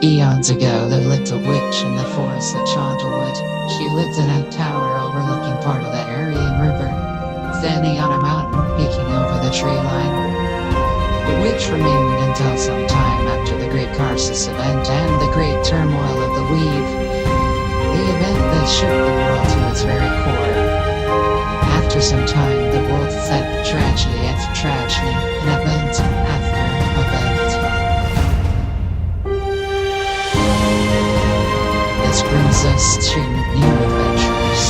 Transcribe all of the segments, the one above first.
Eons ago, there lived a witch in the forest at Shrouded. She lived in a tower overlooking part of the Aryan River, standing on a mountain peeking over the tree line. The witch remained until some time after the Great Karsus event and the Great Turmoil of the Weave, the event that shook the world to its very core. After some time, the world fed tragedy after tragedy, and event after event. This brings us to new adventures.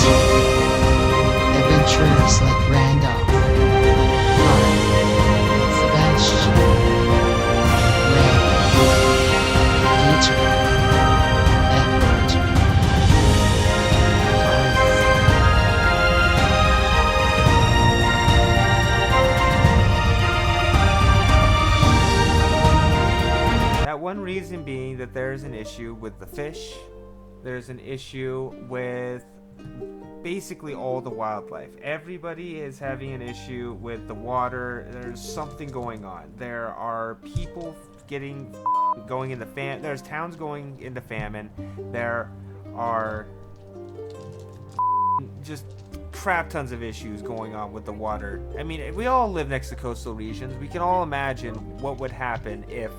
Adventurers like Randolph, Mark, Sebastian, Ray, Dieter, Edward, That one reason being that there's an issue with the fish. There's an issue with basically all the wildlife. Everybody is having an issue with the water. There's something going on. There are people going into there's towns going into famine. There are just crap tons of issues going on with the water. I mean, we all live next to coastal regions. We can all imagine what would happen if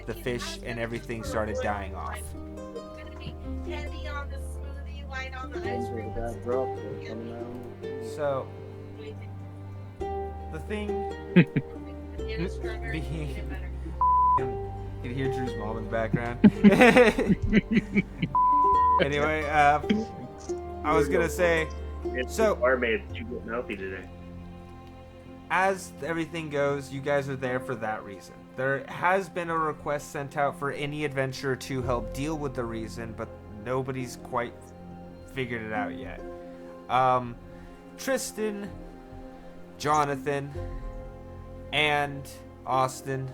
the fish and everything started dying off. Heavy on the smoothie, light on the ice cream. So, the thing being, you can hear Drew's mom in the background. Anyway, I was gonna say, so barmaid, you get mouthy today. As everything goes, you guys are there for that reason. There has been a request sent out for any adventurer to help deal with the reason, but nobody's quite figured it out yet. Tristan, Jonathan, and Austin,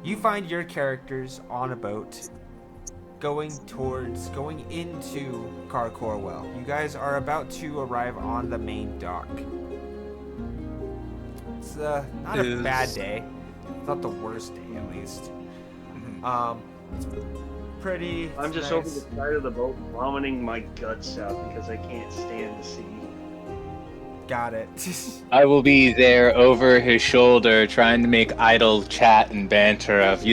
you find your characters on a boat going into Carcorwell. You guys are about to arrive on the main dock. It's not a bad day. It's not the worst day, at least. It's pretty. I'm just over the side of the boat, vomiting my guts out because I can't stand the sea. Got it. I will be there over his shoulder trying to make idle chat and banter of,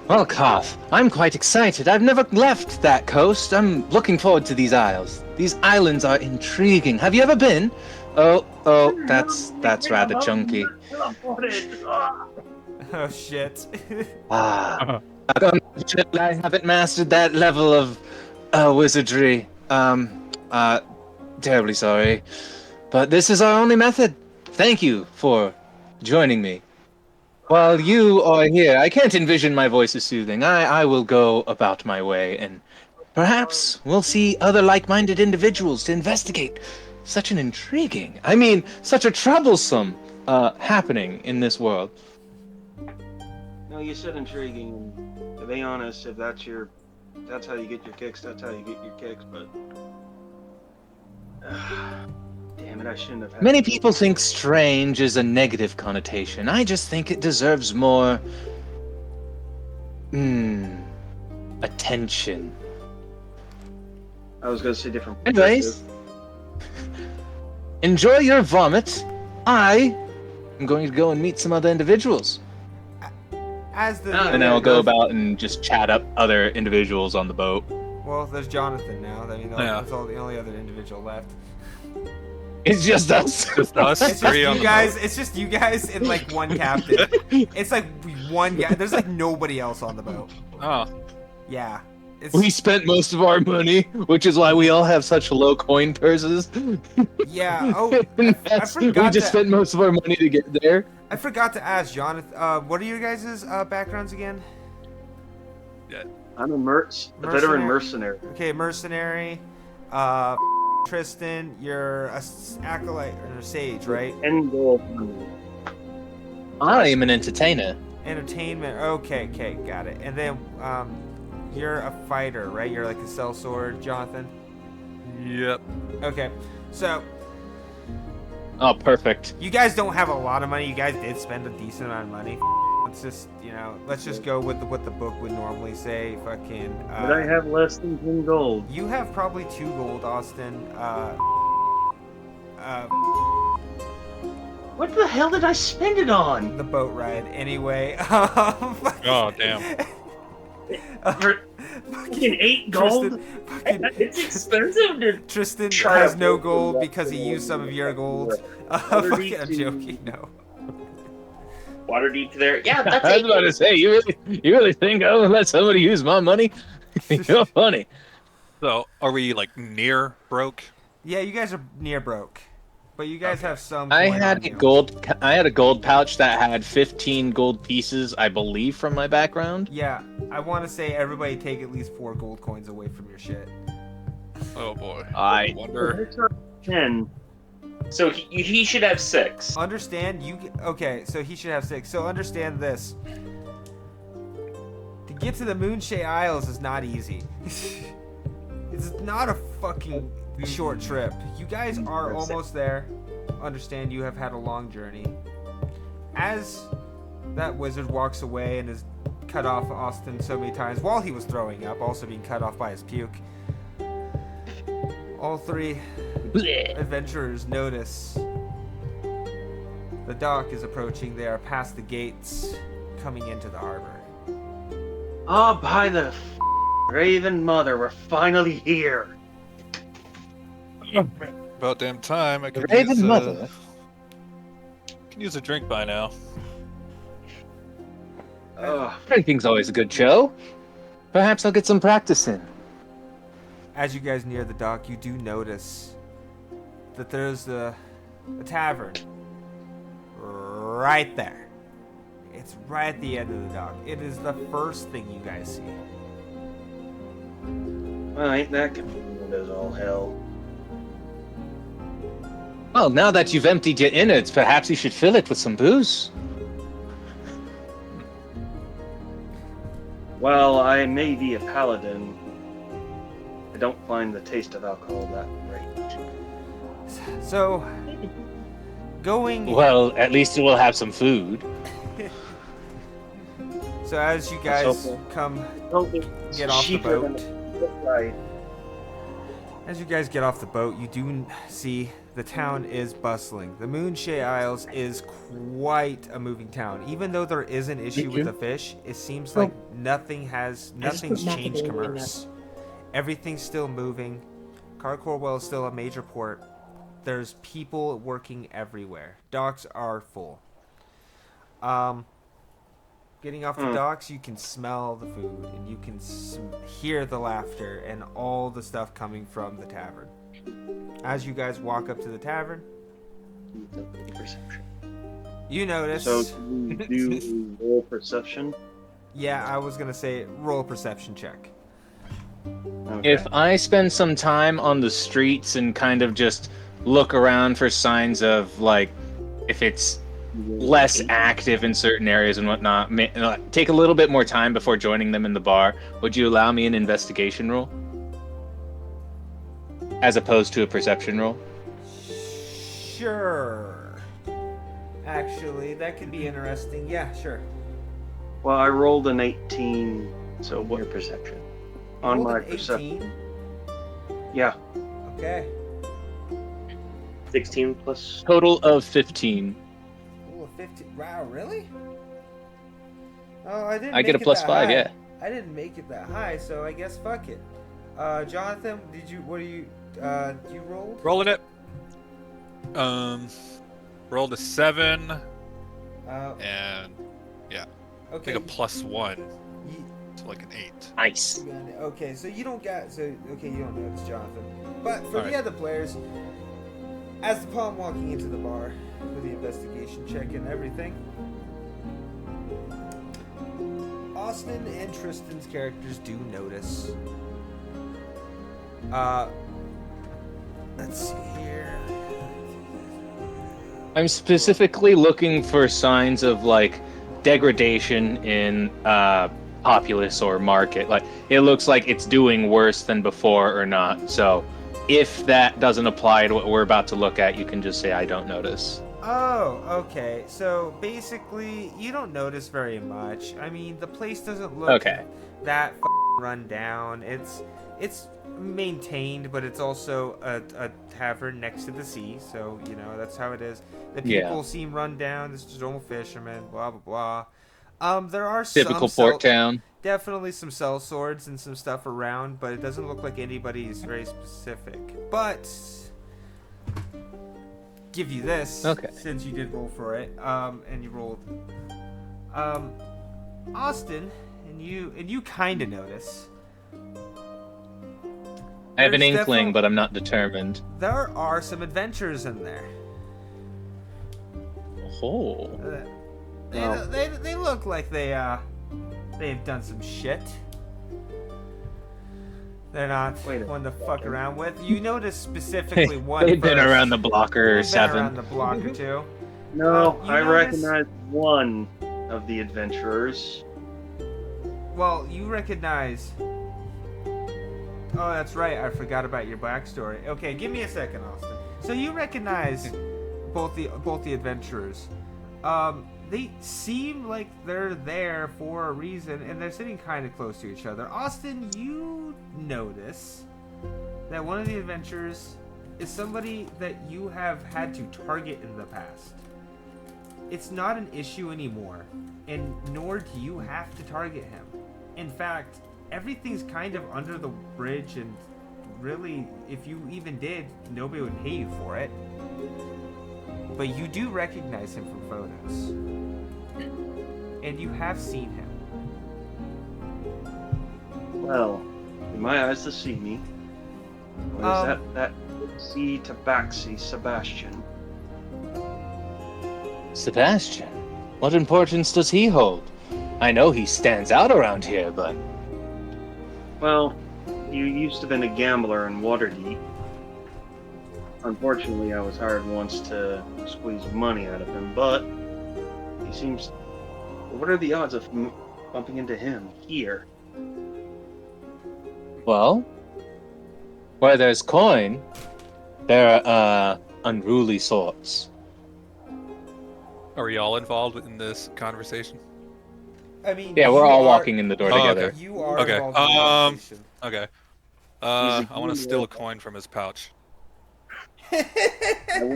well, Koth, I'm quite excited. I've never left that coast. I'm looking forward to these isles. These islands are intriguing. Have you ever been? Oh, that's rather chunky. Oh, shit. Unfortunately, I haven't mastered that level of wizardry. Terribly sorry. But this is our only method. Thank you for joining me. While you are here, I can't envision my voice is soothing. I will go about my way, and perhaps we'll see other like-minded individuals to investigate such such a troublesome happening in this world. No, you said intriguing. To be honest, if that's how you get your kicks, that's how you get your kicks, but damn it, I shouldn't have had Many people think strange is a negative connotation. I just think it deserves more attention. I was gonna say different. Anyways, enjoy your vomit. I am going to go and meet some other individuals. And I'll go about and just chat up other individuals on the boat. Well, there's Jonathan now. I mean, that's the only other individual left. It's just us. Just us three on the boat. It's just you guys and like one captain. It's like one guy. There's like nobody else on the boat. Oh. Yeah. We spent most of our money, which is why we all have such low coin purses. Yeah. Oh, I forgot. We just spent most of our money to get there. I forgot to ask Jonathan. What are your guys' backgrounds again? Yeah. I'm a veteran mercenary. Okay, mercenary. Tristan, you're a acolyte or a sage, right? End goal. I am an entertainer. Entertainment. Okay, got it. And then you're a fighter, right? You're like a sellsword, Jonathan. Yep. Okay, so Oh, perfect. you guys don't have a lot of money. You guys did spend a decent amount of money. Let's just, let's just go with what the book would normally say. Fucking. But I have less than 10 gold. You have probably 2 gold, Austin. What the hell did I spend it on? The boat ride. Anyway. Oh, damn. Fucking 8 gold? It's expensive to Tristan try has to no book gold the because he used some of your gold. Waterdeep I'm to- joking. No. Waterdeep there. Yeah, that's I was it. about to say, you really think I would let somebody use my money? You're funny. So, are we like near broke? Yeah, you guys are near broke, but you guys have some. I coin had on a you. gold pouch that had 15 gold pieces, I believe, from my background. Yeah, I want to say everybody take at least 4 gold coins away from your shit. Oh boy. I wonder. 10. So he should have 6. Understand okay, so he should have 6. So understand this. To get to the Moonshade Isles is not easy. It's not a fucking short trip. You guys are almost there. Understand you have had a long journey. As that wizard walks away and is cut off Austin so many times while he was throwing up, also being cut off by his puke. All 3 adventurers notice the dock is approaching. They are past the gates, coming into the harbor. Oh, by the Raven Mother, we're finally here. About damn time. I could Raven use, Mother. can use a drink by now. Ugh. Drinking's always a good show. Perhaps I'll get some practice in. As you guys near the dock, you do notice that there's a tavern right there. It's right at the end of the dock. It is the first thing you guys see. Well, ain't that convenient as all hell. Well, now that you've emptied your innards, perhaps you should fill it with some booze. While I may be a paladin, I don't find the taste of alcohol that great. So, going. Well, at least it will have some food. So as you guys come get off the boat, Right. as you guys get off the boat, you do see the town is bustling. The Moonshade Isles is quite a moving town. Even though there is an issue with the fish, it seems like nothing's changed commerce. Everything's still moving. Carcorwell is still a major port. There's people working everywhere. Docks are full. Getting off the docks, you can smell the food, and you can hear the laughter and all the stuff coming from the tavern. As you guys walk up to the tavern, Perception. you notice. So do we do a roll perception? Yeah, I was gonna say roll a perception check. Okay. If I spend some time on the streets and kind of just look around for signs of, like, if it's less active in certain areas and whatnot, take a little bit more time before joining them in the bar, would you allow me an investigation roll? As opposed to a perception roll? Sure. Actually, that could be interesting. Yeah, sure. Well, I rolled an 18, so what? Your perception. On Rolled my an perception. 18. Yeah. Okay. 16 plus. Total of 15. Ooh, a 15. Wow, really? Oh, I didn't. I get a make it plus that 5, high. yeah. I didn't make it that high, so I guess fuck it. Jonathan, did you? What do you? You rolled? Rolling it. Rolled a 7 and I Okay. think a +1, you- so like an 8. Nice. Okay, so you don't got you don't notice Jonathan. But for Alright. the other players, as the pawn walking into the bar with the investigation check and everything, Austin and Tristan's characters do notice. Let's see here. I'm specifically looking for signs of, like, degradation in populace or market. Like, it looks like it's doing worse than before or not. So if that doesn't apply to what we're about to look at, you can just say I don't notice. Oh, okay. So basically, you don't notice very much. I mean, the place doesn't look Okay. that run down. It's maintained, but it's also a tavern next to the sea. So you know that's how it is. The people Yeah. seem run down. This is normal fishermen. Blah blah blah. There are Typical some port town. definitely some cell swords and some stuff around, but it doesn't look like anybody's very specific. But give you this, Okay. since you did roll for it, and you rolled, Austin, and you kind of notice. I have an There's inkling, but I'm not determined. There are some adventures in there. Oh. They look like they've done some shit. They're not Wait a one to fuck around with. You notice specifically one. They've been first. around the block or They've been 7. around the block or 2. No, You I notice- recognize one of the adventurers. Well, you recognize. Oh, that's right. I forgot about your backstory. Okay, give me a second, Austin. So you recognize both the adventurers. They seem like they're there for a reason, and they're sitting kind of close to each other. Austin, you notice that one of the adventurers is somebody that you have had to target in the past. It's not an issue anymore, and nor do you have to target him. In fact, everything's kind of under the bridge, and really, if you even did, nobody would pay you for it. But you do recognize him from photos. And you have seen him. Well, in my eyes, the see me. What is that see tabaxi Sebastian? Sebastian? What importance does he hold? I know he stands out around here, but... Well, you used to have been a gambler in Waterdeep. Unfortunately, I was hired once to squeeze money out of him, but he seems... What are the odds of bumping into him here? Well, where there's coin, there are, unruly sorts. Are we all involved in this conversation? I mean, Yeah, we're you all are- walking in the door Oh, together. okay. You are Okay, involved in the conversation. Okay. He's I a want to steal a genius. coin from his pouch.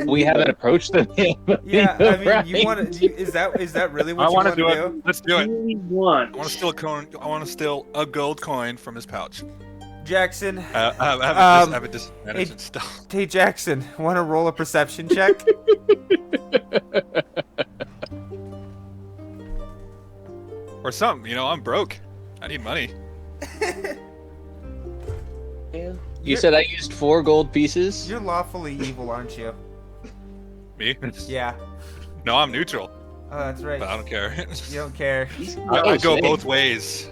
We haven't approached them yet. Yeah, I mean, right? you want to? Is that really what I you want want to to do do? it. Let's do it. Really want. I want to steal a coin. I want to steal a gold coin from his pouch. Jackson, I have a disadvantage hey- and stuff. hey Jackson, want to roll a perception check? Or something. You know, I'm broke. I need money. You said I used 4 gold pieces? You're lawfully evil, aren't you? Me? Yeah. No, I'm neutral, Oh, that's right. but I don't care. You don't care. I go same. both ways.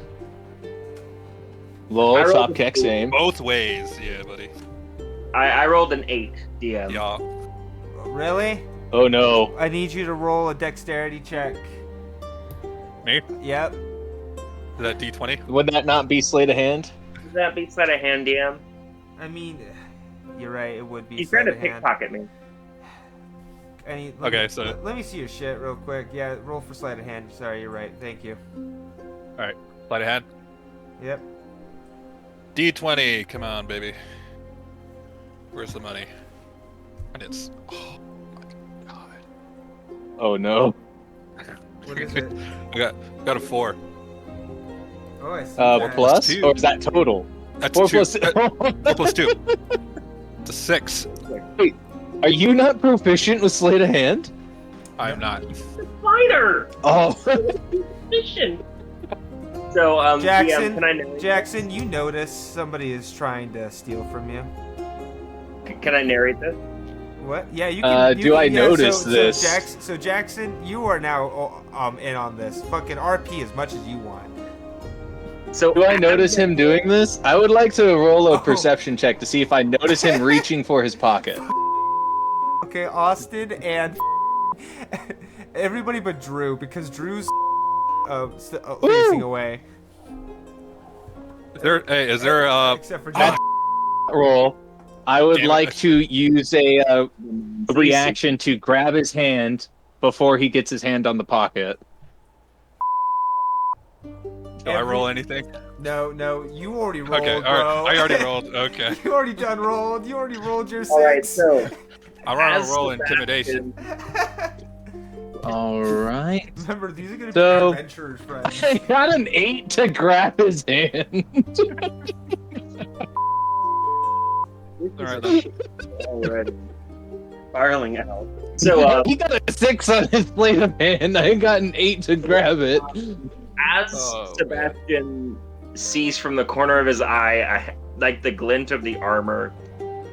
Lol, I rolled top a kick, same. Both ways. Yeah, buddy. I rolled an 8, DM. Yeah. Really? Oh no. I need you to roll a dexterity check. Me? Yep. Is that D20? Would that not be sleight of hand? Does that be sleight of hand, DM? I mean, you're right. It would be. He's trying to sleight of hand. pickpocket me. Okay, so- let me see your shit real quick. Yeah, roll for sleight of hand. Sorry, you're right. Thank you. Alright. Sleight of hand. Yep. D20. Come on, baby. Where's the money? And it's... Oh, my God. Oh no. What is it? I got a 4. Oh, I see. that. Plus? two. Or is that total? That's 4 2. plus... 4 plus 2. It's a 6. Are you not proficient with sleight of hand? I am not. Fighter! Oh. Mission! So, Jackson, DM, can I narrate Jackson, you notice somebody is trying to steal from you. this? Can I narrate this? What? Yeah, you can. Do I notice so, this? So Jackson, you are now in on this. Fucking RP as much as you want. So Do I notice him doing this? I would like to roll a Oh. perception check to see if I notice him reaching for his pocket. Okay, Austin and everybody but Drew, because Drew's facing away. Is there Except for At Jackson. roll, I would Damn it. like to use a reaction to grab his hand before he gets his hand on the pocket. Do I roll anything? No, you already rolled, Okay, bro. alright. I already rolled. Okay. You already done rolled. You already rolled your 6. All right, so I want as to roll Sebastian- intimidation. All right. Remember, these are gonna be So- your adventurers, friends. I got an 8 to grab his hand. Alright then. already spiraling out. So He got a 6 on his plate of hand. I got an 8 to grab it. as Oh, Sebastian sees from the corner of his eye, like the glint of the armor,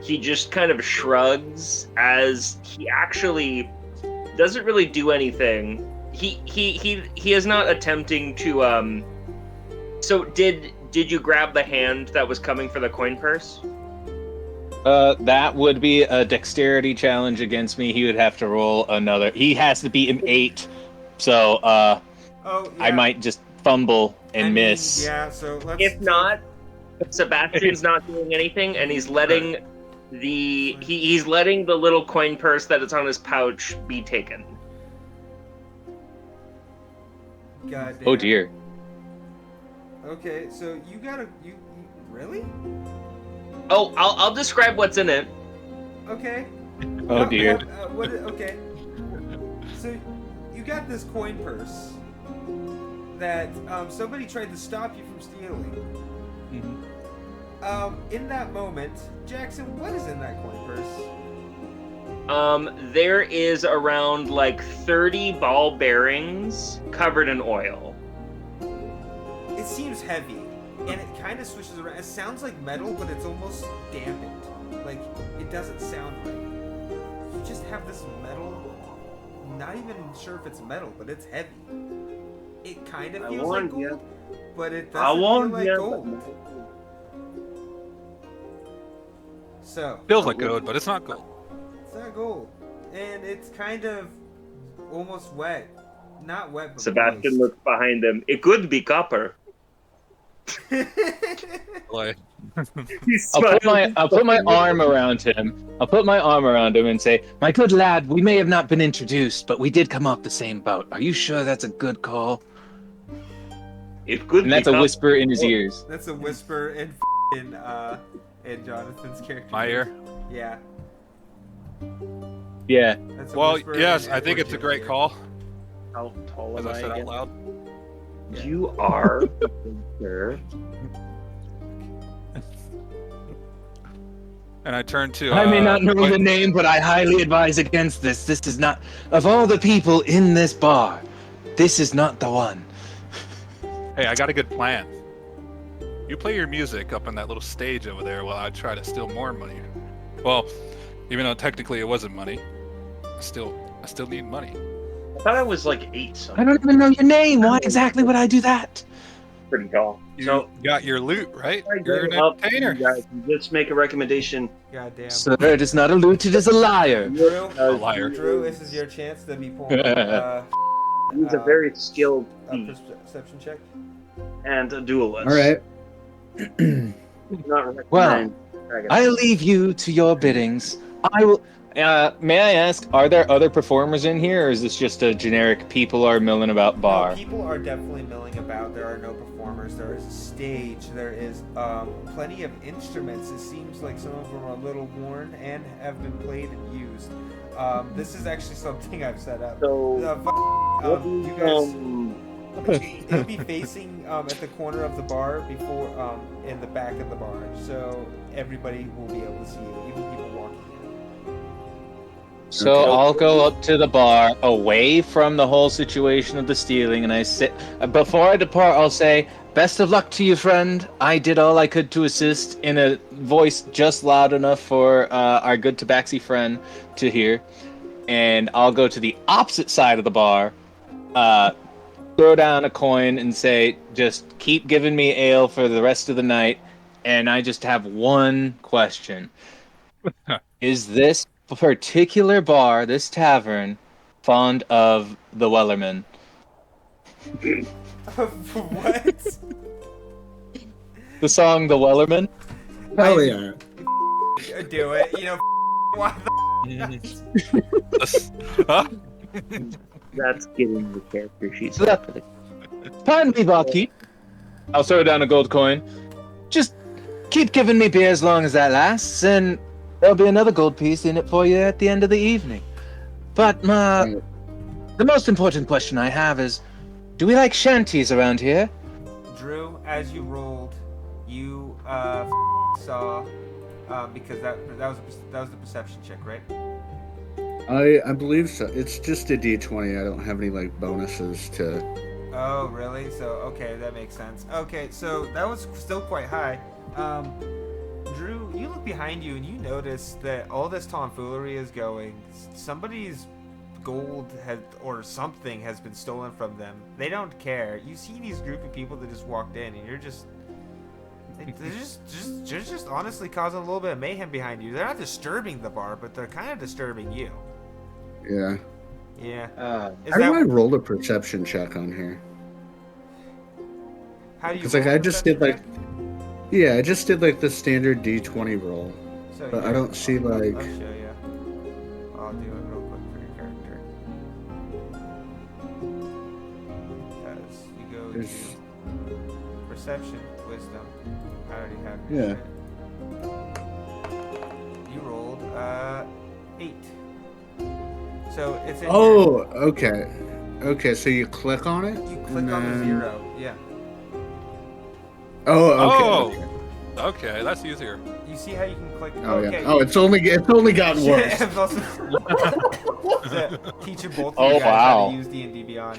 he just kind of shrugs as he actually doesn't really do anything. He is not attempting to So did you grab the hand that was coming for the coin purse? That would be a dexterity challenge against me. He would have to roll another. He has to beat an 8. So, Oh, yeah. I might just fumble and I mean, miss. yeah, so let's. If not, Sebastian's not doing anything, and he's letting he's letting the little coin purse that is on his pouch be taken. God damn. Oh dear. Okay, so you gotta. You really? Oh, I'll describe what's in it. Okay. Oh dear. Okay. So you got this coin purse that somebody tried to stop you from stealing. In that moment, Jackson, what is in that coin purse? There is around like 30 ball bearings covered in oil. It seems heavy, and it kind of swishes around. It sounds like metal, but it's almost dampened. Like, it doesn't sound right. You just have this metal. Not even sure if it's metal, but it's heavy. It kind of I feels like warned gold, ya. but it I doesn't feel warned like ya. gold. So, Feels like gold, but it's not gold. it's not gold. And it's kind of almost wet. Not wet, but Sebastian looks behind him. It could be copper. Like, I'll put my arm around him. I'll put my arm around him and say, "My good lad, we may have not been introduced, but we did come off the same boat. Are you sure that's a good call?" It could And that's be a copper. whisper in his ears. That's a whisper in Jonathan's character. my ear. Yeah. Yeah. That's a Well, whisper yes, in I think it's a Edward's great ear. call, How tall as am I I said out again? loud. You are sir. And I turn to. I may not know wait, the name, but I highly advise against this. This is not, of all the people in this bar, this is not the one. Hey, I got a good plan. You play your music up on that little stage over there while I try to steal more money. Well, even though technically it wasn't money, I still need money. I thought I was like 8 I something. don't even know your name. Why exactly would I do that? Pretty tall. You So- got your loot, right? I You're an go up to entertainer. you guys and just make a recommendation. Goddamn. Sir, it is not a loot, it is a liar. Drew, A liar. Drew, this is your chance to be pulling He's a very skilled a thief perception check. and a duelist. All right. Do not recommend Well, dragon. I leave you to your biddings. I will. May I ask, are there other performers in here, or is this just a generic people are milling about bar? No, people are definitely milling about. There are no performers. There is a stage. There is plenty of instruments. It seems like some of them are a little worn and have been played and used. This is actually something I've set up. So, You guys, it'll be facing at the corner of the bar before in the back of the bar, so everybody will be able to see you, even people walking in. So I'll go up to the bar, away from the whole situation of the stealing, and I sit. Before I depart, I'll say, "Best of luck to you, friend. I did all I could to assist," in a voice just loud enough for our good tabaxi friend to hear. And I'll go to the opposite side of the bar, throw down a coin, and say, "Just keep giving me ale for the rest of the night." And I just have one question: is this particular bar, this tavern, fond of the Wellerman? What? The song "The Wellerman"? Hell yeah. Do it. You know, why the Huh? That's getting the character she's Yeah. for the Pardon me, barkeep. I'll throw down a gold coin. Just keep giving me beer as long as that lasts, and there'll be another gold piece in it for you at the end of the evening. But the most important question I have is, do we like shanties around here? Drew, as you rolled, you saw because that was the perception check, right? I believe so. It's just a D20. I don't have any like bonuses to. Oh, really? So okay, that makes sense. Okay, so that was still quite high. Drew, you look behind you and you notice that all this tomfoolery is going. Somebody's gold or something has been stolen from them. They don't care. You see these group of people that just walked in, and you're just. They're just honestly causing a little bit of mayhem behind you. They're not disturbing the bar, but they're kind of disturbing you. Yeah. Yeah. How do I roll a perception check on here? How do you? Because like roll a I just did like. perception Yeah, I just did like the standard D20 roll, check? So but I here, don't see like. I'll show you. I'll do it real quick for your character. Because you go There's- to perception, wisdom. I already have your Yeah. shit. You rolled 8. So it's in Oh, okay. Okay, so you click on it. here. You click and on the then- 0. Yeah. Oh, okay. Oh. okay. Okay, that's easier. You see how you can click? Oh okay. yeah. Oh, it's only gotten worse. Shit, I've also- to teach you both of Oh, you guys how wow. to use D&D Beyond.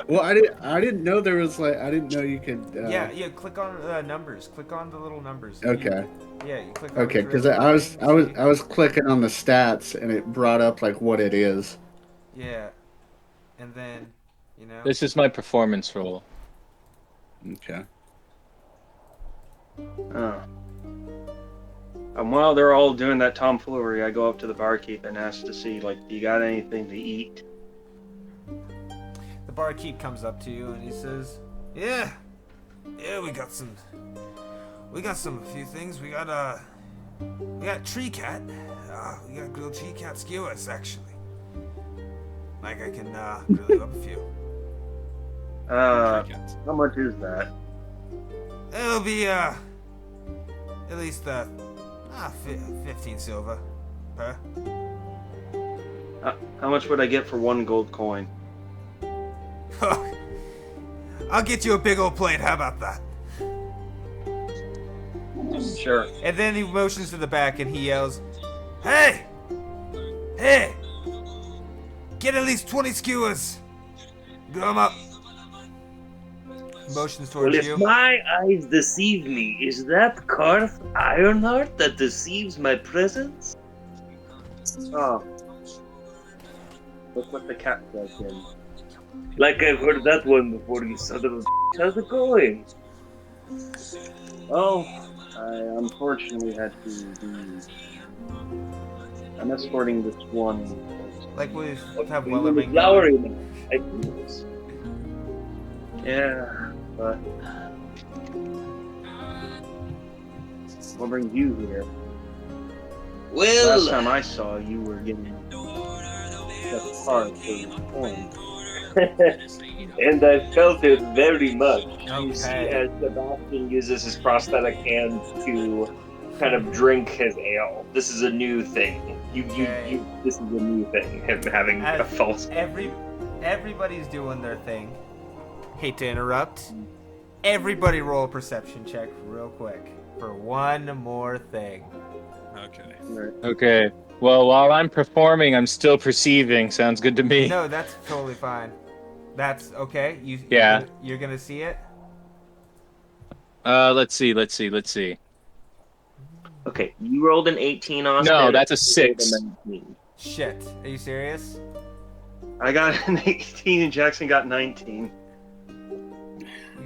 Well, I didn't know there was like I didn't know you could. Yeah, click on numbers. Click on the little numbers. Okay. You click on Okay, the because charisma I was clicking on the stats and it brought up like what it is. Yeah. And then, you know. This is my performance roll. Okay. And while they're all doing that tomfoolery, I go up to the barkeep and ask to see, like, do you got anything to eat? The barkeep comes up to you and he says, "Yeah, we got a few things. We got tree cat. We got grilled tree cat skewers actually. Like I can grill you up a few. How much is that? It'll be at least 15 silver per. How much would I get for 1 gold coin? I'll get you a big old plate. How about that?" Sure. And then he motions to the back and he yells, "Hey! Hey! Get at least 20 skewers! Grill 'em up!" Motions Well, towards if you. my eyes deceive me, is that Karth Ironheart that deceives my presence? Oh. Look what the cat does in. Like I've heard that one before, you son of a b****. How's it going? Oh, I unfortunately had to be... I'm escorting this one. Like we have You Wellerman. flowery man. I do this. Yeah, but... What brings you here? Last time I saw you were getting the part for your coin. And I felt it very much. You see, Okay. as Sebastian uses his prosthetic hand to kind of drink his ale. This is a new thing. Okay. This is a new thing. Him having a As false. everybody's doing their thing. Hate to interrupt. Everybody roll a perception check real quick for one more thing. Okay. Okay. Well, while I'm performing, I'm still perceiving. Sounds good to me. No, that's totally fine. That's okay. Yeah. You're gonna see it. Let's see. Okay, you rolled an 18 on No, that's a 6. Shit. Are you serious? I got an 18 and Jackson got 19.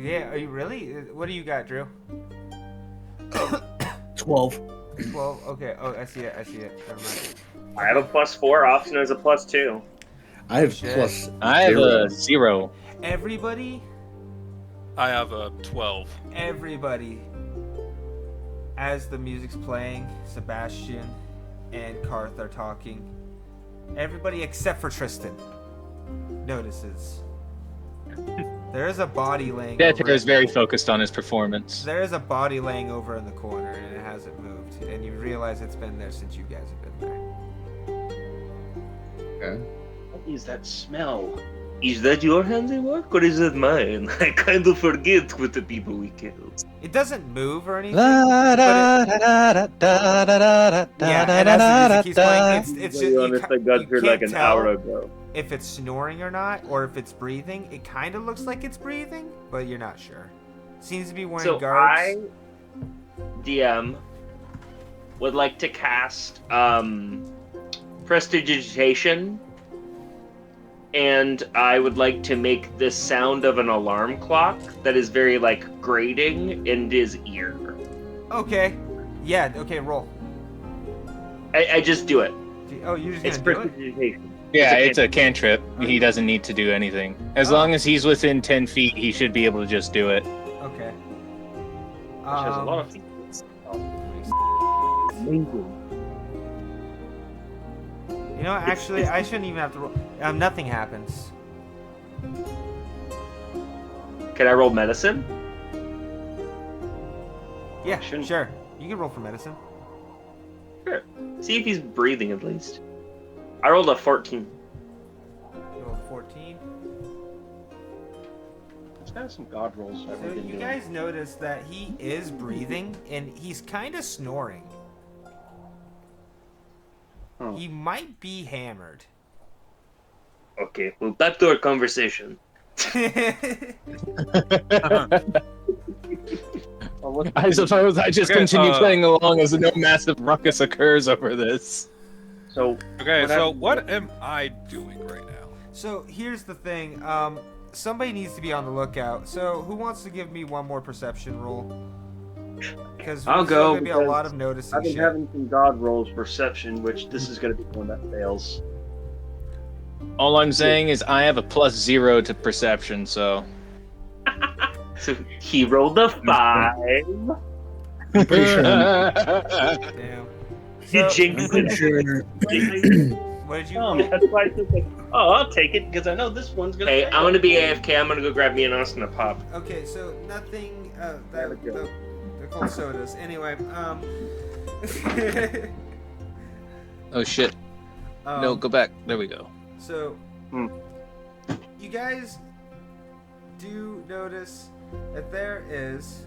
Yeah. Are you really? What do you got, Drew? 12. 12. Okay. Oh, I see it. Never mind. I have a +4. Austin has a +2. I have Shit. plus. I have 0. a 0. Everybody. I have a 12. Everybody. As the music's playing, Sebastian, and Karth are talking. Everybody except for Tristan notices. There is a body laying Death over is very focused on his performance. There is a body laying over in the corner, and it hasn't moved. And you realize it's been there since you guys have been there. Okay. What is that smell? Is that your handiwork or is it mine? I kind of forget with the people we killed. It doesn't move or anything. La, but da, da, da, da, da, da, da, yeah, da, and as the music da, keeps da. playing, it's To just be you, honest, ca- I got you here can't like an tell hour ago. if it's snoring or not, or if it's breathing. It kind of looks like it's breathing, but you're not sure. Seems to be wearing So guards. I, DM, would like to cast Prestidigitation, and I would like to make the sound of an alarm clock that is very like grating in his ear. Okay. Yeah. Okay. Roll. I just do it. Oh, you're just It's gonna do it. Prestidigitation. Yeah, It's it's a cantrip. He doesn't need to do anything. As Oh. long as he's within 10 feet, he should be able to just do it. Okay. Which has a lot of features. Amazing. You know, actually, I shouldn't even have to roll. Nothing happens. Can I roll medicine? Yeah, Shouldn't- sure. You can roll for medicine. Sure. See if he's breathing at least. I rolled a 14. You rolled 14. It's got some god rolls that So we've been you doing. guys notice that he is breathing, and he's kind of snoring. Huh. He might be hammered. Okay, well, back to our conversation. Oh, what- I suppose I just Okay, continue playing along as no massive ruckus occurs over this. So, Okay, What so happened? what am I doing right now? So here's the thing. Somebody needs to be on the lookout. So who wants to give me one more perception roll? Because I'll there's go, gonna be a because lot of noticing I've been shit. having some god rolls perception, which this is going to be one that fails. All I'm saying is I have a +0 to perception, so. So he rolled a 5. I'm pretty sure. Damn. You So, jinxed I'm pretty it. sure. what did you Oh, roll? that's why I was like, oh, I'll take it because I know this one's going to Hey, I'm gonna be AFK. I'm gonna go grab me an Austin a pop. Okay, so nothing. There we go. The cold sodas. Anyway, Oh shit. No, go back. There we go. So, Hmm. you guys do notice that there is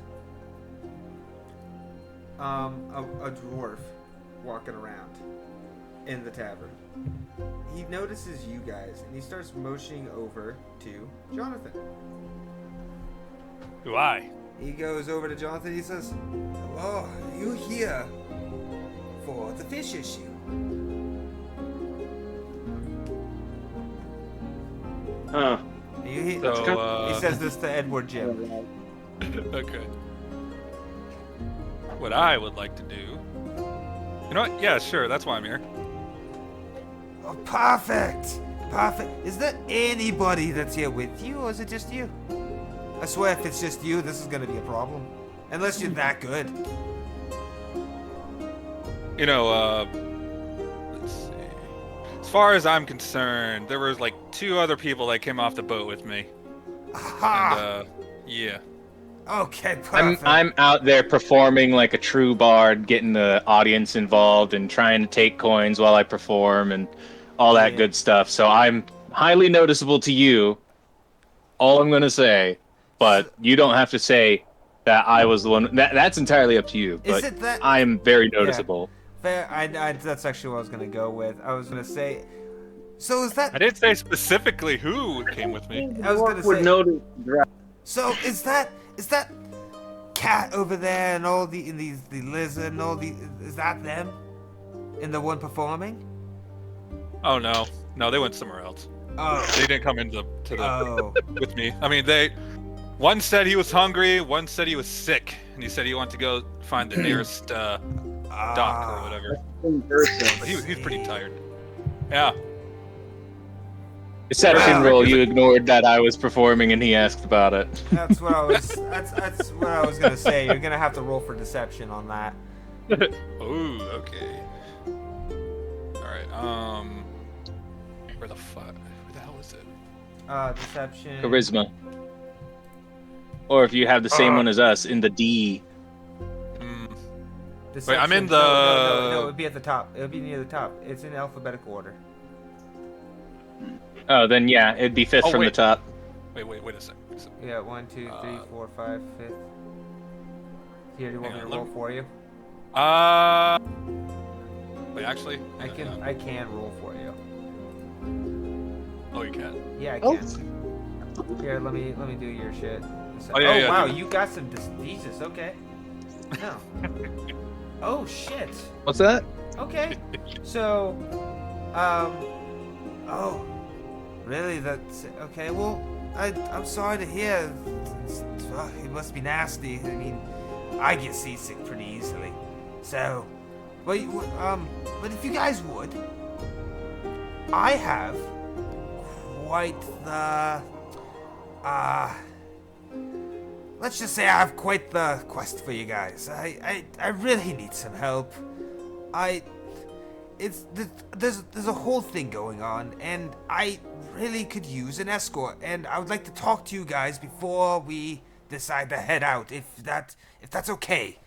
a dwarf walking around in the tavern. He notices you guys and he starts motioning over to Jonathan. Who I? He goes over to Jonathan. He says, "Oh, you here for the fish issue?" Huh. He So, says this to Edward Jim. okay. What I would like to do. You know what? Yeah, sure. That's why I'm here. Oh, perfect! Perfect. Is there anybody that's here with you, or is it just you? I swear, if it's just you, this is gonna be a problem. Unless you're that good. You know, let's see. As far as I'm concerned, there was like 2 other people that came off the boat with me. Aha! And, yeah. Okay, I'm perfect. I'm out there performing like a true bard, getting the audience involved and trying to take coins while I perform and all that Yeah. good stuff. So I'm highly noticeable to you. All I'm gonna say, but you don't have to say that I was the one. That's entirely up to you. Is But it that? I am very noticeable. Fair. That's actually what I was gonna go with. I was gonna say. So is that? I didn't say specifically who came with me. I was gonna would say. notice. So is that cat over there and all the lizard and all the is that them? And the one performing? Oh no, they went somewhere else. Oh. They didn't come into the Oh. with me. I mean, one said he was hungry, one said he was sick, and he said he wanted to go find the nearest dock or whatever. In person. But he's pretty tired. Yeah. Deception Wow. roll. You ignored that I was performing, and he asked about it. That's what I was. That's what I was gonna say. You're gonna have to roll for deception on that. Oh, okay. right. Where the hell is it? Deception. Charisma. Or if you have the same one as us, in the D. Deception. I'm in No, the- it would be at the top. It would be near the top. It's in alphabetical order. Oh, then yeah, it'd be fifth Oh, from the wait. top. Wait a sec. Yeah, 1, 2, 3, 4, 5, 5th. Here, do you want me to hang on, roll for you? Wait, actually, I hang on. can roll for you. Oh, you can. Yeah, I Oh. can. Here, let me do your shit. Oh, yeah, yeah, wow, do- you got some Jesus. Okay. No. Oh shit. What's that? Okay. So, oh, really? That's okay. Well, I'm sorry to hear. It must be nasty. I mean, I get seasick pretty easily. So, but if you guys would, I have quite the let's just say I have quite the quest for you guys. I really need some help. There's a whole thing going on, and I really could use an escort, and I would like to talk to you guys before we decide to head out, if that's okay,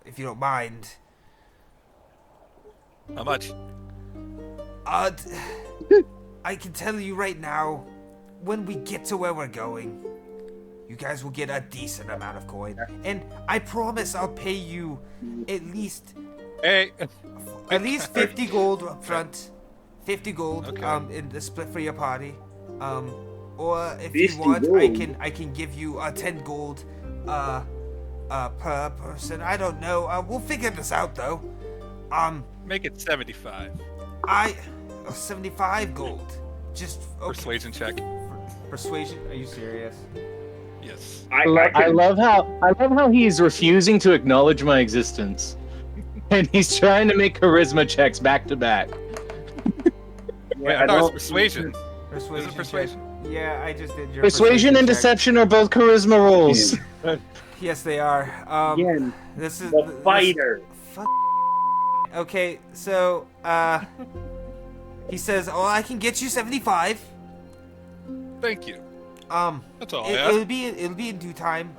if you don't mind. How much? I can tell you right now, when we get to where we're going, you guys will get a decent amount of coin, and I promise I'll pay you at least Hey. 50 gold up front, 50 gold Okay. in the split for your party, or if 50 you want, gold? I can give you 10 gold per person. I don't know. We'll figure this out though. Make it 75. 75 gold. Just okay. Persuasion check. Persuasion? Are you serious? Yes. I love how he's refusing to acknowledge my existence, and he's trying to make charisma checks back to back. Wait, I thought it was persuasion. Persuasion. Is it check. persuasion? Yeah, I just did your Persuasion and check. deception are both charisma rolls. Yes, they are. Again, This is the this- fighter. Okay, so he says, "Oh, I can get you 75." Thank you. That's all I It'll asked. be in due time.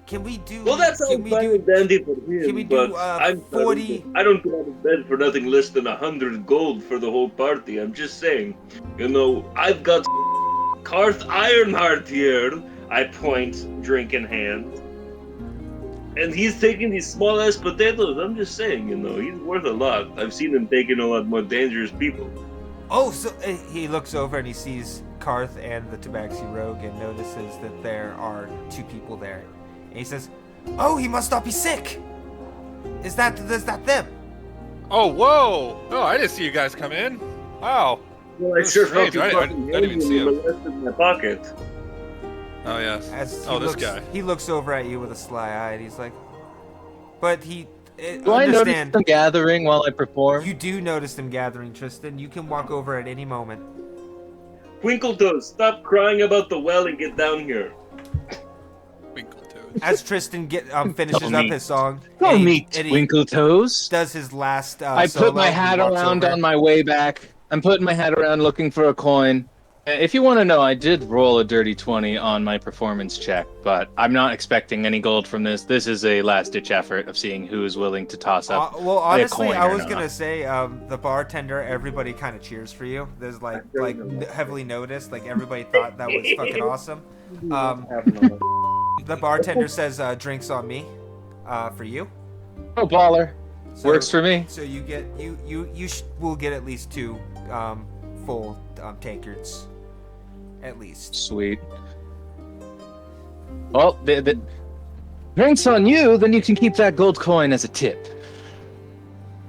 Can we do? Well, that can sounds we fine do? and dandy for him, Can we do but 40? I don't get out of bed for nothing less than 100 gold for the whole party. I'm just saying, I've got Karth Ironheart here. I point, drink in hand. And he's taking these small ass potatoes. I'm just saying, he's worth a lot. I've seen him taking a lot more dangerous people. Oh, so he looks over and he sees Karth and the Tabaxi Rogue and notices that there are 2 people there. And he says, "Oh, he must not be sick. Is that them?" Oh, whoa! Oh, I didn't see you guys come in. Wow. Well, I That's sure strange. felt you I fucking didn't even handy see and him. molested my pocket. Oh, yes. As Oh, he this looks, guy. He looks over at you with a sly eye and he's like, but he Do I notice understand. them gathering while I perform? You do notice them gathering, Tristan. You can walk over at any moment. Twinkletoes, stop crying about the well and get down here. Twinkletoes. As Tristan finishes Don't up meet- his song, Don't and he- meet and he Twinkle Toes. does his last. I solo, put my he hat walks around over. on my way back. I'm putting my hat around looking for a coin. If you want to know, I did roll a dirty 20 on my performance check, but I'm not expecting any gold from this. This is a last-ditch effort of seeing who is willing to toss up. Well, honestly, coin I or was not. gonna say the bartender. Everybody kind of cheers for you. There's heavily noticed. Like everybody thought that was fucking awesome. The bartender says, "Drinks on me, for you." Oh, baller. So, Works for me. So you get will get at least 2 full tankards, at least. Sweet. Well, the drinks on you, then you can keep that gold coin as a tip.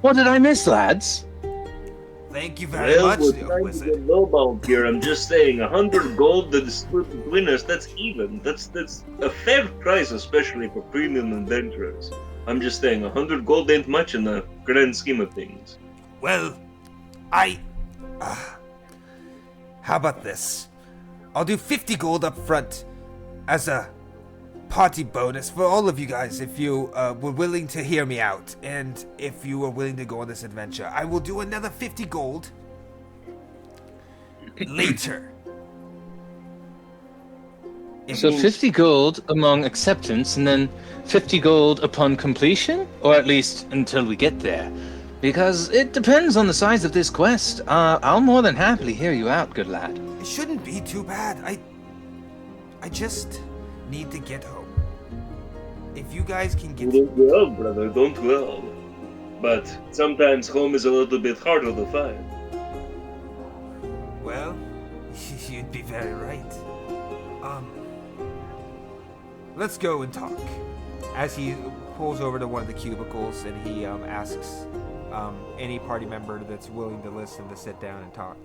What did I miss, lads? Thank you very Well, much, we're trying to wizard. get lowballed here. I'm just saying, 100 gold that is split between us, that's even. That's a fair price, especially for premium adventurers. I'm just saying, 100 gold ain't much in the grand scheme of things. Well, how about this? I'll do 50 gold up front as a party bonus for all of you guys if you were willing to hear me out, and if you were willing to go on this adventure. I will do another 50 gold later. So 50 gold among acceptance, and then 50 gold upon completion? Or at least until we get there? Because it depends on the size of this quest. I'll more than happily hear you out, good lad. It shouldn't be too bad. I just need to get home. If you guys can get... Don't well, brother, don't well. But sometimes home is a little bit harder to find. Well, you'd be very right. Let's go and talk. As he pulls over to one of the cubicles and he asks any party member that's willing to listen to sit down and talk.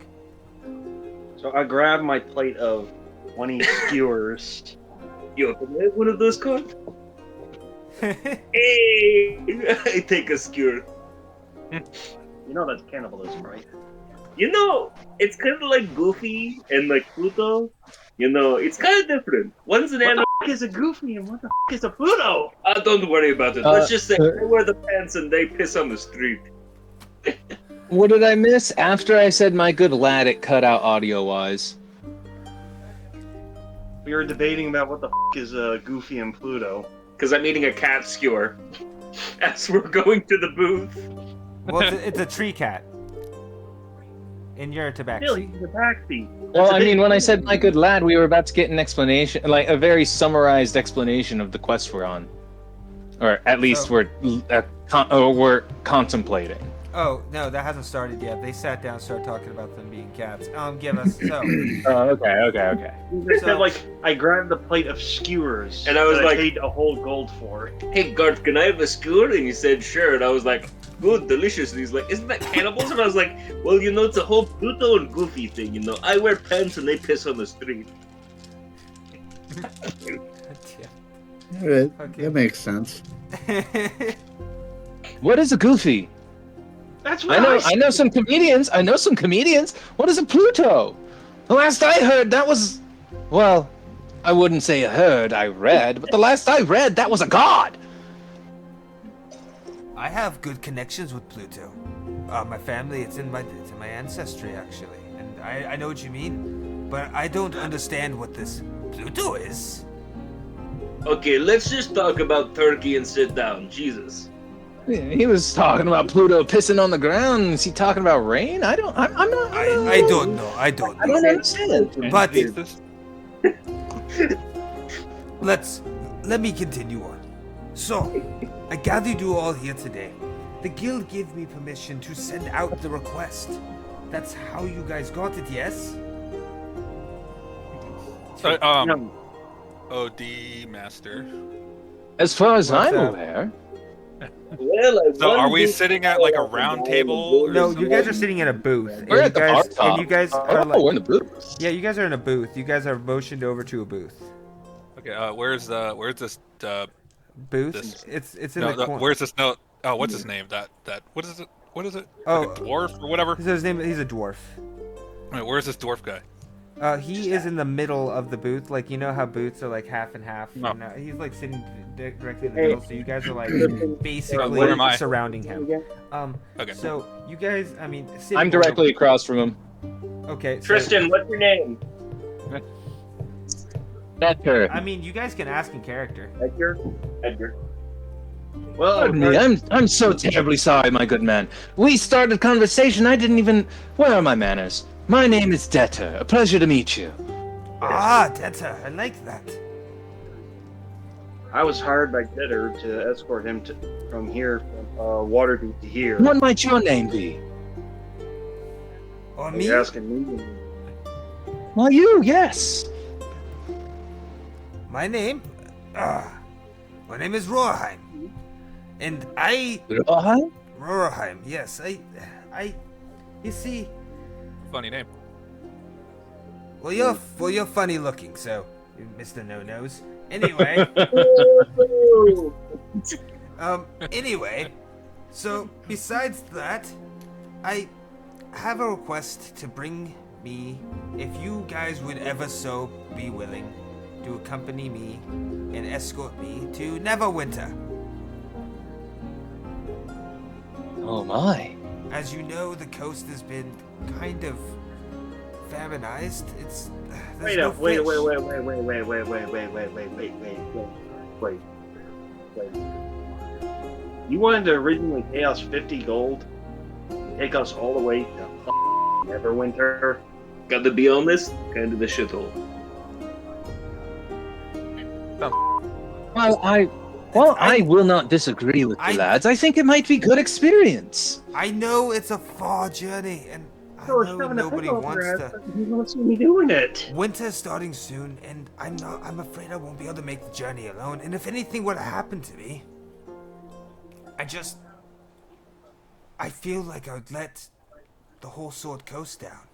So I grab my plate of 20 skewers. You can have one of those cards? Hey! I take a skewer. You know that's cannibalism, right? You know, it's kind of like Goofy and like Pluto. You know, it's kind of different. One's an animal. What the f*** is a Goofy and what the f*** is a Pluto? Don't worry about it. Let's just say I wear the pants and they piss on the street. What did I miss? After I said my good lad, it cut out audio-wise. We were debating about what the f*** is Goofy and Pluto. Because I'm eating a cat skewer. As we're going to the booth. Well, it's a tree cat. And you're a tabaxi. Still, he's a taxi. Well, I mean, when I said my good lad, we were about to get an explanation, like a very summarized explanation of the quest we're on. Or at least we're contemplating. Oh, no, that hasn't started yet. They sat down and started talking about them being cats. Give us, so... Oh, okay. They said, like, I grabbed the plate of skewers. And I was like... I paid a whole gold for. Hey, Garth, can I have a skewer? And he said, sure. And I was like, good, delicious. And he's like, isn't that cannibals? And I was like, well, you know, it's a whole Pluto and Goofy thing, you know. I wear pants and they piss on the street. Alright, Okay. that makes sense. What is a goofy? That's what I know some comedians. What is a Pluto? The last I heard, that was... Well, I wouldn't say I read, but the last I read, that was a god! I have good connections with Pluto. My family, it's in my ancestry, actually. And I know what you mean, but I don't understand what this Pluto is. Okay, let's just talk about turkey and sit down. Jesus. He was talking about Pluto pissing on the ground. Is he talking about rain? I'm not... I don't know. I don't know. I don't understand. But let me continue on. So, I gathered you all here today. The guild gave me permission to send out the request. That's how you guys got it, yes? OD Master. As far as What's I'm that? aware... Well, So are we sitting at like a round table? Or No, something? you guys are sitting at a booth. We're and at the you guys, bar top. And you guys are we're in the booth. Yeah, you guys are in a booth. You guys are motioned over to a booth. Okay, where's this Booth? This- It's in the corner. where's this note? Oh, what's his name? That what is it? What is it? Oh. Like a dwarf or whatever? So his name, he's a dwarf. Wait, where's this dwarf guy? He is in the middle of the booth. Like, you know how booths are like half and half? No. And, he's like sitting directly in the middle, so you guys are like basically Where am I? surrounding him. Okay. So you guys, I mean, sitting I'm directly across from him. Okay. So, Tristan, what's your name? Better. I mean, you guys can ask in character. Edgar. Well, Pardon me, I'm so terribly sorry, my good man. We started conversation, I didn't even... Where are my manners? My name is Debtor. A pleasure to meet you. Ah, Detta, I like that. I was hired by Debtor to escort him from here, from Waterdeep to here. What might your name be? Or Are me? you asking me? Why, you, yes. My name? My name is Rohrheim. And Rohrheim, yes. You see, Funny name. well, you're funny looking, so, Mr. No-Nose. Anyway, anyway, so, besides that, I have a request to bring me, if you guys would ever so be willing, to accompany me and escort me to Neverwinter. Oh my. As you know, the coast has been kind of faminised. There's no fish. Wait. You wanted to originally pay us 50 gold? Take us all the way to Neverwinter? Gotta be honest, kind of a shithole. Well, I will not disagree with the lads. I think it might be good experience. I know it's a far journey, and I So it's know shoving a nobody pickle up wants your to. ass, but you don't see me doing it. Winter's starting soon, and I'm afraid I won't be able to make the journey alone. And if anything were to happen to me, I feel like I would let the whole Sword Coast down.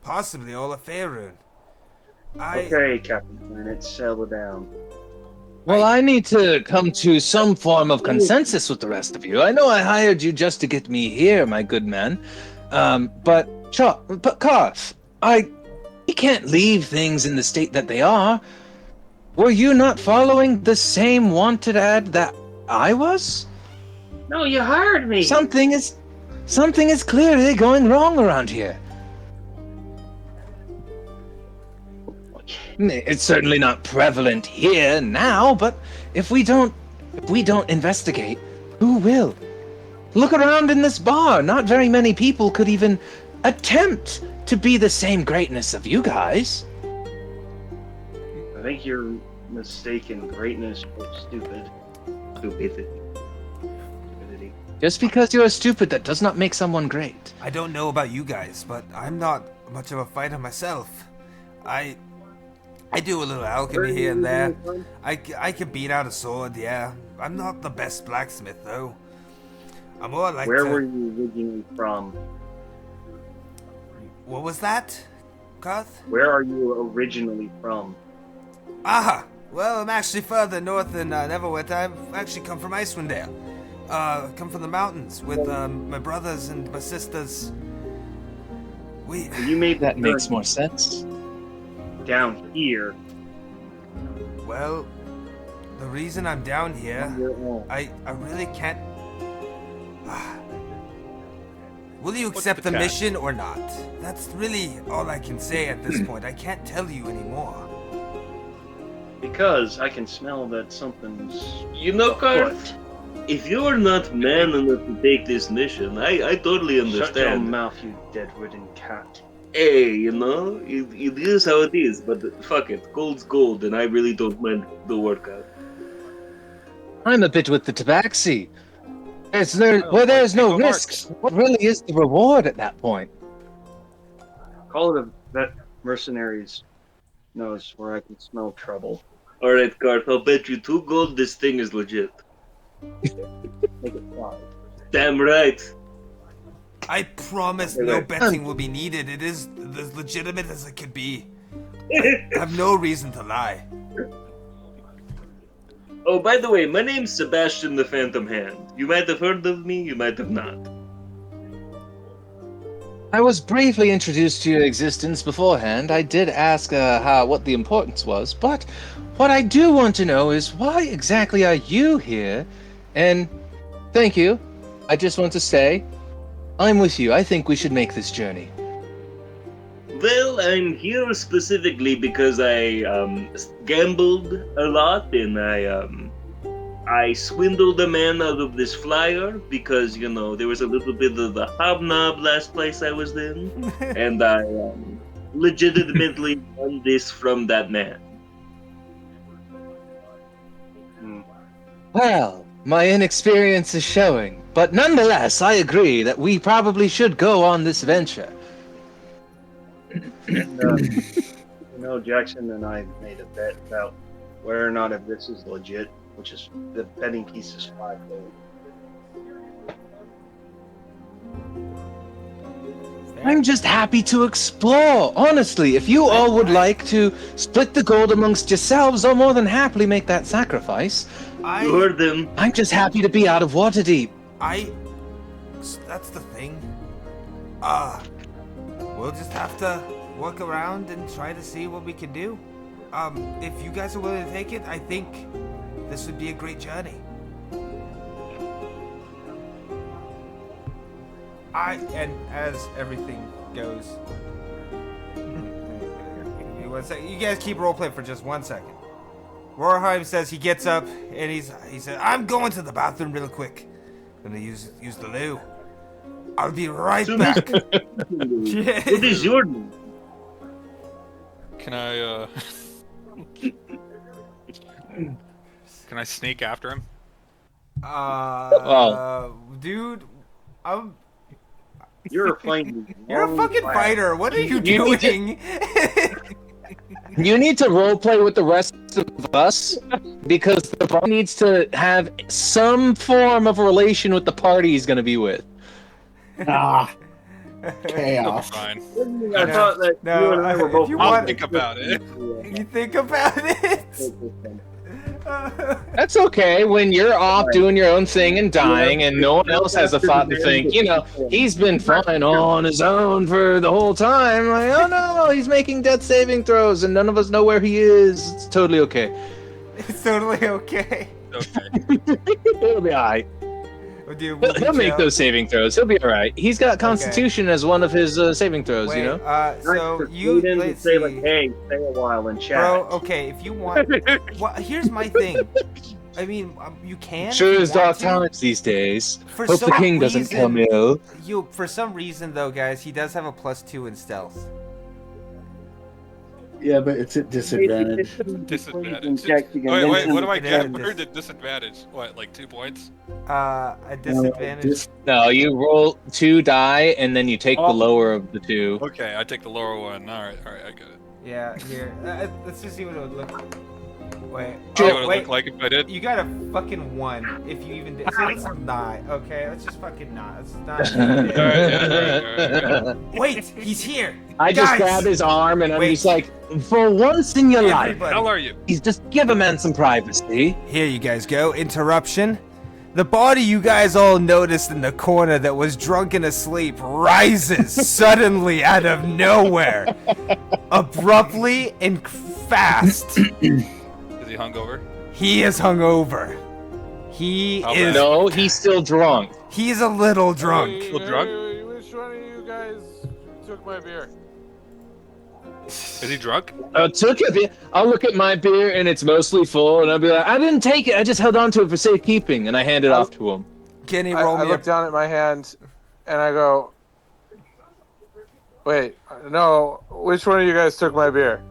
Possibly all of Faerun. Okay, Captain Planet, settle down. Well, I need to come to some form of consensus with the rest of you. I know I hired you just to get me here, my good man. But Karth, you can't leave things in the state that they are. Were you not following the same wanted ad that I was? No, you hired me. Something is clearly going wrong around here. It's certainly not prevalent here now, but if we don't investigate, who will? Look around in this bar. Not very many people could even attempt to be the same greatness of you guys. I think you're mistaken greatness for stupid. Stupidity. Just because you're stupid, that does not make someone great. I don't know about you guys, but I'm not much of a fighter myself. I do a little alchemy here and there. I can beat out a sword, yeah. I'm not the best blacksmith, though. I'm more like Where were you originally from? What was that, Karth? Where are you originally from? Well, I'm actually further north than Neverwinter. I've actually come from Icewind Dale. Come from the mountains with my brothers and my sisters. You made that makes more sense. Down here. Well, the reason I'm down here, I really can't. Will you accept the mission or not? That's really all I can say at this point. I can't tell you anymore. Because I can smell that something's. You know, Karth, if you're not man enough to take this mission, I totally understand. Shut your mouth, you dead-ridden cat. Hey, you know, it is how it is, but fuck it. Gold's gold, and I really don't mind the workout. I'm a bit with the tabaxi. There's no risk. What really is the reward at that point? Call it a vet mercenaries knows where I can smell trouble. Alright, Karth, I'll bet you 2 gold this thing is legit. Make it 5. Damn right. I promise no betting will be needed. It is as legitimate as it could be. I have no reason to lie. Oh, by the way, my name's Sebastian the Phantom Hand. You might have heard of me, you might have not. I was briefly introduced to your existence beforehand. I did ask what the importance was, but what I do want to know is why exactly are you here? And thank you. I just want to say, I'm with you. I think we should make this journey. Well, I'm here specifically because I gambled a lot and I swindled a man out of this flyer because, you know, there was a little bit of the hobnob last place I was in, and I legitimately won this from that man. Well, my inexperience is showing, but nonetheless, I agree that we probably should go on this venture. And, Jackson and I made a bet about whether or not if this is legit, which is the betting piece is 5 gold. I'm just happy to explore. Honestly, if you all would like to split the gold amongst yourselves, I'll more than happily make that sacrifice. You heard them. I'm just happy to be out of Waterdeep. That's the thing. We'll just have to work around and try to see what we can do. if you guys are willing to take it, I think this would be a great journey. And as everything goes, you guys keep roleplaying for just 1 second. Rorheim says he gets up and he said, "I'm going to the bathroom real quick. Gonna use the loo. I'll be right back." What is your name? Can I can I sneak after him? Dude, You're playing. you're a fucking fighter. What are you You need to- doing? You need to roleplay with the rest of us because the party needs to have some form of relation with the party he's going to be with. Ah, He'll be chaos. fine. I thought that no, you and I were if both. you I'll want- think about it. You think about it. That's okay when you're off doing your own thing and dying and no one else has a thought to think, he's been fine on his own for the whole time. Like, oh no, he's making death saving throws and none of us know where he is. It's totally okay. It's totally okay. Okay. He'll be alright. Oh, dude, He'll make those saving throws. He'll be alright. He's got Constitution as one of his saving throws, Wait, you know? so you let's say see. like, hey, stay a while and chat. Bro, okay, if you want, well, here's my thing. I mean, you can. Sure if you is dark want to. times these days. For Hope the some king doesn't reason- come ill. For some reason, though, guys, he does have a +2 in stealth. Yeah, but it's at disadvantage. Disadvantage. Check again. Wait, what do I It get? is. Where did disadvantage? What, like 2 points? A disadvantage. No, you roll 2 die and then you take the Oh. lower of the 2. Okay, I take the lower one. Alright, I get it. Yeah, here. Let's just see what it would look. Wait. See what it Oh, would look like if I did. You got a fucking 1 if you even did. So let's not. Okay, let's just fucking not. Let's not. Alright. Wait, he's here. I just Guys! grab his arm and I'm Wait. just like, for once in your life, Everybody. How are you? he's just give a man some privacy. Here you guys go. Interruption. The body you guys all noticed in the corner that was drunk and asleep rises suddenly out of nowhere. Abruptly and fast. Is he hungover? He is hungover. He How is bad? No, he's still drunk. He's a little drunk. Still drunk? Which one of you guys took my beer? Is he drunk? Took a bit. I'll look at my beer and it's mostly full, and I'll be like, I didn't take it. I just held on to it for safekeeping, and I hand it off to him. Kenny, I roll me look a... down at my hand and I go, wait, no, which one of you guys took my beer?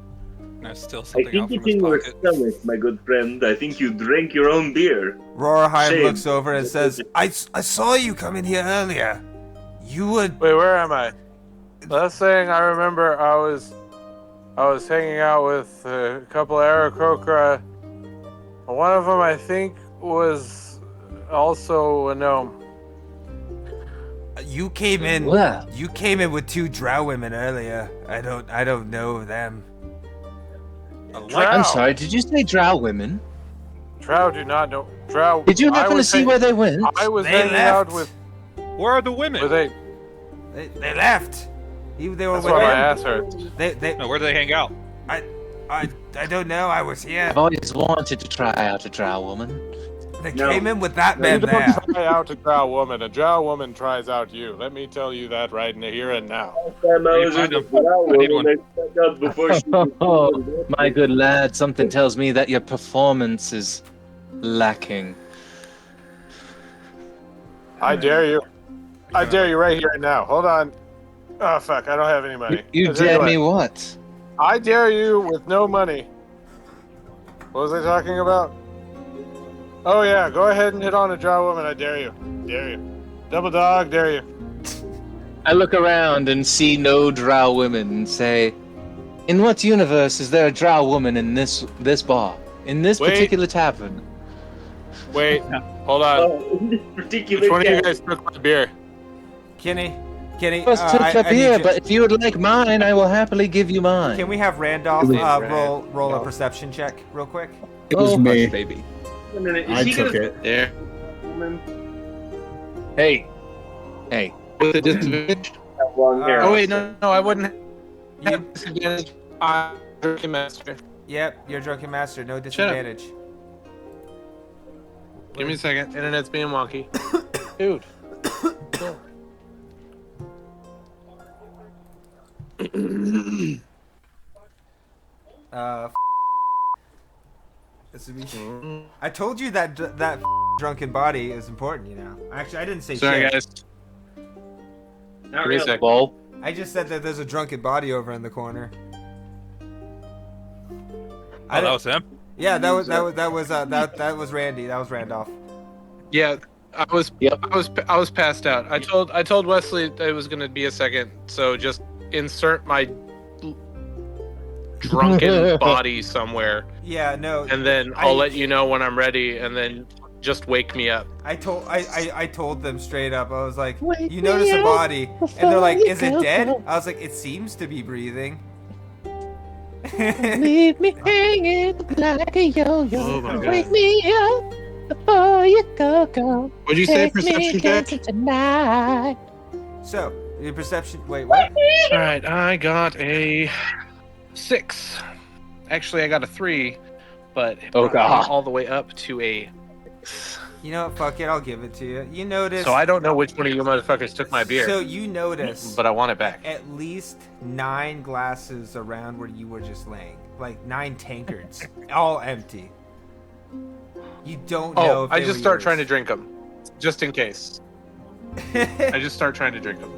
There's still I something out think from it's his in your pocket. stomach, my good friend. I think you drank your own beer. Rorheim Shame. looks over and says, I saw you come in here earlier. You would... Wait, where am I? Last thing I remember, I was hanging out with a couple of Aarakocra. One of them, I think, was also a gnome. You came in... Well, You came in with 2 drow women earlier. I don't know them. I like Drow. I'm sorry, did you say drow women? Drow do not know. Drow. Did you I happen to was see hang- where they went? I was They hanging left. out with. Where are the women? Were they? They left. They were That's with why my him. ass hurts. They No, where do they hang out? I don't know. I was here. I've always wanted to try out a drow woman. They No. came in with that You man don't there. try out a drow woman. A drow woman tries out you. Let me tell you that right here and now. Time I You was in find the him. flower, I need when one. I stepped out before she Oh, my good lad, something tells me that your performance is lacking. I dare you. I dare you right here and now. Hold on. Oh fuck! I don't have any money. You I'll tell dare what. me what? I dare you with no money. What was I talking about? Oh yeah, go ahead and hit on a drow woman. I dare you. Dare you. Double dog, dare you. I look around and see no drow women and say, in what universe is there a drow woman in this bar? In this Wait. particular tavern? Wait, hold on. Oh, in this particular Which one of you case, guys took my beer? Kenny, I was took your I need beer, you- but if you would like mine, I will happily give you mine. can we have Randolph Wait, roll a perception check real quick? It was Oh, me. hush, baby. wait a minute, is I he took gonna it. Yeah. woman Hey. With a disadvantage? have long hair? Oh, Oh wait, no, I wouldn't You, have disadvantage. I'm drinking master. Yep, you're drunken master. No Shut up. disadvantage. Give me a second. Internet's being wonky. Dude. This would be. I told you that that drunken body is important. You know. Actually, I didn't say Sorry, shit. guys. Not Give me a really. second. Well, I just said that there's a drunken body over in the corner. Oh, that was him. Yeah, that was Randy. That was Randolph. Yeah, I was Yep. I was passed out. I told Wesley it was gonna be a second, so just insert my drunken body somewhere, Yeah, no. and then I'll let you know when I'm ready, and then just wake me up. I told them straight up. I was like, Wake you notice me a up body, and they're like, before you is it go dead? home. I was like, it seems to be breathing. leave me hanging like a yo-yo. Oh my God. Wake me up before you go. What'd you say, Take me perception check? dancing tonight. So, your perception. Wait, what? All right, I got a 6. Actually, I got a 3, but it Oh, brought me God. all the way up to a. You know what? Fuck it. I'll give it to you. You notice. So I don't know which one of you motherfuckers took my beer, So you notice but I want it back. at least 9 glasses around where you were just laying, like 9 tankards, all empty. You don't know. Oh, If I they just were start yours. trying to drink them, just in case. I just start trying to drink them.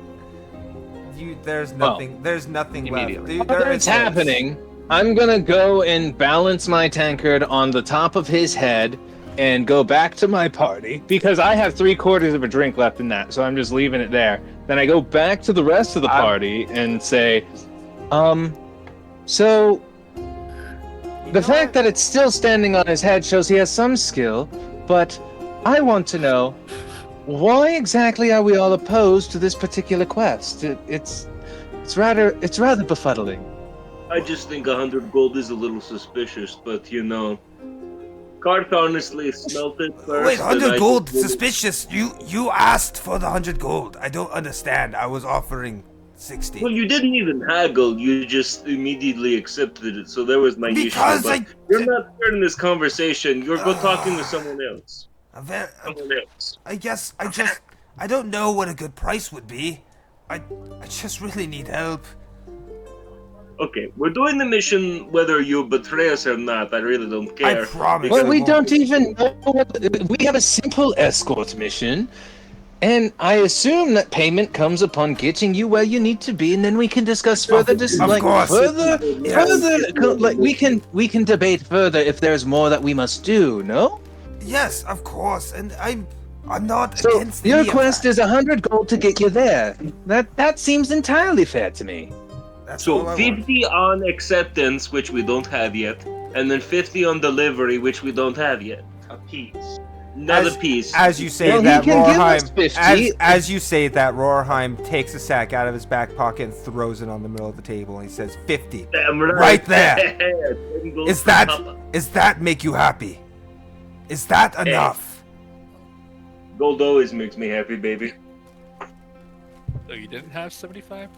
There's Well, nothing. There's nothing left. immediately. Dude, While there it's is this. happening, I'm gonna go and balance my tankard on the top of his head and go back to my party because I have 3/4 of a drink left in that, so I'm just leaving it there. Then I go back to the rest of the party and say, so the fact that it's still standing on his head shows he has some skill, but I want to know why exactly are we all opposed to this particular quest? It's rather befuddling. I just think 100 gold is a little suspicious, but you know, Karth honestly smelt it first. Wait, and 100 I gold, just- suspicious. You asked for the 100 gold. I don't understand. I was offering 60. Well, you didn't even haggle. You just immediately accepted it. So there was my Because issue. But you're not starting this conversation. You're go talking to someone else. Someone else. I guess I don't know what a good price would be. I just really need help. Okay, we're doing the mission whether you betray us or not. I really don't care. I promise. Well, we won't. don't even know we have a simple escort mission, and I assume that payment comes upon getting you where you need to be, and then we can discuss further. Of course. Like we can debate further if there's more that we must do. No. Yes, of course, and I'm not So against your any of quest that. is 100 gold to get you there. That seems entirely fair to me. That's all So I 50 on acceptance, which we don't have yet, and then 50 on delivery, which we don't have yet. A piece. Not As- a piece. As you say Well, he that, can give us Rohrheim. 50. As you say that, Rohrheim takes a sack out of his back pocket and throws it on the middle of the table, and he says, 50. Damn right. Right there. 10 gold Is for Papa. that make you happy? Is that enough? Gold always makes me happy, baby. So you didn't have 75?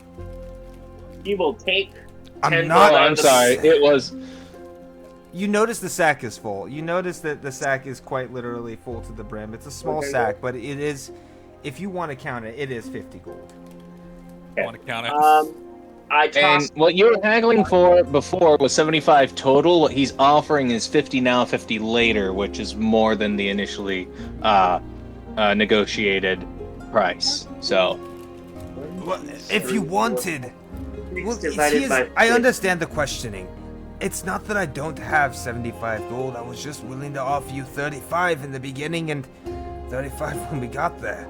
He will take. I'm 10 not. Oh, I'm sorry. It was. You notice the sack is full. You notice that the sack is quite literally full to the brim. It's a small sack, but it is, if you want to count it, it is 50 gold. I want to count it. I And tossed. what you were haggling for before was 75 total. What he's offering is 50 now, 50 later, which is more than the initially negotiated price. So, Well, if you wanted, well, divided by I 50. understand the questioning. It's not that I don't have 75 gold. I was just willing to offer you 35 in the beginning and 35 when we got there.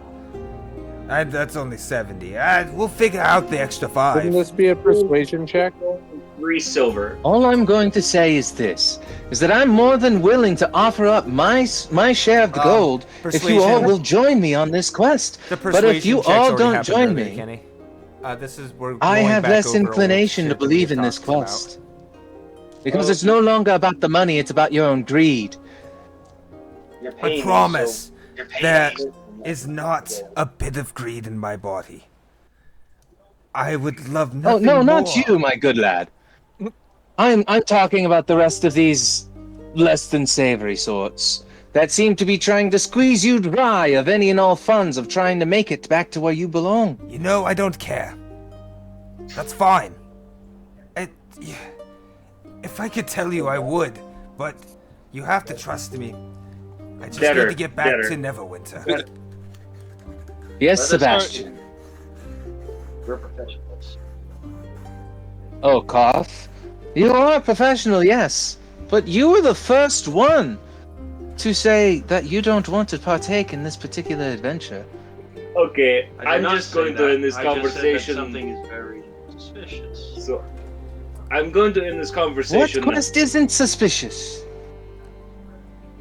And that's only 70. We'll figure out the extra 5. Wouldn't this be a persuasion check? 3 silver. all I'm going to say is this: is that I'm more than willing to offer up my share of the gold if you all persuasion- will join me on this quest. The But if you persuasion check's all already don't happened join earlier, me, Kenny. This is we're I going have back less over old inclination to shit that we believe in this talked about. quest. Because it's no longer about the money; it's about your own greed. You're I paying me, promise so you're paying there me. is not a bit of greed in my body. I would love nothing Oh no, not more. you, my good lad. I'm talking about the rest of these less than savory sorts that seem to be trying to squeeze you dry of any and all funds of trying to make it back to where you belong. You know, I don't care. That's fine. If I could tell you, I would, but you have to trust me. I just need to get back to Neverwinter. Yes, Let us Sebastian. We're professionals. Oh, Koth. You are a professional, yes. But you were the first one to say that you don't want to partake in this particular adventure. Okay, I did I'm not just say going to that. end this I just said that conversation. something is very suspicious. So, I'm going to end this conversation. What quest isn't suspicious?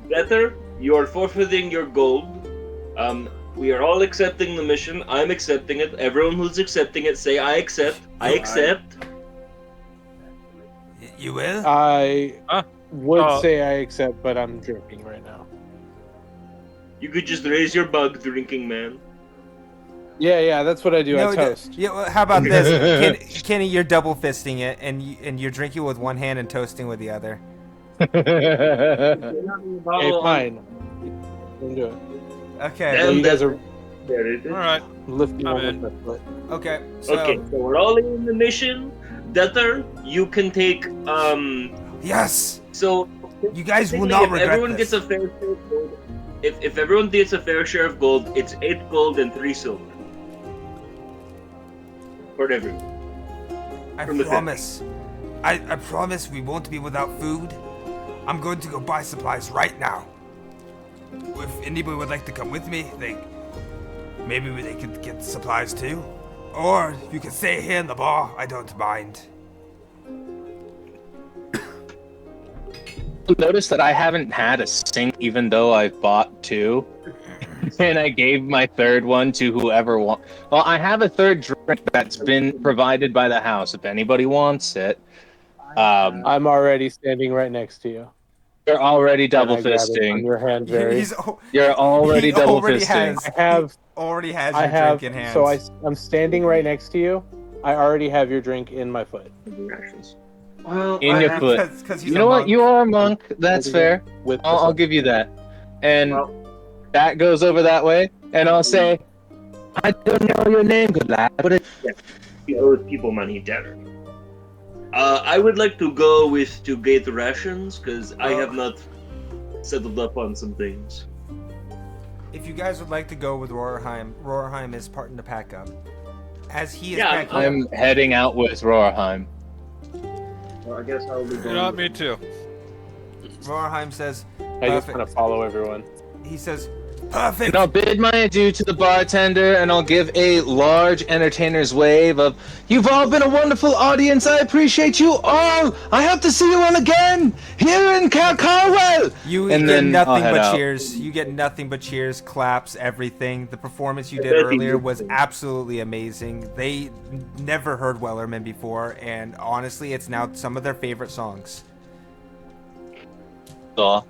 Better, you are forfeiting your gold. We are all accepting the mission. I'm accepting it. Everyone who's accepting it, say I accept. I accept. You will? I would Oh. say I accept, but I'm drinking right now. You could just raise your bug, drinking man. Yeah, that's what I do. I No, toast. yeah, well, how about this? Kenny, you're double fisting it, and you're drinking with one hand and toasting with the other. Hey, fine. Don't do it. Okay. So you guys are There it is. All right. lifting I'm up in. with my foot. Okay. So, Okay, so we're all in the mission. Deather, you can take yes. So You guys will technically, not if regret everyone this. gets a fair share of gold, if everyone gets a fair share of gold, it's 8 gold and 3 silver. For everyone. I from the promise. I promise we won't be without food. I'm going to go buy supplies right now. If anybody would like to come with me, maybe they could get supplies too. Or you can stay here in the bar. I don't mind. Notice that I haven't had a sink, even though I've bought 2. And I gave my third one to whoever wants. Well, I have a third drink that's been provided by the house. If anybody wants it, I'm already standing right next to you. you're already And double I grab it from fisting. your hand, Jerry. You're already he double already fisting. has. I have. He already has I your have. drink in hand. So I'm standing right next to you. I already have your drink in my foot. Well, In I your have- foot. Because he's You a know what? monk. You are a monk. That's fair. With the I'll foot. give you that. And Well- that goes over that way. And I'll say, I don't know your name, good lad, but it He owes people money, Deather. I would like to go to get rations, because I have not settled up on some things. If you guys would like to go with Roarheim is starting to pack up. As he is Yeah, packing up. I'm heading out with Roarheim. Well, I guess I'll be You going. know, me too. Roarheim says, I just kind of follow everyone. he says, perfect. And I'll bid my adieu to the bartender, and I'll give a large entertainer's wave of, you've all been a wonderful audience, I appreciate you all! I hope to see you all again, here in Carwell! You And get then I'll nothing head but out. cheers. You get nothing but cheers, claps, everything. The performance you did That'd be earlier was good. absolutely amazing. They never heard Wellerman before, and honestly, it's now some of their favorite songs. So,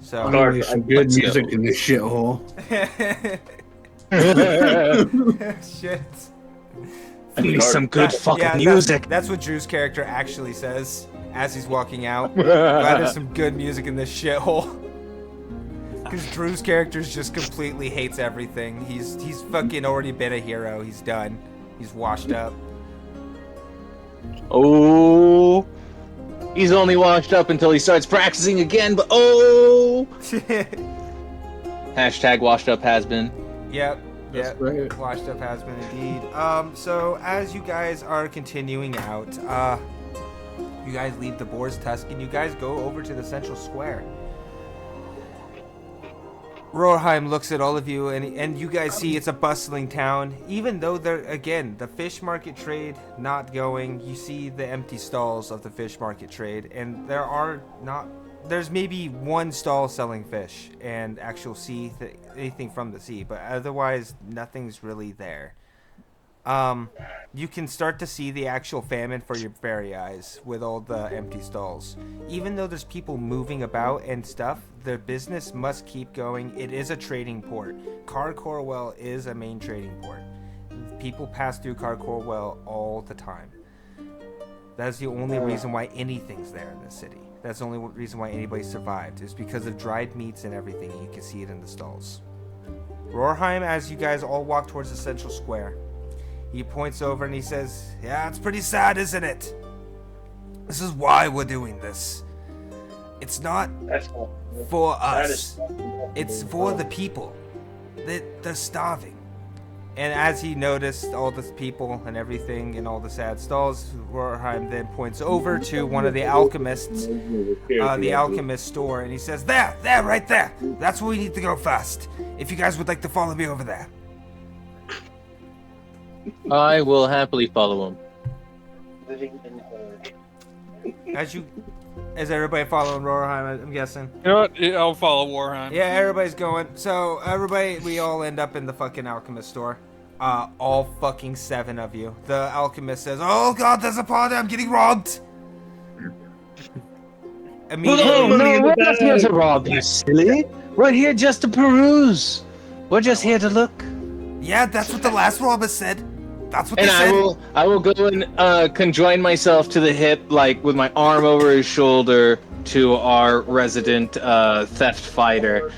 So, Finally, some good Let's go. music in this shithole. shit. I need some good fucking Yeah, music. That's what Drew's character actually says as he's walking out. Glad there's some good music in this shithole. Because Drew's character just completely hates everything. He's fucking already been a hero. He's done. He's washed up. Oh, he's only washed up until he starts practicing again, but oh! Hashtag washed up has been. Yep. That's Yep. right. Washed up has been indeed. So as you guys are continuing out, you guys leave the Boar's Tusk and you guys go over to the central square. Roarheim looks at all of you and you guys see it's a bustling town. Even though the fish market trade not going, you see the empty stalls of the fish market trade, and there's maybe one stall selling fish and actual anything from the sea, but otherwise nothing's really there. You can start to see the actual famine for your very eyes with all the empty stalls. Even though there's people moving about and stuff, the business must keep going. It is a trading port. Carcorwell is a main trading port. People pass through Carcorwell all the time. That's the only reason why anything's there in this city. That's the only reason why anybody survived. Is because of dried meats and everything. You can see it in the stalls. Rohrheim, as you guys all walk towards the central square, he points over and he says, "Yeah, it's pretty sad, isn't it? This is why we're doing this. It's not for us. It's for the people. They're starving." And as he noticed all the people and everything in all the sad stalls, Rohrheim then points over to one of the alchemists, the alchemist store, and he says, there, right there. That's where we need to go first. If you guys would like to follow me over there. I will happily follow him. Living in horde. As everybody following Rohrheim, I'm guessing. You know what? I'll follow Warheim. Yeah, everybody's going. So, we all end up in the fucking alchemist store. All fucking 7 of you. The alchemist says, "Oh god, there's a party, I'm getting robbed!" Immediately. Oh, no, we're not here to rob, you silly. We're here just to peruse. We're just here to look. Yeah, that's what the last robber said. That's what And they said. I will go and conjoin myself to the hip, like with my arm over his shoulder, to our resident theft fighter.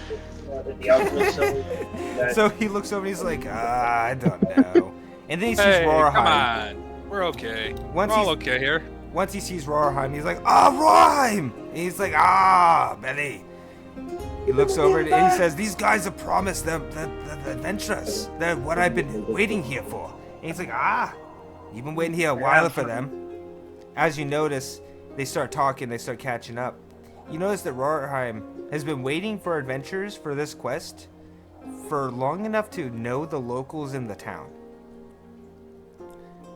So he looks over and he's like, I don't know. And then he sees Hey, Rohrheim. come on. We're okay. We're all okay here. Once he sees Rohrheim, he's like, Rohrheim! And he's like, Belly. He looks over and he says, these guys have promised they're adventurous. They're what I've been waiting here for. And he's like, you've been waiting here a while for them. As you notice, they start talking, they start catching up. You notice that Rohrheim has been waiting for adventures for this quest for long enough to know the locals in the town.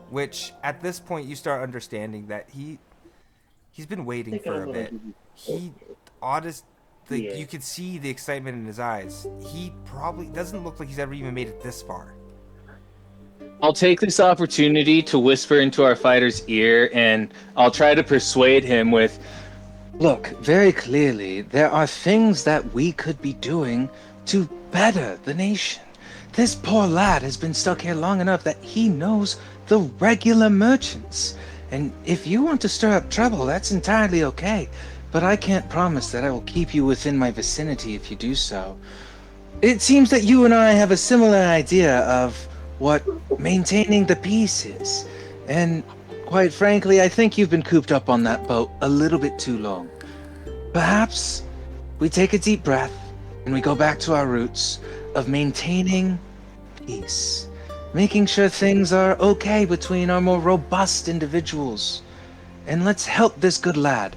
Which, at this point, you start understanding that he's been waiting for a bit. You could see the excitement in his eyes. He probably doesn't look like he's ever even made it this far. I'll take this opportunity to whisper into our fighter's ear, and I'll try to persuade him with, look, very clearly, there are things that we could be doing to better the nation. This poor lad has been stuck here long enough that he knows the regular merchants. And if you want to stir up trouble, that's entirely okay. But I can't promise that I will keep you within my vicinity if you do so. It seems that you and I have a similar idea of what maintaining the peace is. And quite frankly, I think you've been cooped up on that boat a little bit too long. Perhaps we take a deep breath and we go back to our roots of maintaining peace, making sure things are okay between our more robust individuals. And let's help this good lad.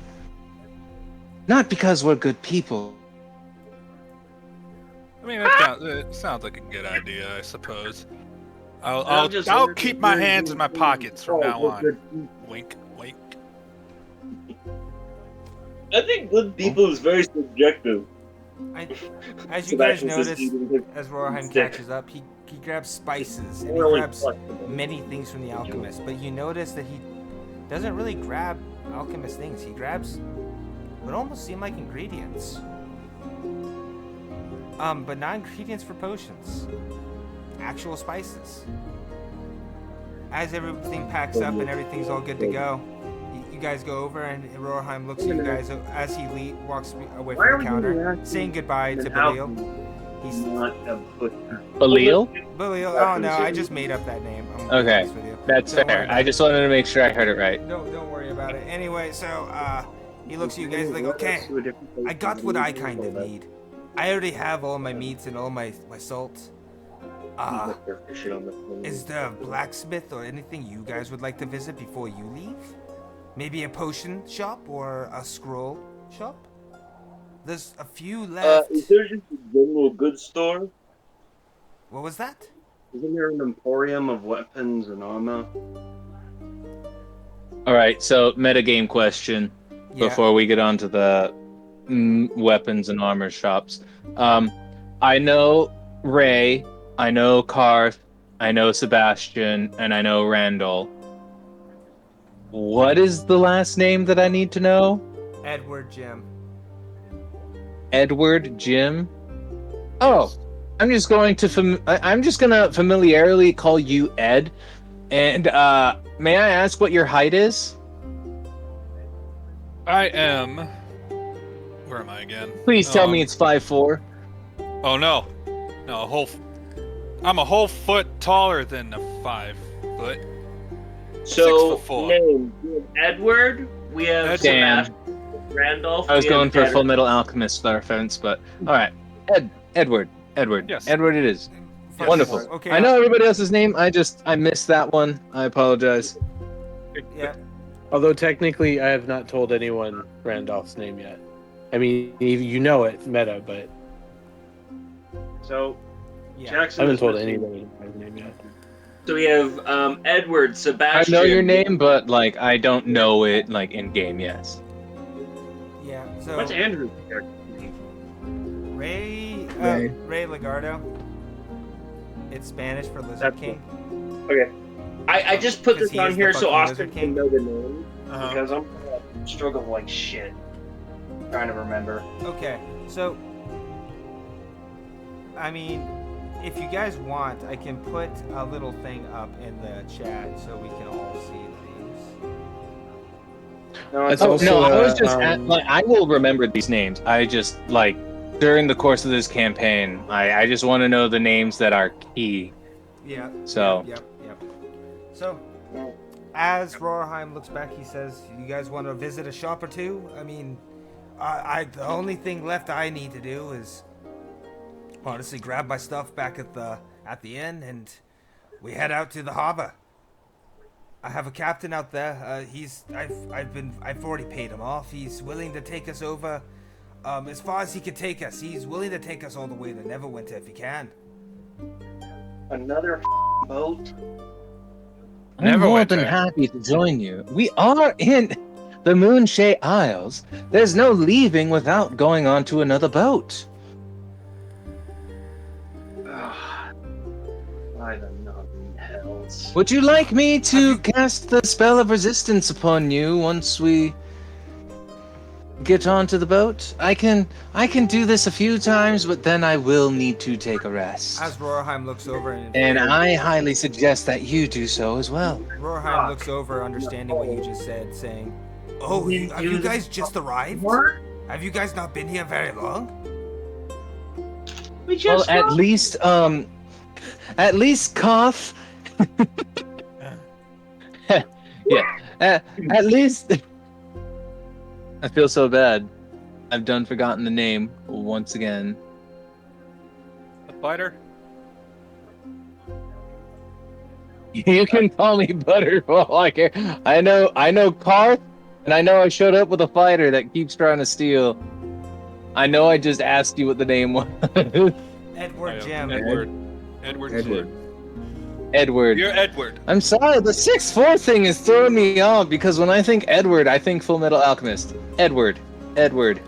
Not because we're good people. I mean, it sounds like a good idea, I suppose. I'll keep my hands in my pockets from now on. Wink, wink. I think good people is very subjective. As you guys notice, as Rohrheim catches up, he grabs spices and he grabs many things from the alchemist. But you notice that he doesn't really grab alchemist things. He grabs what almost seem like ingredients. But not ingredients for potions. Actual spices. As everything packs up and everything's all good to go, you guys go over and Rohrheim looks at you guys as he walks away from the counter, saying goodbye to Belial. He's Belial? Belial. Oh no, I just made up that name. Okay, that's fair. I just wanted to make sure I heard it right. Don't worry about it. Anyway, so he looks at you guys like, okay, I got what I kind of need. I already have all my meats and all my salt. Is there a blacksmith or anything you guys would like to visit before you leave? Maybe a potion shop or a scroll shop? There's a few left. Is there just a general goods store? What was that? Isn't there an emporium of weapons and armor? Alright, so metagame question before we get on to the weapons and armor shops. I know Ray, I know Karth, I know Sebastian, and I know Randall. What is the last name that I need to know? Edward Jim. Edward Jim? Oh, I'm just going to I'm just gonna familiarly call you Ed. And may I ask what your height is? I am. Where am I again? Please tell me it's 5'4". Oh no, no, I'm a whole foot taller than a 5 foot. So, 6'4". name. We have Edward. We have Damn. Sebastian. Randolph. I was we have going for a Derek. Full Metal Alchemist reference, but all right. Edward. Yes. Edward it is. Yes. Wonderful. Okay. I know everybody else's name. I missed that one. I apologize. Yeah. Although technically, I have not told anyone Randolph's name yet. I mean, you know it, meta, but So, Yeah. Jackson I haven't is told missing- anybody my name yet. So we have Edward, I Sebastian. know your name, but like I don't know it like in game. Yes. Yeah. So What's Andrew's character name? Ray Lagardo. It's Spanish for Lizard That's King. Okay. I just put Because this he on is here the so fucking Austin Lizard can King. know the name. Because I'm struggling like shit. Trying to remember. Okay. So I mean, if you guys want, I can put a little thing up in the chat so we can all see the names. No, That's Oh, also, no, I was just um, like I will remember these names. I just like during the course of this campaign, I just want to know the names that are key. Yeah. So- Yep. So, as Roarheim looks back, he says, "You guys want to visit a shop or two? I mean, the only thing left I need to do is honestly grab my stuff back at the inn, and we head out to the harbor. I have a captain out there. I've already paid him off. He's willing to take us over, as far as he can take us. He's willing to take us all the way to Neverwinter if he can." Another boat. I'm more than Neverwinter. happy to join you. We are in the Moonshade Isles. There's no leaving without going on to another boat. Why the nothing hells? Would you like me to cast the spell of resistance upon you once we get onto the boat? I can do this a few times, but then I will need to take a rest. As Roarheim looks over And I highly suggest that you do so as well. Roarheim looks over, understanding what you just said, saying, "Oh, have you guys just arrived? Have you guys not been here very long?" We Well, just at least Koth. Yeah, at least. I feel so bad. I've done forgotten the name once again. The fighter? You can call me Butter for all I care. I know Karth, and I know I showed up with a fighter that keeps trying to steal. I know I just asked you what the name was. Edward Jim. Edward Edward. Jim. Edward. You're Edward. I'm sorry, the 6'4" thing is throwing me off because when I think Edward, I think Full Metal Alchemist. Edward. Word.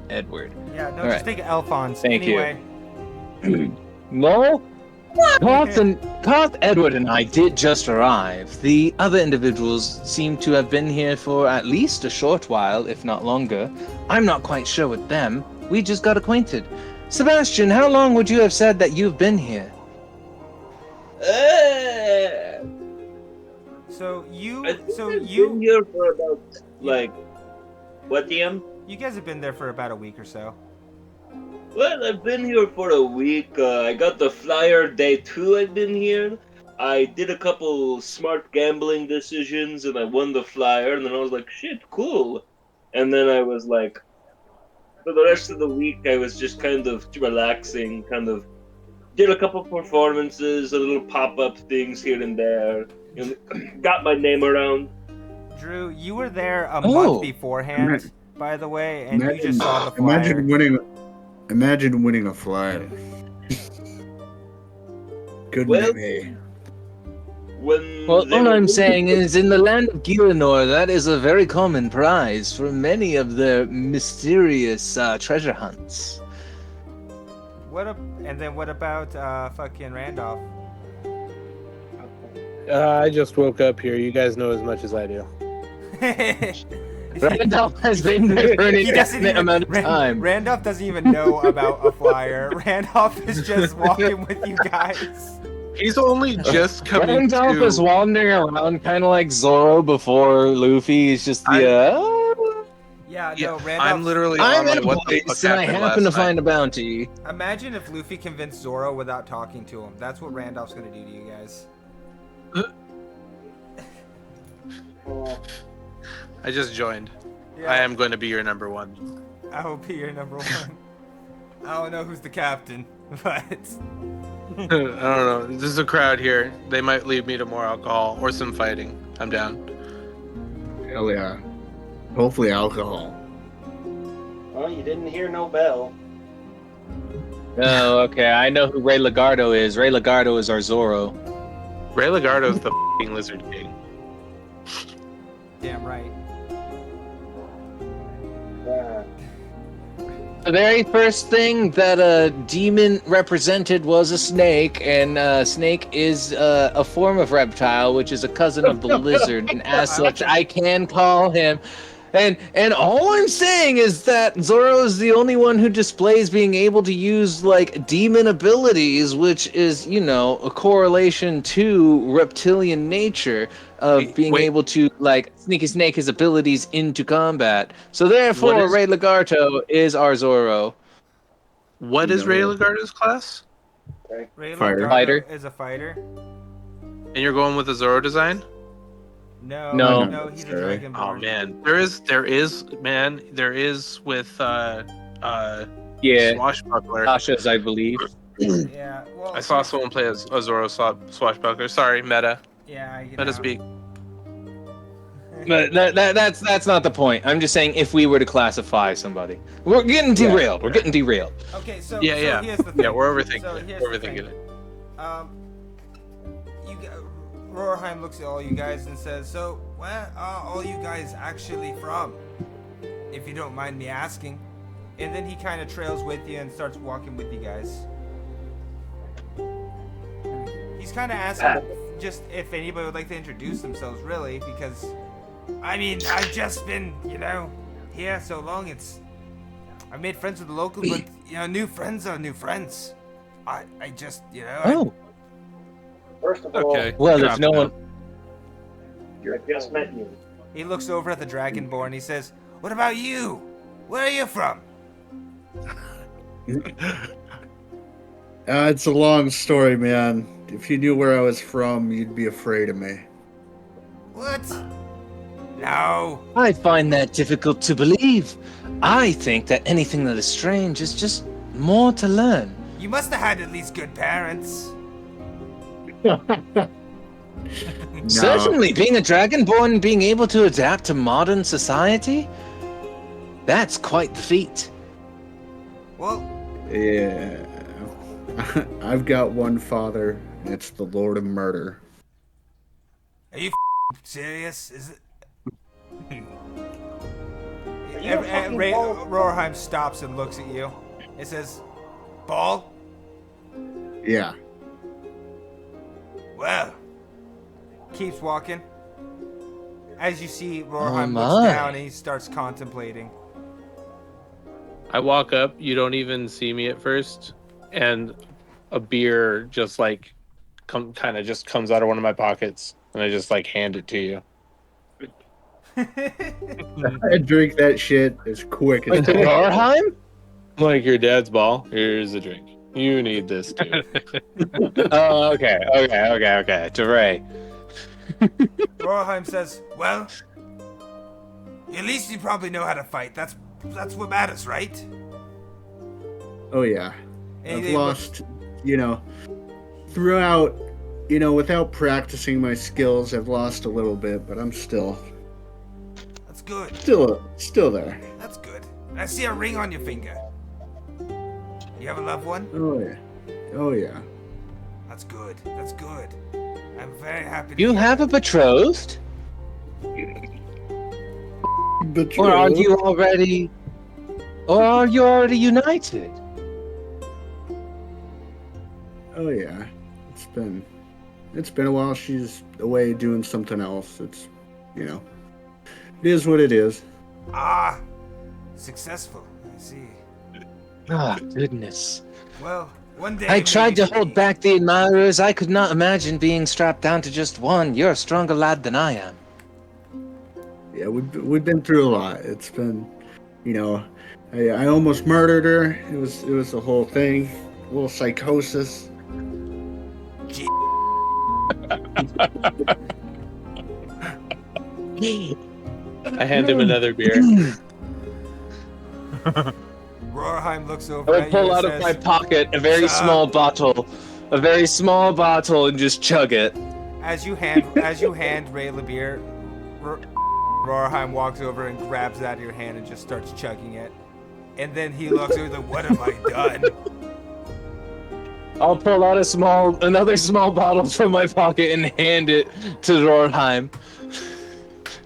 Edward. Yeah, no, All just right. think of Alphonse. Thank you. Anyway, No? Koth, Edward, and I did just arrive. The other individuals seem to have been here for at least a short while, if not longer. I'm not quite sure with them. We just got acquainted. Sebastian, how long would you have said that you've been here? so you, I think so I've been you, here for about like what, DM? you guys have been there for about a week or so. Well, I've been here for a week. I got the flyer day 2. I've been here. I did a couple smart gambling decisions, and I won the flyer. And then I was like, "Shit, cool." And then I was like, for the rest of the week, I was just kind of relaxing. Kind of did a couple performances, a little pop-up things here and there. You know, got my name around. Drew, you were there a Oh. month beforehand, by the way, and you just saw the flyer. Imagine winning a flyer. Good Well, me. When Well, they all were- I'm saying is, in the land of Gilanor, that is a very common prize for many of the mysterious treasure hunts. And then what about fucking Randolph? I just woke up here. You guys know as much as I do. Randolph has been there for an He doesn't indefinite amount of time. Randolph doesn't even know about a flyer. Randolph is just walking with you guys. He's only just coming Randolph is to. wandering around kind of like Zoro before Luffy. He's just I- Yeah, Yeah, no, I'm Randolph's... literally I'm on my in a what the fuck place and I happened happen to last night. find a bounty. Imagine if Luffy convinced Zoro without talking to him. That's what Randolph's gonna do to you guys. I just joined. Yeah, I am going to be your number one. I will be your number one. I don't know who's the captain, but... I don't know. There's a crowd here. They might lead me to more alcohol or some fighting. I'm down. Hell yeah. Hopefully alcohol. Well, you didn't hear no bell. Oh, okay. I know who Ray Lagardo is. Ray Lagardo is our Zoro. Ray Lagardo's the f***ing Lizard King. Damn right. The very first thing that a demon represented was a snake, and snake is a form of reptile, which is a cousin of the lizard, and as such, I can call him. And all I'm saying is that Zoro is the only one who displays being able to use like demon abilities, which is, you know, a correlation to reptilian nature of being able to like sneaky snake his abilities into combat. So therefore, Ray Lagarto is our Zoro. What is Ray Lagardo's class? Ray Fighter. Lagardo Fighter. is a fighter. And you're going with the Zoro design? No, No. he's a Sorry. dragonborn. Oh man, there is with Yeah, Swashbuckler. Tasha's, I believe. Yeah, well, I saw someone play as a Zoro Swashbuckler. Sorry, meta. Yeah, you Meta know. speak. But that's not the point. I'm just saying if we were to classify somebody, we're getting derailed. We're getting derailed. Okay, so Yeah, so yeah. here's the thing. Yeah, we're overthinking So it. here's We're the thing. overthinking it. Roarheim looks at all you guys and says, "So, where are all you guys actually from? If you don't mind me asking." And then he kind of trails with you and starts walking with you guys. He's kind of asking just if anybody would like to introduce themselves, really, because, I mean, I've just been, you know, here so long. I made friends with the locals, but you know, new friends are new friends. I just, you know. Oh, First of all, Okay. well, if drop no it one. I just met you. He looks over at the Dragonborn. He says, "What about you? Where are you from?" It's a long story, man. If you knew where I was from, you'd be afraid of me. What? No. I find that difficult to believe. I think that anything that is strange is just more to learn. You must have had at least good parents. No. Certainly, being a dragonborn and being able to adapt to modern society, that's quite the feat. Well, Yeah. I've got one father, and it's the Lord of Murder. are you serious? Is it? you a fucking ball? Roarheim stops and looks at you. It says, "Ball? Yeah. Well." Keeps walking. As you see, Roarheim my. looks down and he starts contemplating. I walk up. You don't even see me at first, and a beer just like kind of just comes out of one of my pockets, and I just like hand it to you. I drink that shit as quick as possible. Roarheim? Like your dad's ball. Here's a drink. You need this too. Oh, okay. To Ray. Roarheim says, "Well, at least you probably know how to fight. That's what matters, right?" Oh, yeah. And I've he lost, throughout, without practicing my skills, I've lost a little bit, but I'm still That's good. still there. That's good. I see a ring on your finger. You have a loved one? Oh, yeah. Oh, yeah. That's good. That's good. I'm very happy to You hear have a that. betrothed? Or are you already... Or are you already united? Oh, yeah. It's been a while. She's away doing something else. It is what it is. Ah, successful. I see. Ah, goodness. Well, One day. I tried to maybe. hold back the admirers. I could not imagine being strapped down to just one. You're a stronger lad than I am. Yeah, we've been through a lot. It's been, you know, I almost murdered her. It was the whole thing, a little psychosis. I hand him another beer. Rorheim looks I over would at pull you out and of says, my pocket a very small bottle, and just chug it. As you hand Ray the beer, Rorheim walks over and grabs it out of your hand and just starts chugging it. And then he looks over like, what have I done? I'll pull out another small bottle from my pocket and hand it to Rorheim.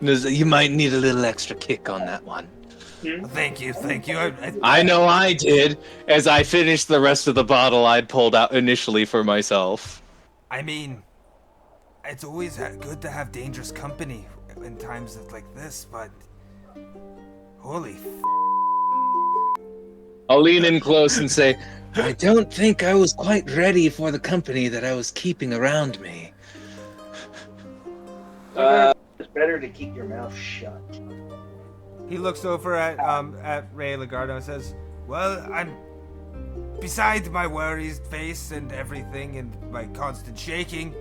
You might need a little extra kick on that one. Thank you. I know I did, as I finished the rest of the bottle I'd pulled out initially for myself. I mean, it's always good to have dangerous company in times like this, but holy I'll lean in close and say, I don't think I was quite ready for the company that I was keeping around me. It's better to keep your mouth shut. He looks over at Ray Legardo and says, well, I'm beside my worried face and everything and my constant shaking,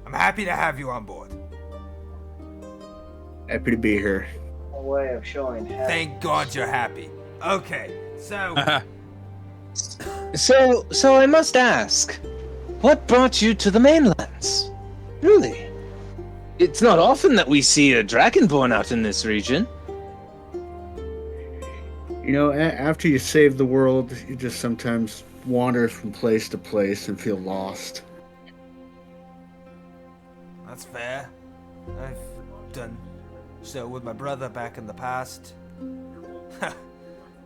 I'm happy to have you on board. Happy to be here. A way of showing happiness. Thank God you're happy. Okay, so So I must ask, what brought you to the mainlands? Really? It's not often that we see a dragonborn out in this region. You know, after you save the world, you just sometimes wander from place to place and feel lost. that's fair. I've done so with my brother back in the past.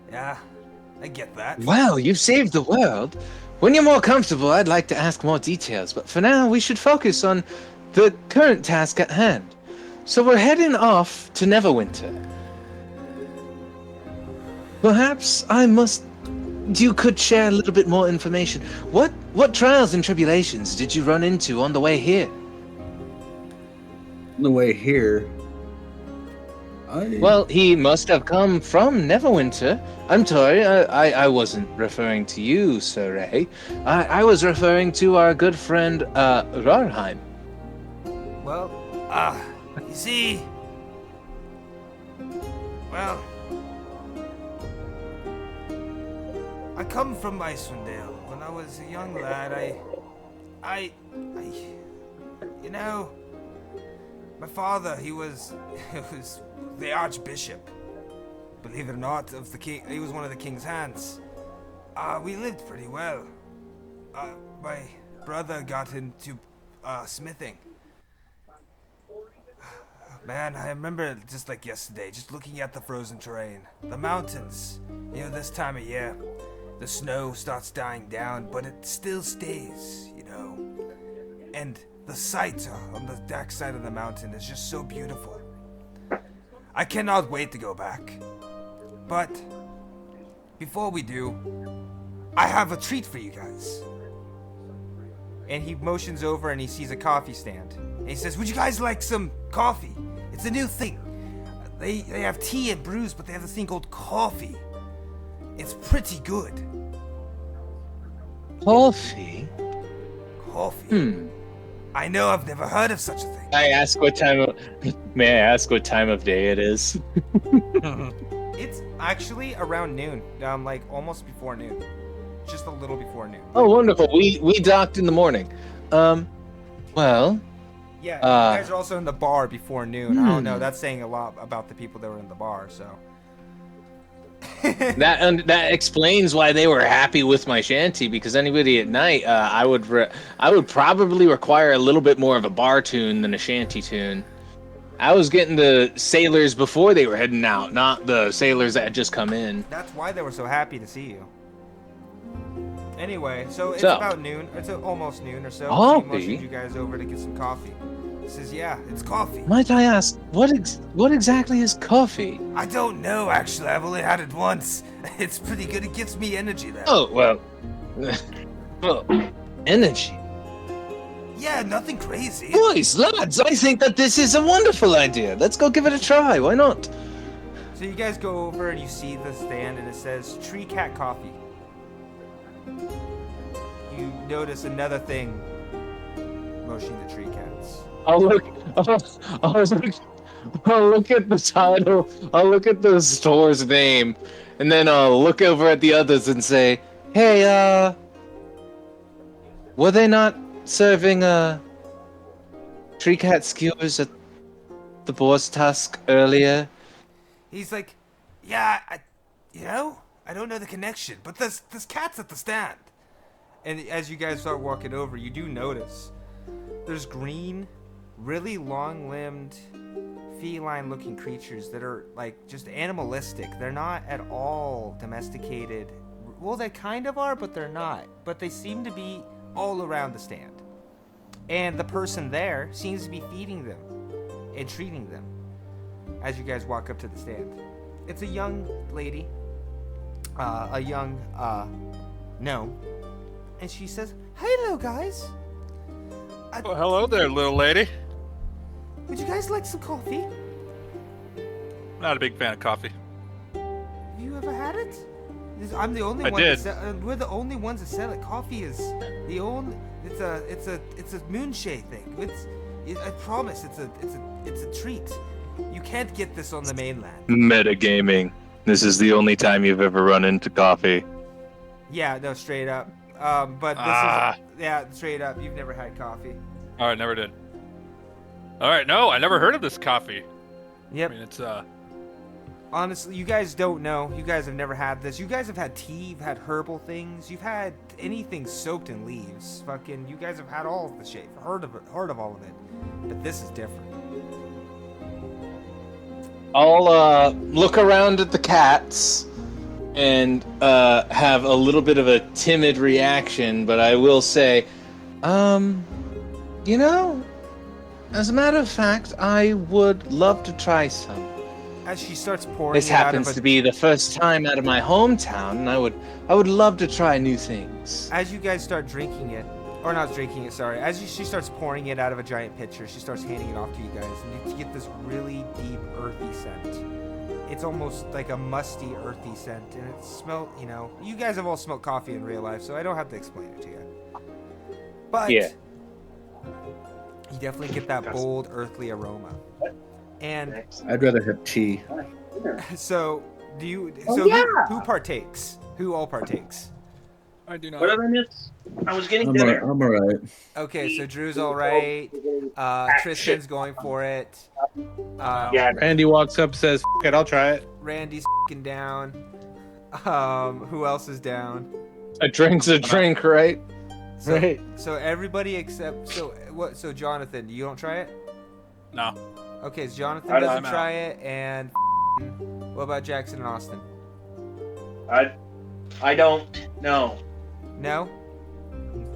Yeah, I get that. Wow, you've saved the world. When you're more comfortable, I'd like to ask more details, but for now, we should focus on the current task at hand. So we're heading off to Neverwinter. Perhaps you could share a little bit more information. What trials and tribulations did you run into on the way here? On the way here, Well, he must have come from Neverwinter. I'm sorry, I wasn't referring to you, Sir Ray. I was referring to our good friend, Rarheim. Well, you see, well, I come from Icewindale. When I was a young lad, I, you know, my father, he was the Archbishop. Believe it or not, of the king. He was one of the king's hands. We lived pretty well. My brother got into smithing. Man, I remember it just like yesterday, just looking at the frozen terrain. The mountains, you know, this time of year, the snow starts dying down, but it still stays, you know. And the sight on the dark side of the mountain is just so beautiful. I cannot wait to go back. But before we do, I have a treat for you guys. And he motions over and he sees a coffee stand. And he says, would you guys like some coffee? It's a new thing. They have tea and brews, but they have this thing called coffee. It's pretty good. Coffee? Coffee? I know, I've never heard of such a thing. May I ask what time of day it is? It's actually around noon, like almost before noon. Just a little before noon. Oh, wonderful. We docked in the morning. Well... Yeah, you guys are also in the bar before noon. I don't know, that's saying a lot about the people that were in the bar, so... that explains why they were happy with my shanty, because anybody at night, I would probably require a little bit more of a bar tune than a shanty tune. I was getting the sailors before they were heading out, not the sailors that had just come in. That's why they were so happy to see you. Anyway, so it's about noon. It's almost noon or so. Coffee? He motioned you guys over to get some coffee. He says, yeah, it's coffee. Might I ask, what exactly is coffee? I don't know, actually. I've only had it once. It's pretty good. It gives me energy, though. Oh, well. Oh, energy. Yeah, nothing crazy. Boys, lads, I think that this is a wonderful idea. Let's go give it a try. Why not? So you guys go over and you see the stand and it says Tree Cat Coffee. You notice another thing motioning the tree cats. I'll look at the title. I'll look at the store's name, and then I'll look over at the others and say, "Hey, were they not serving tree cat skewers at the boar's tusk earlier?" He's like, yeah, I don't know the connection, but there's cats at the stand. And as you guys start walking over, you do notice there's green, really long-limbed, feline-looking creatures that are like just animalistic. They're not at all domesticated. Well, they kind of are, but they're not. But they seem to be all around the stand. And the person there seems to be feeding them and treating them as you guys walk up to the stand. It's a young lady, a young gnome, and she says, "Hello, guys. Well, hello there, little lady. Would you guys like some coffee? Not a big fan of coffee. Have you ever had it? I'm the only I one. did. We're the only ones that sell it. Coffee is the only. It's a moonshade thing. I promise. It's a treat. You can't get this on the mainland. Metagaming. This is the only time you've ever run into coffee. Yeah, no, straight up. But this is straight up. You've never had coffee. All right, never did. All right, no, I never heard of this coffee. Yep. I mean, it's Honestly, you guys don't know. You guys have never had this. You guys have had tea. You've had herbal things. You've had anything soaked in leaves. Fucking, you guys have had all of the shit. Heard of all of it. But this is different. I'll look around at the cats and have a little bit of a timid reaction, but I will say, you know, as a matter of fact, I would love to try some. As she starts pouring This it out happens of to be the first time out of my hometown, and I would love to try new things. As you guys start drinking it, or not drinking it, sorry. She starts pouring it out of a giant pitcher, she starts handing it off to you guys, and you get this really deep, earthy scent. It's almost like a musty, earthy scent, and it smells, you guys have all smelled coffee in real life, so I don't have to explain it to you. But yeah, you definitely get that bold, earthly aroma. And I'd rather have tea. so, who partakes? Who all partakes? I do not. What did I miss? I was getting I'm dinner. alright. Okay, so Drew's all right. Tristan's going for it. Yeah. Randy walks up, says, "F it, I'll try it." Randy's f***ing down. Who else is down? a drink's a drink, right? So, Right. So everybody except So Jonathan, you don't try it? No. Okay, so Jonathan I'm doesn't out. try it, and what about Jackson and Austin? I don't know. No.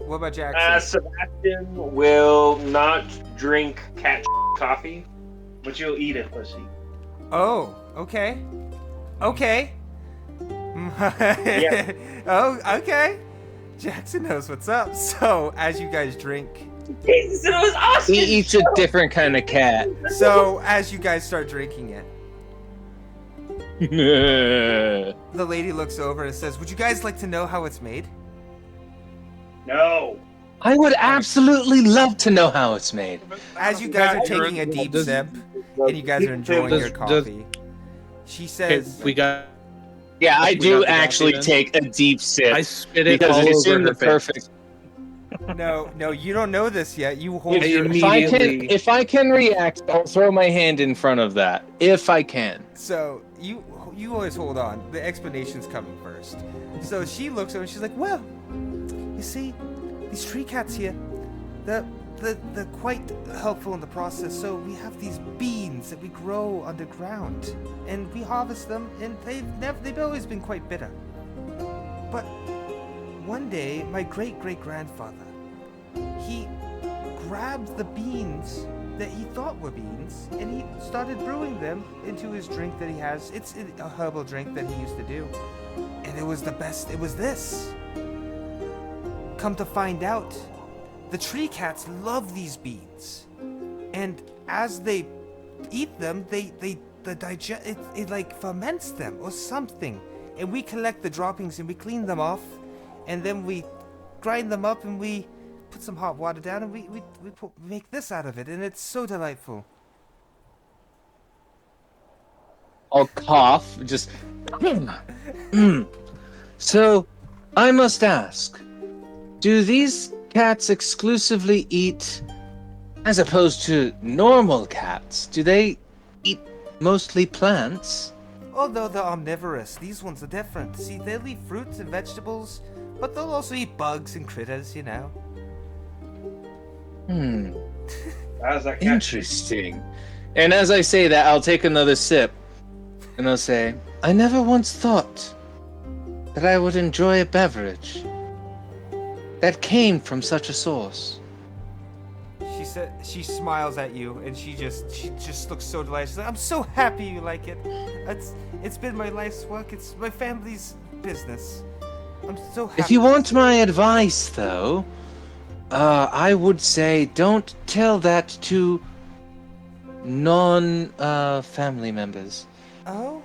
What about Jackson? Sebastian will not drink cat coffee. But you'll eat it, pussy. Oh, okay. Okay. Yeah. Oh, okay. Jackson knows what's up. So, as you guys drink, It was Austin. He eats a different kind of cat. so as you guys start drinking it, the lady looks over and says, "Would you guys like to know how it's made?" No. I would absolutely love to know how it's made. As you guys are taking a deep sip and you guys are enjoying your coffee, she Okay, says, we got. Yeah, I We do got the actually coffee then? take a deep sip I spit it because all it's over in her the face. perfect. No, you don't know this yet. You hold If, your if I can react, I'll throw my hand in front of that. If I can. So you always hold on. The explanation's coming first. So she looks over and she's like, "Well, you see, these tree cats here, they're quite helpful in the process. So we have these beans that we grow underground, and we harvest them, and they've always been quite bitter. But one day, my great-great-grandfather, he grabbed the beans that he thought were beans, and he started brewing them into his drink that he has. It's a herbal drink that he used to do, and it was the best. It was this come to find out, the tree cats love these beans, and as they eat them, it like ferments them or something, and we collect the droppings and we clean them off, and then we grind them up and we put some hot water down and we make this out of it, and it's so delightful. I'll cough, just. So, I must ask, do these cats exclusively eat, as opposed to normal cats, do they eat mostly plants? Although they're omnivorous, these ones are different. See, they'll eat fruits and vegetables, but they'll also eat bugs and critters, you know. How's that cat? Interesting. And as I say that, I'll take another sip, and I'll say, I never once thought that I would enjoy a beverage that came from such a source. She smiles at you, and she just looks so delighted. She's like, I'm so happy you like it. It's been my life's work. It's my family's business. I'm so happy. If you want my advice, though, I would say don't tell that to non-family members. Oh?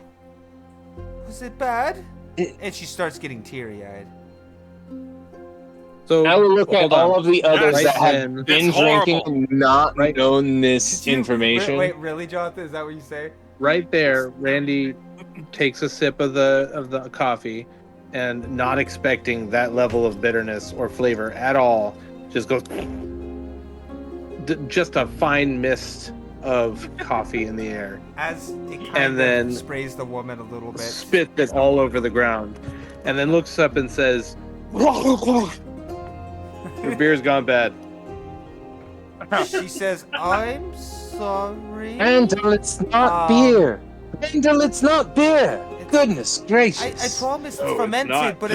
Was it bad? And she starts getting teary-eyed. So I will look at all of the others Right that have then. been It's drinking horrible. and not known this information. Wait, really, Jonathan? Is that what you say? Right there, Randy takes a sip of the coffee, and not expecting that level of bitterness or flavor at all, just goes just a fine mist of coffee in the air, As it kind and of then sprays the woman a little bit. spits it all over the ground, and then looks up and says, "Your beer's gone bad." She says, I'm sorry. Randall, it's not beer. Randall, it's not beer. Goodness gracious. I promise No, it's it's fermented, not. but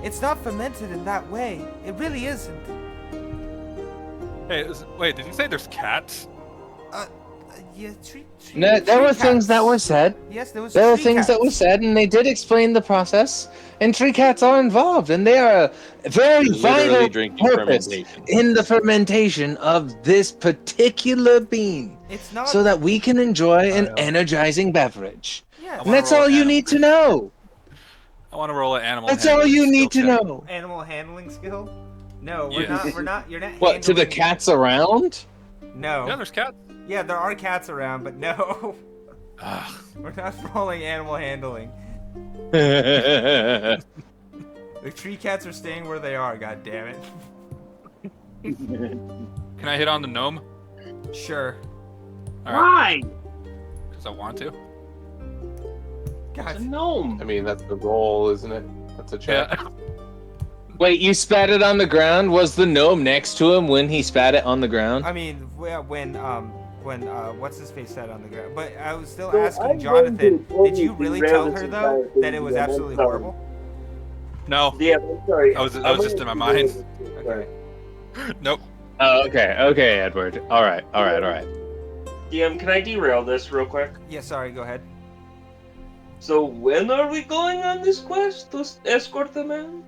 it's not fermented in that way. It really isn't. Hey, wait, did you say there's cats? Yeah, No, there were things that were said. Yes, there was. There were tree things that cats. were said, and they did explain the process. And tree cats are involved, and they are a very You're literally vital drinking purpose fermentation. in the fermentation of this particular bean, It's not. so that we can enjoy an know. energizing beverage. Yeah, And that's all you need to know. I want to roll an animal. That's all handling you need to skill check. know. animal handling skill. No, we're Yes. not. We're not. You're not. What, to the handling- cats around? No. Yeah, there's cats. Yeah, there are cats around, but no. Ugh. We're not rolling animal handling. Well, The tree cats are staying where they are. God damn it. Can I hit on the gnome? Sure. All right. Why? Because I want to. It's a God. gnome. I mean, that's the goal, isn't it? That's a check. Yeah. wait, you spat it on the ground? Was the gnome next to him when he spat it on the ground? I mean, when what's his face sat on the ground. But I was still asking Jonathan. Did you really tell her though that it was absolutely horrible? No, Yeah, I'm sorry. I was just in my mind. Okay. Nope. Oh, okay, Edward. All right. DM, can I derail this real quick? Yeah. Sorry. Go ahead. So when are we going on this quest to escort the man?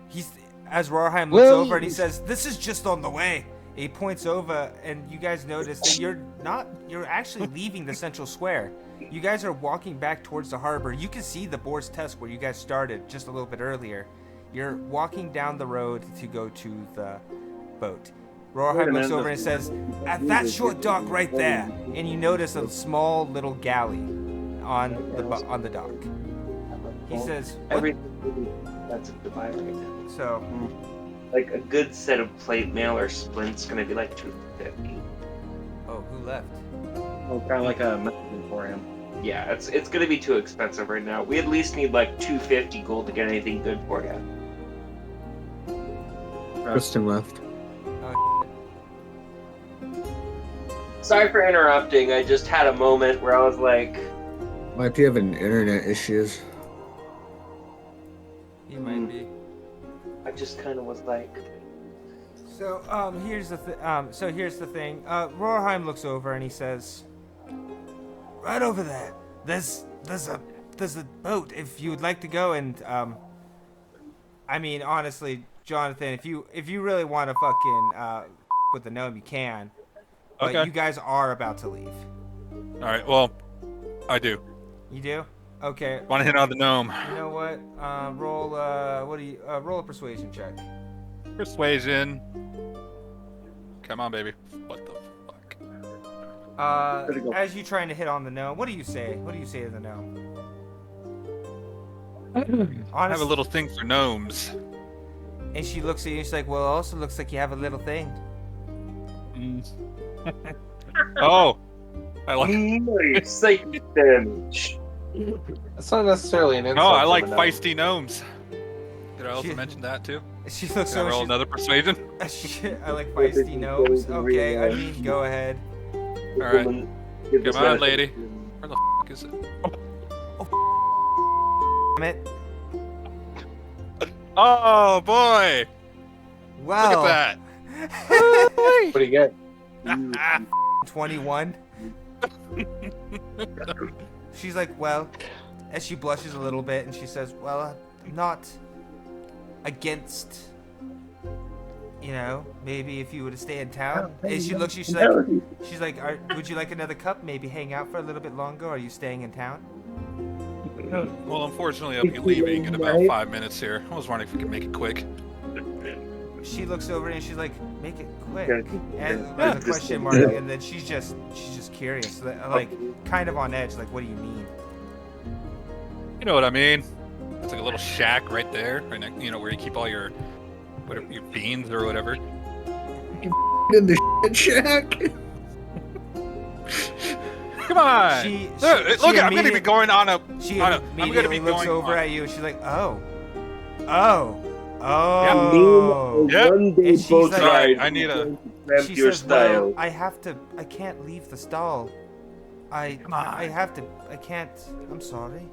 He's as Rorheim looks Well- over and he says, "This is just on the way." He points over, and you guys notice that you're actually leaving the central square. You guys are walking back towards the harbor. You can see the Boar's Tusk where you guys started just a little bit earlier. You're walking down the road to go to the boat. Rorheim looks over and says, "At that short dock right there," and you notice a small little galley on the dock. He says, "What?" That's a goodbye right now. So, Like a good set of plate mail or splint's gonna be like $250. oh, who left? Oh, kind of like a messaging for him. Yeah, it's gonna be too expensive right now. We at least need like 250 gold to get anything good for you. Kristen left. Oh, Sorry for interrupting. I just had a moment where I was like, Might be having internet issues. he might be. I just kind of was like, So here's the thing. Rorheim looks over and he says, "Right over there. There's a boat if you would like to go." And I mean, honestly, Jonathan, if you really want to fucking with the gnome, you can. But Okay. you guys are about to leave. All right. Well, I do. You do? Okay. Want to hit on the gnome? You know what? Roll. Roll a persuasion check. Persuasion. Come on, baby. What the fuck? As you trying to hit on the gnome, what do you say? What do you say to the gnome? I have a little thing for gnomes. And she looks at you and she's like, well, it also looks like you have a little thing. Oh. I like. Psychic damage. That's not necessarily an insult. No, I to like the gnome. feisty gnomes. Did I also She- mention that too? She looks Can I over. roll she's- another persuasion? I like feisty gnomes. Okay, I mean, go ahead. All right. Come on, lady. Where the fuck is it? Damn it. Oh boy! Wow. Look at What do you get? that. 21. She's like, well, as she blushes a little bit and she says, well, I'm not against, you know, maybe if you were to stay in town. And she looks at you, she's like, would you like another cup? Maybe hang out for a little bit longer? Or are you staying in town? Well, unfortunately, I'll be leaving in about 5 minutes here. I was wondering if we could make it quick. She looks over and she's like, make it quick. And there's a question mark, and then she's just curious, like kind of on edge, like, what do you mean? You know what I mean? It's like a little shack right there, right next, you know, where you keep all your beans or whatever. In the shit shack. Come on! Look, I'm gonna be going on a. She I'm gonna immediately be looks going over on. at you and she's like, oh. Yep. One day And she's boat like- ride. I need a- Cramp She your says, well, style. I can't leave the stall. I can't, I'm sorry.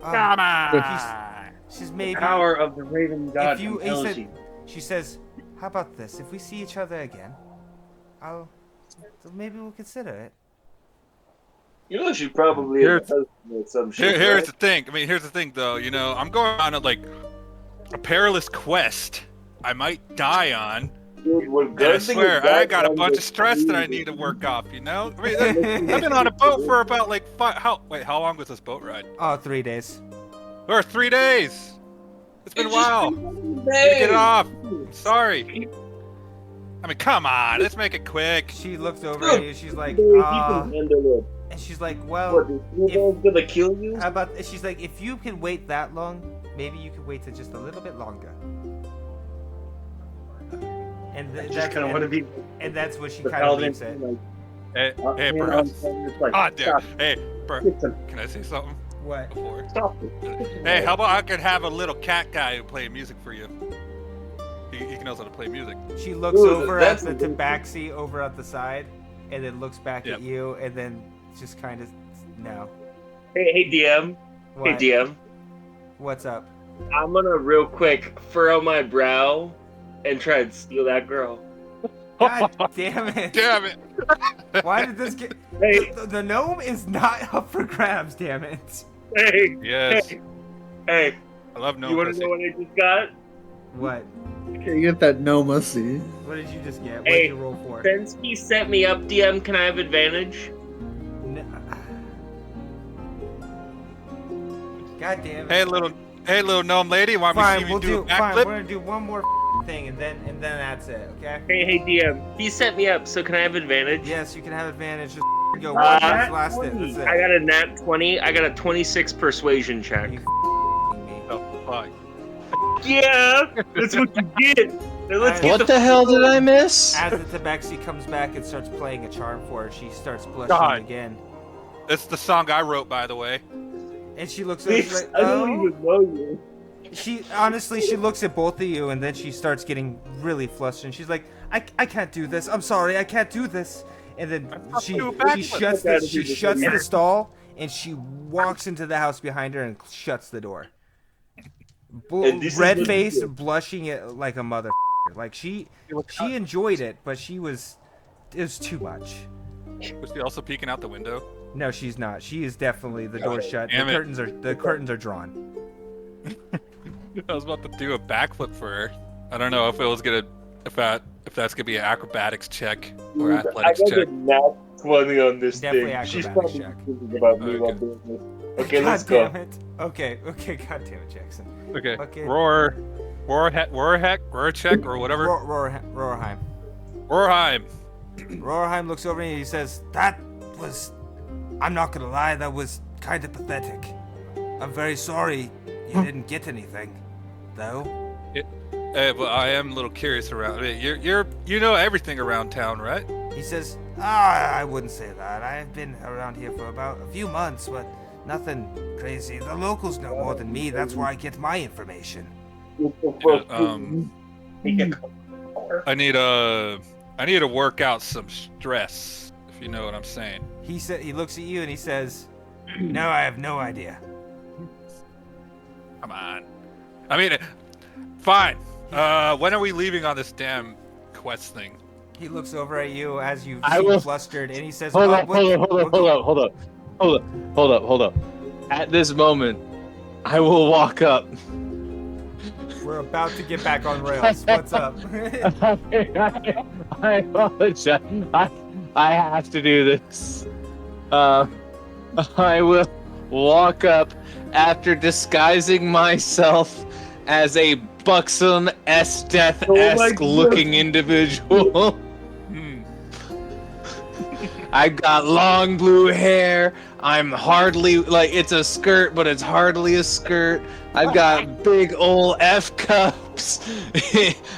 Come on! She's maybe, Power of the Raven God if you, he compels said, you. she says, how about this? If we see each other again, so maybe we'll consider it. You know she probably Here's- has a husband or some shit. Here's right? the thing. I mean, here's the thing, though. You know, I'm going on a perilous quest. I might die on. Dude, we're And I guarding swear, the I got a goddamn bunch of stress that I need to work off. You know, I mean, I've been on a boat for about like how long was this boat ride? Oh, 3 days. Or 3 days. It's been a It's just while. been 1 Get day. it off. I'm sorry. I mean, come on. Let's make it quick. She looks over at you, she's like, Dude, you can handle it. and she's like, What, well, this snowball's gonna kill you? how about, she's like, if you can wait that long, maybe you can wait to just a little bit longer. And I just that's kind of want to be and that's what she the kind of paladin. leaves it. Like, Hey, hand bro. on shoulder, it's like, Ah, damn. stop, Hey, bro. get some- Can I say something What? before? stop it. Hey, how about I could have a little cat guy who play music for you? He knows how to play music. She looks Dude, over at that's the amazing. tabaxi over at the side, and then looks back Yep. at you, and then just kind of no. Hey, DM. What? Hey, DM. What's up? I'm gonna real quick furrow my brow and try and steal that girl. God damn it! Damn it! Why did this get? Hey, The gnome is not up for grabs. Damn it! hey, Yes, hey. I love no You wanna pussy. know what I just got? What? Okay, you get that no musty. What did you just get? What Hey, did you roll for? Since he set me up, DM, can I have advantage? God damn it! Hey, little gnome lady, want me to Fine, see we'll you do a do. Fine, we're backflip? gonna do one more thing, and then that's it. Okay? Hey, DM. He set me up, so can I have advantage? Yes, you can have advantage. Just go. One Nat last it. 20. That's it. I got a nat 20. I got a 26 persuasion check. You me. Oh, fuck. Yeah, that's what you get. Now let's get What the hell did I miss? As the tabaxi comes back and starts playing a charm for her, she starts blushing God. again. That's the song I wrote, by the way. And she looks at she's like, I don't oh. even know you. She honestly, she looks at both of you, and then she starts getting really flustered. And she's like, I can't do this. I'm sorry, I can't do this. And then she do a backflip. shuts the stall, and she walks into the house behind her and shuts the door. And this is Red what faced, you do. blushing it like a mother. Like she enjoyed it, but it was too much. Was she also peeking out the window? No, she's not. She is definitely the door shut. Damn The it. curtains are drawn. I was about to do a backflip for her. I don't know if it was gonna, if that's gonna be an acrobatics check or I athletics got check. a nat 20 on this Definitely thing. She's acrobatics probably check. thinking about me Okay. while doing this. Okay, God let's go. damn it. Okay, god damn it, Jackson. Okay. Fucking- Roar check or whatever. Roarheim. Roarheim. Roarheim looks over and he says, "That was, I'm not gonna lie, that was kind of pathetic. I'm very sorry you didn't get anything, though." But I am a little curious around. I mean, you know everything around town, right? He says, I wouldn't say that. I've been around here for about a few months, but nothing crazy. The locals know more than me. That's where I get my information. I need to work out some stress, if you know what I'm saying. He looks at you and he says, "No, I have no idea." Come on. I mean, fine. When are we leaving on this damn quest thing? He looks over at you as you I seem will- flustered, and he says, Hold "Oh, up, hold up. At this moment, I will walk up. We're about to get back on rails. What's up?" I apologize. I have to do this. I will walk up after disguising myself as a buxom Death-esque looking individual. I've got long blue hair. I'm hardly like it's a skirt, but it's hardly a skirt. I've got big old F cups.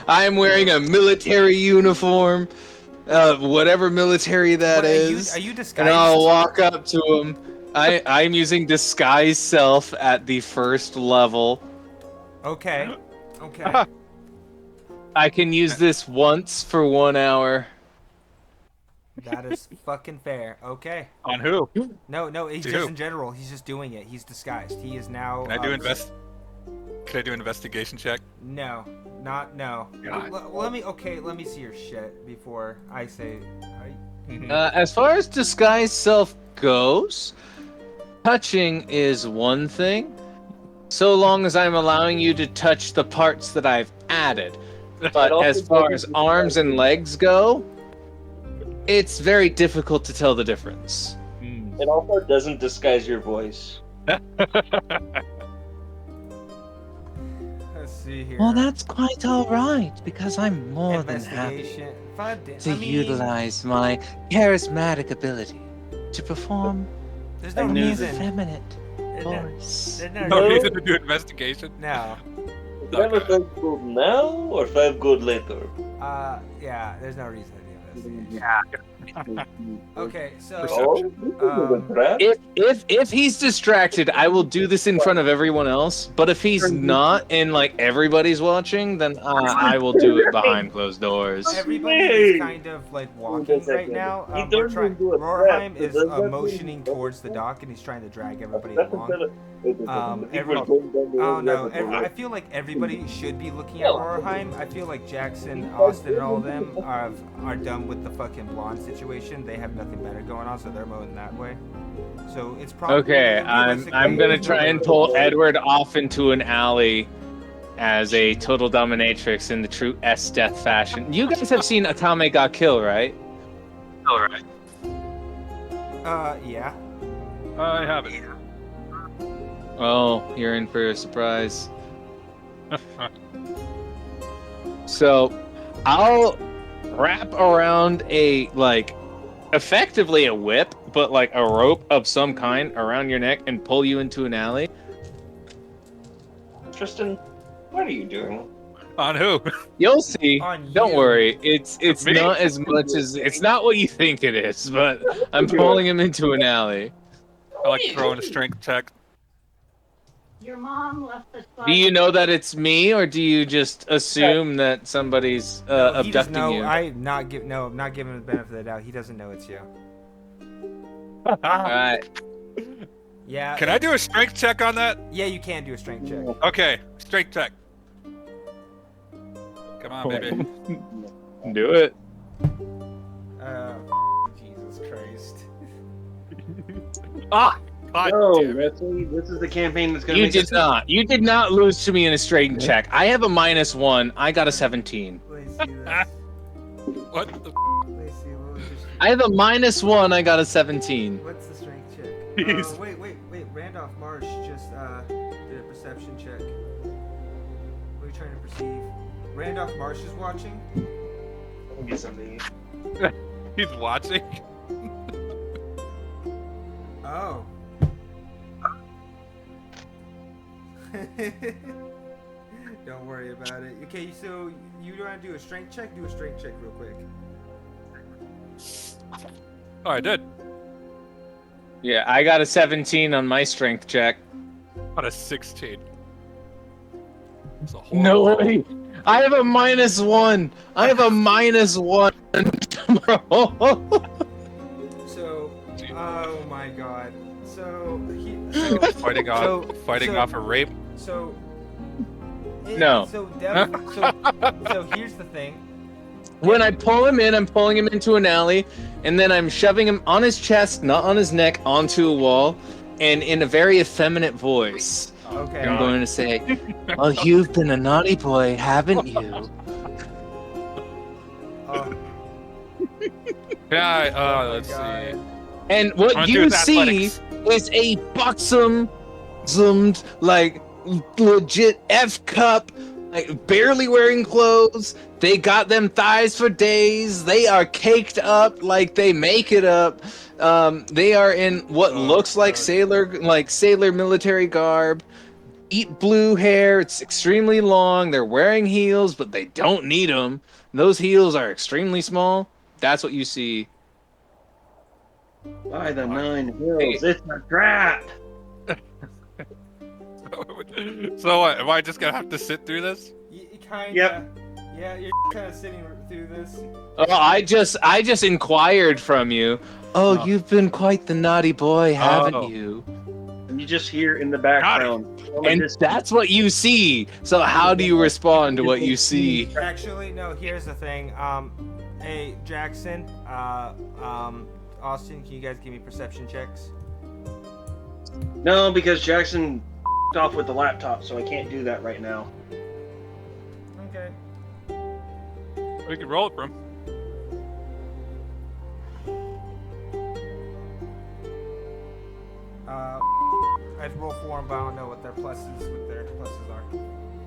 I'm wearing a military uniform, whatever military that is. Are you And disguised? I'll walk up to him. I'm using disguise self at the first level. Okay. Okay. I can use this once for 1 hour. That is fucking fair. Okay. On who? No, he's To just who? in general. He's just doing it. He's disguised. He is now. Can I do investigation check? No. No. God. Let me see your shit before I say. As far as disguise self goes, touching is one thing, so long as I'm allowing you to touch the parts that I've added. But as far as arms and legs go, it's very difficult to tell the difference. It also doesn't disguise your voice. Let's see here. Well, that's quite all right, because I'm more than happy Investigation. to utilize my charismatic ability to perform There's a no new reason. feminine There's voice. No reason to do investigation. No. Is that a 5 gold now or 5 gold later? Yeah. There's no reason to do investigation. Yeah. Okay, so. If he's distracted, I will do this in front of everyone else. But if he's not, and like everybody's watching, then I will do it behind closed doors. Everybody is kind of like walking right now. Roarheim is motioning towards the dock, and he's trying to drag everybody along. I feel like everybody should be looking at Roarheim. I feel like Jackson, Austin, and all of them are done with the fucking blonde situation. They have nothing better going on, so they're moving that way. So it's probably Okay, I'm gonna try and pull Edward off into an alley as a total dominatrix in the true Death fashion. You guys have seen Atame Ga Kill, right? Yeah. I haven't. Oh, you're in for a surprise. So, I'll wrap around effectively a whip, but like a rope of some kind around your neck and pull you into an alley. Tristan, what are you doing? On who? You'll see. Don't worry. It's Me? not as much as it's not what you think it is, but I'm pulling him into an alley. I like throwing a strength check. Your mom left the Do you know that it's me, or do you just assume that somebody's He doesn't abducting know. you? I'm not giving him the benefit of the doubt. He doesn't know it's you. All right. Yeah. Can I do a strength check on that? Yeah, you can do a strength check. Okay, strength check. Come on, baby. Do it. Jesus Christ. Ah! God No, damn it. Wesley, this is the campaign that's gonna You make did us. not. You did not lose to me in a straight check. I have a -1. I got a 17. Let me see this. What the Let me see. What was your I have a -1. I got a 17. What's the strength check? Jeez. Wait. Randolph Marsh just did a perception check. What are you trying to perceive? Randolph Marsh is watching? Get something. He's watching. Oh. Don't worry about it. Okay, so you want to do a strength check? Do a strength check real quick. Oh, I did. Yeah, I got a 17 on my strength check. Got a 16. It's a No horrible- way. I have a -1. I have a -1 tomorrow. So, oh my god. So, Fighting off a rape. So, No. So here's the thing. When I pull him in, I'm pulling him into an alley, and then I'm shoving him on his chest, not on his neck, onto a wall, and in a very effeminate voice, Okay. I'm going to say, "Well, you've been a naughty boy, haven't you?" Yeah, Oh let's my God. see. And Wanna what do you with see athletics. is a buxom, zoomed, like legit F cup, like barely wearing clothes. They got them thighs for days. They are caked up like they make it up. They are in what looks like sailor military garb. Deep blue hair. It's extremely long. They're wearing heels, but they don't need them. Those heels are extremely small. That's what you see. By the 9 hills, it's a trap. So what? Am I just gonna have to sit through this? Kinda. Yep. Yeah, you're kind of sitting through this. Oh, I just inquired from you. Oh, Oh. you've been quite the naughty boy, haven't Oh. you? And you just hear in the background. And that's what you see. So how do you respond to what you see? Actually, no. Here's the thing. Hey, Jackson. Austin, can you guys give me perception checks? No, because Jackson off with the laptop, so I can't do that right now. Okay. We can roll it for him. I'd roll for them, but I don't know what their pluses are.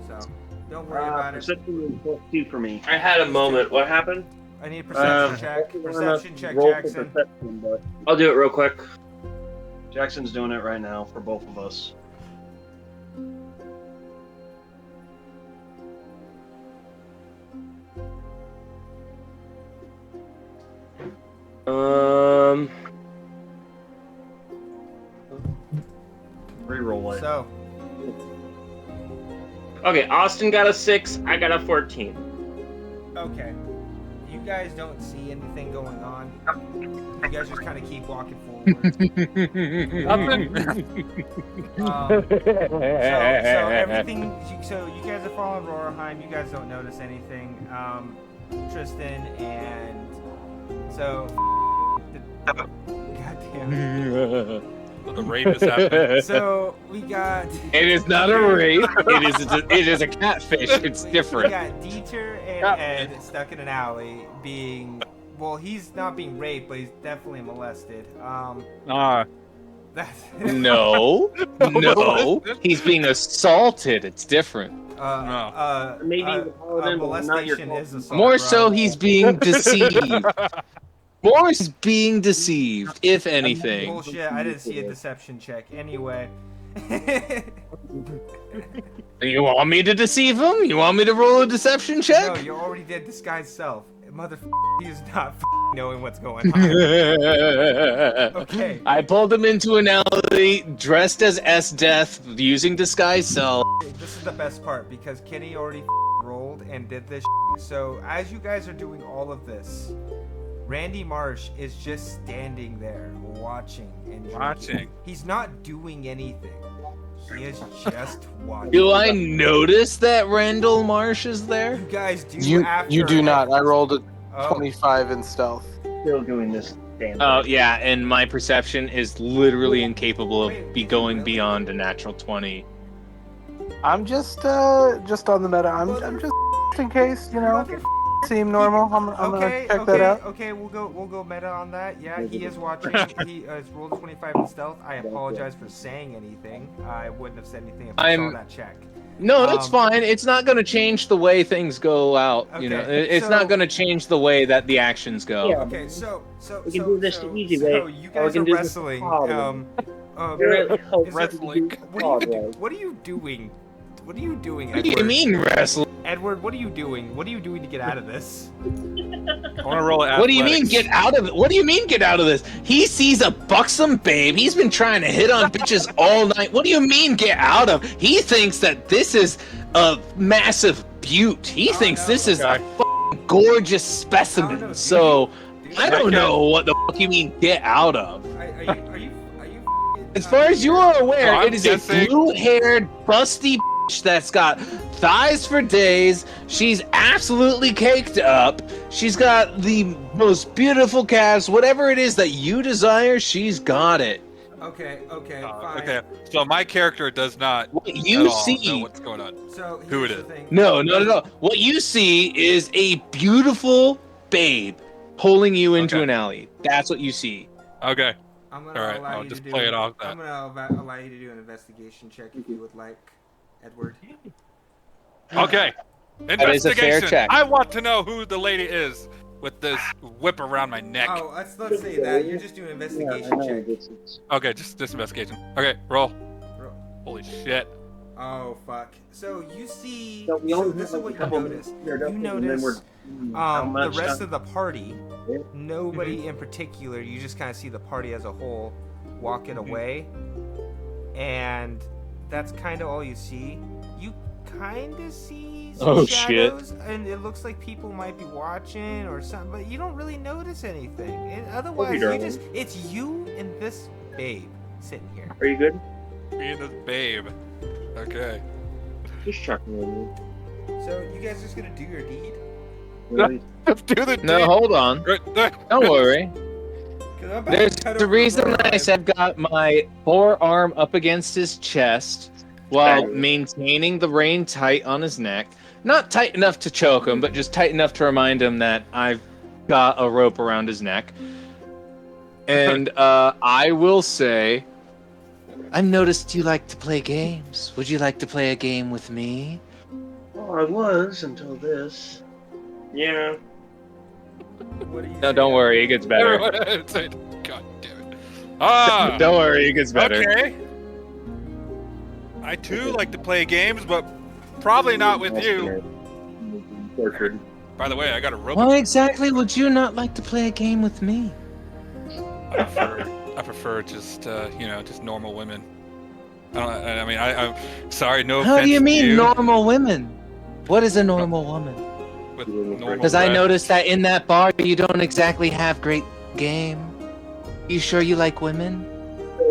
So don't worry about it. Perception was +2 for me. I had a moment. What happened? I need a perception check. Perception check, Roll for Jackson. perception, but I'll do it real quick. Jackson's doing it right now for both of us. Reroll it. So, Okay, Austin got a 6. I got a 14. okay. You guys don't see anything going on. You guys just kind of keep walking forward. So everything. So you guys are following Roraheim. You guys don't notice anything. Tristan and so. Goddamn. The rape is happening. So we got. It is not a rape. It is a catfish. It's We different. got Dieter and Ed stuck in an alley being. Well, he's not being raped, but he's definitely molested. That's No, no, he's being assaulted. It's different. Maybe the paladin, but not your molestation is assault. More bro. so, he's being deceived. More is being deceived, if anything. Bullshit. I didn't see a deception check. Anyway. You want me to deceive him? You want me to roll a deception No, check? you already did disguise self. Motherfucker, he's not knowing what's going on. Okay. I pulled him into an alley, dressed as S-Death, using disguise self. This is the best part because Kenny already rolled and did this. So as you guys are doing all of this, Randy Marsh is just standing there watching and drinking. Watching. He's not doing anything. He is just watching. Do I notice that Randall Marsh is there? You guys do You after do not. I rolled a Oh. 25 in stealth. still doing this damn. Oh yeah, and my perception is literally incapable of going beyond a natural 20. I'm just on the meta. I'm just in case, seem normal. I'm Okay, gonna check okay, that out. okay. We'll go meta on that. Yeah, he is watching. He has rolled a 25 in stealth. I apologize for saying anything. I wouldn't have said anything if I saw that check. No, that's fine. It's not going to change the way things go out. Okay, It's not going to change the way that the actions go. Yeah. Okay, so We can do this the easy way, So you or we guys can are do this the wrestling. hard way. What are you doing? What are you doing, What do Edward? you mean wrestle? Edward, what are you doing? What are you doing to get out of this? I want to roll athletics. What do you mean get out of it? What do you mean get out of this? He sees a buxom babe. He's been trying to hit on bitches all night. What do you mean get out of? He thinks that this is a massive beaut. He thinks this is a fucking gorgeous specimen. So I don't know what the fuck you mean get out of. Are you As far as you are aware, I'm it is guessing- a blue-haired, busty bitch that's got thighs for days. She's absolutely caked up. She's got the most beautiful calves. Whatever it is that you desire, she's got it. Okay, fine. Okay, so my character does not What you at all see- know what's going on. So Who here's it the is. thing. No. What you see is a beautiful babe pulling you into Okay. an alley. That's what you see. Okay. I'm gonna All right, allow I'll you just to play do, it off that. I'm gonna allow you to do an investigation check if you would like, Edward. Okay. That is a fair Investigation. check. I want to know who the lady is with this whip around my neck. Oh, let's say that you're just doing an investigation check. Okay, just this investigation. Okay, roll. Roll. Holy shit. Oh fuck. So you see. So we So only this have is what like a couple you notice. minutes here, You don't we? And then notice we're- how the much rest time? of the party. Nobody in particular. You just kind of see the party as a whole walking away, and that's kind of all you see. You kind of see some Oh, shit. shadows, and it looks like people might be watching or something, but you don't really notice anything. And otherwise, you darling. it's you and this babe sitting here. Are you good? Me and this babe. Okay. Just checking on you. So you guys just gonna do your deed? Really? Let's do the No, deed. hold on. Right there. Don't worry. 'Cause I'm about There's to cut the over reason her I eyes. said got my forearm up against his chest while Okay. maintaining the rein tight on his neck. Not tight enough to choke him, but just tight enough to remind him that I've got a rope around his neck. And I will say, I've noticed you like to play games. Would you like to play a game with me? Oh, I was until this. Yeah. What do you No, say? don't worry, it gets better. God damn it. Ah. Don't worry, it gets better. Okay. I too like to play games, but probably not with you. Tortured. By the way, I got a rope. Why exactly would you not like to play a game with me? I prefer just just normal women. I'm sorry, no How offense do you to mean you, normal women? What is a normal woman? with normal Because I breath. noticed that in that bar you don't exactly have great game. You sure you like women?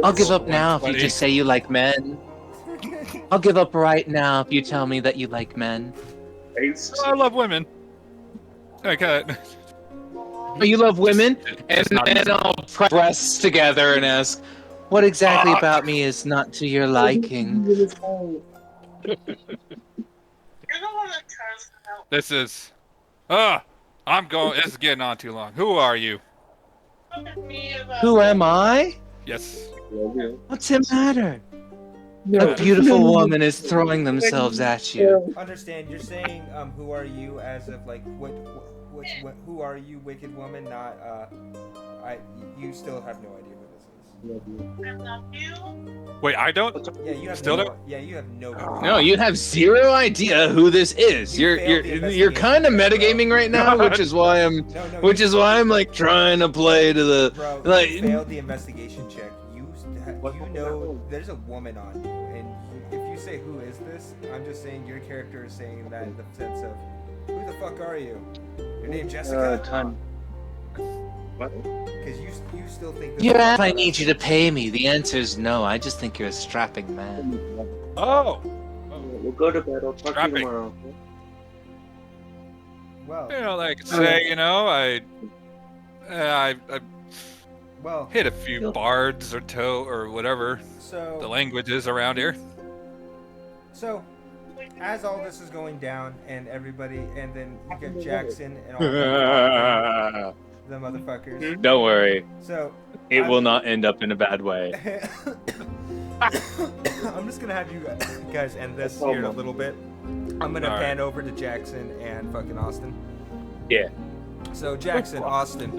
I'll give up now if you 120. just say you like men. I'll give up right now if you tell me that you like men. I love women. Okay. Oh, you love women? And It's not then easy. I'll press together and ask, what exactly about me is not to your liking? You're the one that tries to help. This is. I'm going. This is getting on too long. Who are you? Look at me about Who am I? Yes. What's the matter? A beautiful woman is throwing themselves at you. Understand? You're saying who are you as of like what who are you, wicked woman? Not you still have no idea who this is. I love you. Wait, I don't. Yeah, you have Still no, don't? yeah, you have no. No, you have zero idea who this is. You You're failed the you're investigation kind of check, bro. metagaming right now, which is why I'm like trying to play to the Bro, like. you failed the investigation check. You know there's a woman on you, and if you say who is this, I'm just saying your character is saying that in the sense of who the fuck are you? Your name Jessica? Time. What? Because you still think. You ask if I need you to pay me. The answer is no. I just think you're a strapping man. Oh. We'll go to bed. I'll talk to Strapping. you tomorrow. Well, Like say, I Well, Hit a few bards or or whatever the so language is around here. so as all this is going down, and everybody, and then you get Jackson and all the motherfuckers. Don't worry, So it I'm- will not end up in a bad way. I'm just gonna have you guys end this here in a little bit. I'm gonna Alright. pan over to Jackson and fucking Austin. Yeah. So Jackson, Austin,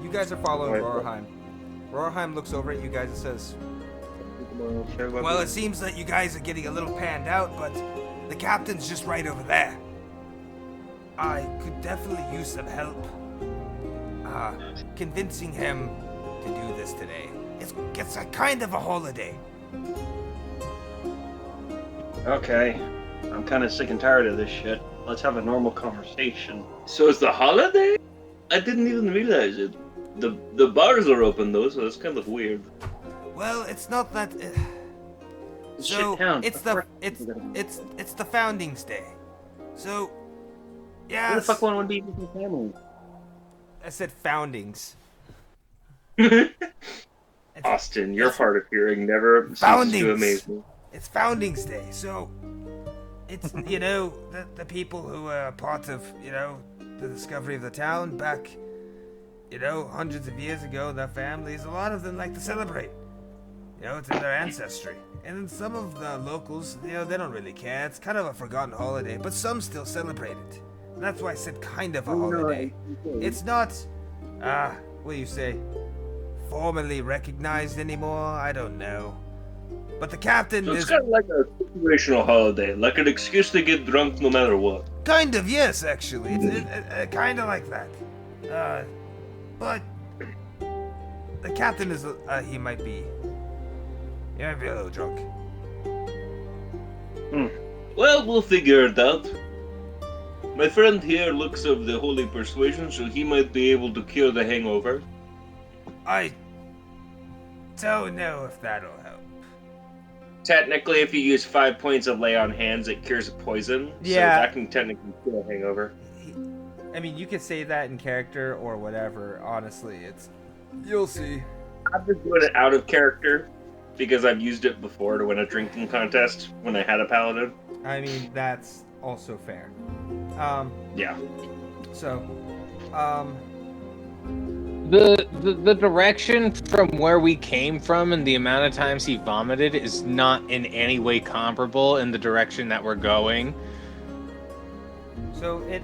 you guys are following Rorheim. Rorheim looks over at you guys and says, "Well, it seems that you guys are getting a little panned out, but the captain's just right over there. I could definitely use some help convincing him to do this today. It's a kind of a holiday." Okay, I'm kind of sick and tired of this shit. Let's have a normal conversation. So it's the holiday? I didn't even realize it. The bars are open though, so it's kind of weird. Well, it's not that. It's So shit town. it's the Foundings Day. So Who yeah, the fuck would be with your family? I said foundings. Austin, your hard of hearing never ceases Foundings. to amaze me. It's Foundings Day, so it's the people who are part of the discovery of the town back hundreds of years ago. Their families, a lot of them like to celebrate. It's in their ancestry. And then some of the locals, they don't really care. It's kind of a forgotten holiday, but some still celebrate it. And that's why I said kind of a holiday. It's not, what do you say, formally recognized anymore? I don't know. But the captain So it's is kind of like a situational holiday, like an excuse to get drunk no matter what. kind of, yes, actually. It's kind of like that. But the captain is, he might be a little drunk. Well, we'll figure it out. My friend here looks of the holy persuasion, so he might be able to cure the hangover. I don't know if that'll help. Technically, if you use 5 points of lay on hands, it cures poison. Yeah. So that can technically cure a hangover. I mean, you could say that in character or whatever. Honestly, you'll see. I've been doing it out of character because I've used it before to win a drinking contest when I had a paladin. I mean, that's also fair. Yeah. So, The direction from where we came from and the amount of times he vomited is not in any way comparable in the direction that we're going. so it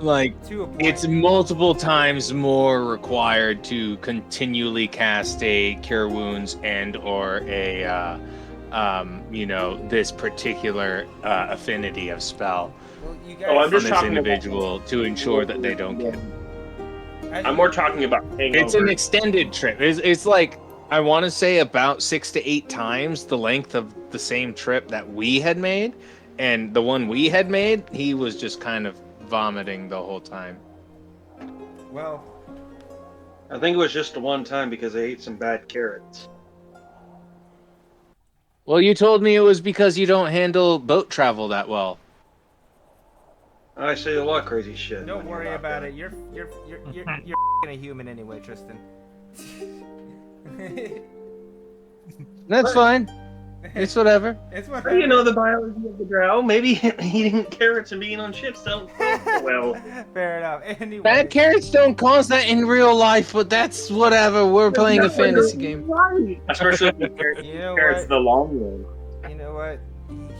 Like, to a point. it's multiple times more required to continually cast a Cure Wounds and or a this particular affinity of spell Well, you guys, Oh, I'm from just this talking individual to ensure that they don't get. I'm more talking about hangover. It's an extended trip. It's like, I want to say about 6 to 8 times the length of the same trip that we had made. And the one we had made, he was just kind of vomiting the whole time. Well, I think it was just the one time because I ate some bad carrots. Well, you told me it was because you don't handle boat travel that well. I say a lot of crazy shit. don't when you're worry not about there. it. You're a human anyway, Tristan. That's fine. It's whatever. It's what How do you know the biology of the drow? Maybe eating carrots and being on ships don't well. Fair enough. Anyway, Bad carrots don't cause that in real life, but that's whatever. We're playing a fantasy game. Especially if the you know carrots what? the long one. You know what?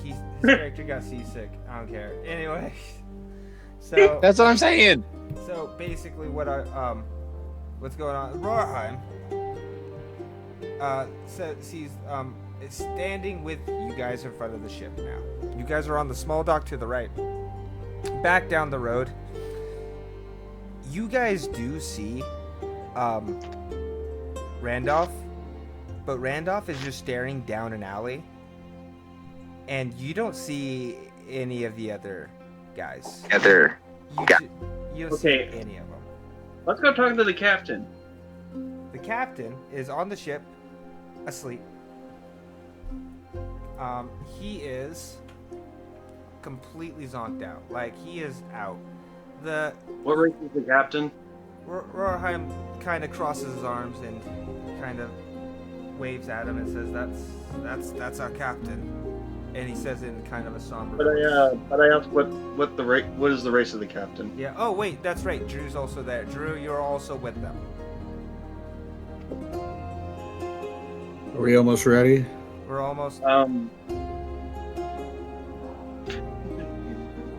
His character got seasick. I don't care. Anyway, so That's what I'm saying. so basically, what's going on? Rorheim, sees is standing with you guys in front of the ship now. You guys are on the small dock to the right. Back down the road, you guys do see Randolph, but Randolph is just staring down an alley, and you don't see any of the other guys. You don't see Okay. any of them. Let's go talk to the captain. The captain is on the ship, asleep. He is completely zonked out. Like, he is out. What race is the captain? Rorheim kind of crosses his arms and kind of waves at him and says, "That's our captain." And he says it in kind of a somber voice. But I asked what is the race of the captain? Yeah. Oh wait, that's right. Drew's also there. Drew, you're also with them. Are we almost ready? We're almost.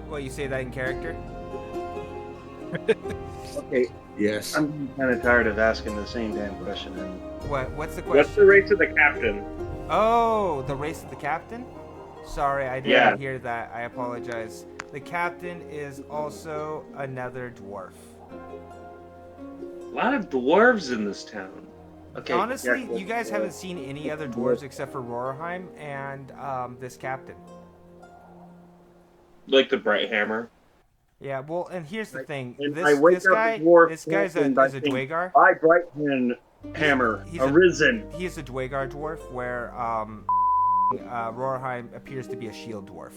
Well, you say that in character? Okay. Yes. I'm kind of tired of asking the same damn question. And What's the question? What's the race of the captain? Oh, the race of the captain? Sorry, I didn't hear that. I apologize. The captain is also another dwarf. A lot of dwarves in this town. okay. Honestly, yeah, you guys haven't seen any other dwarves except for Rorheim and this captain. Like the Bright Hammer. Yeah, well, and here's the thing. And I wake This up guy, the dwarf this guy's a and I think, Dwegar. By Brighton Hammer, He's arisen. He is a Dwegar dwarf, where Rorheim appears to be a shield dwarf.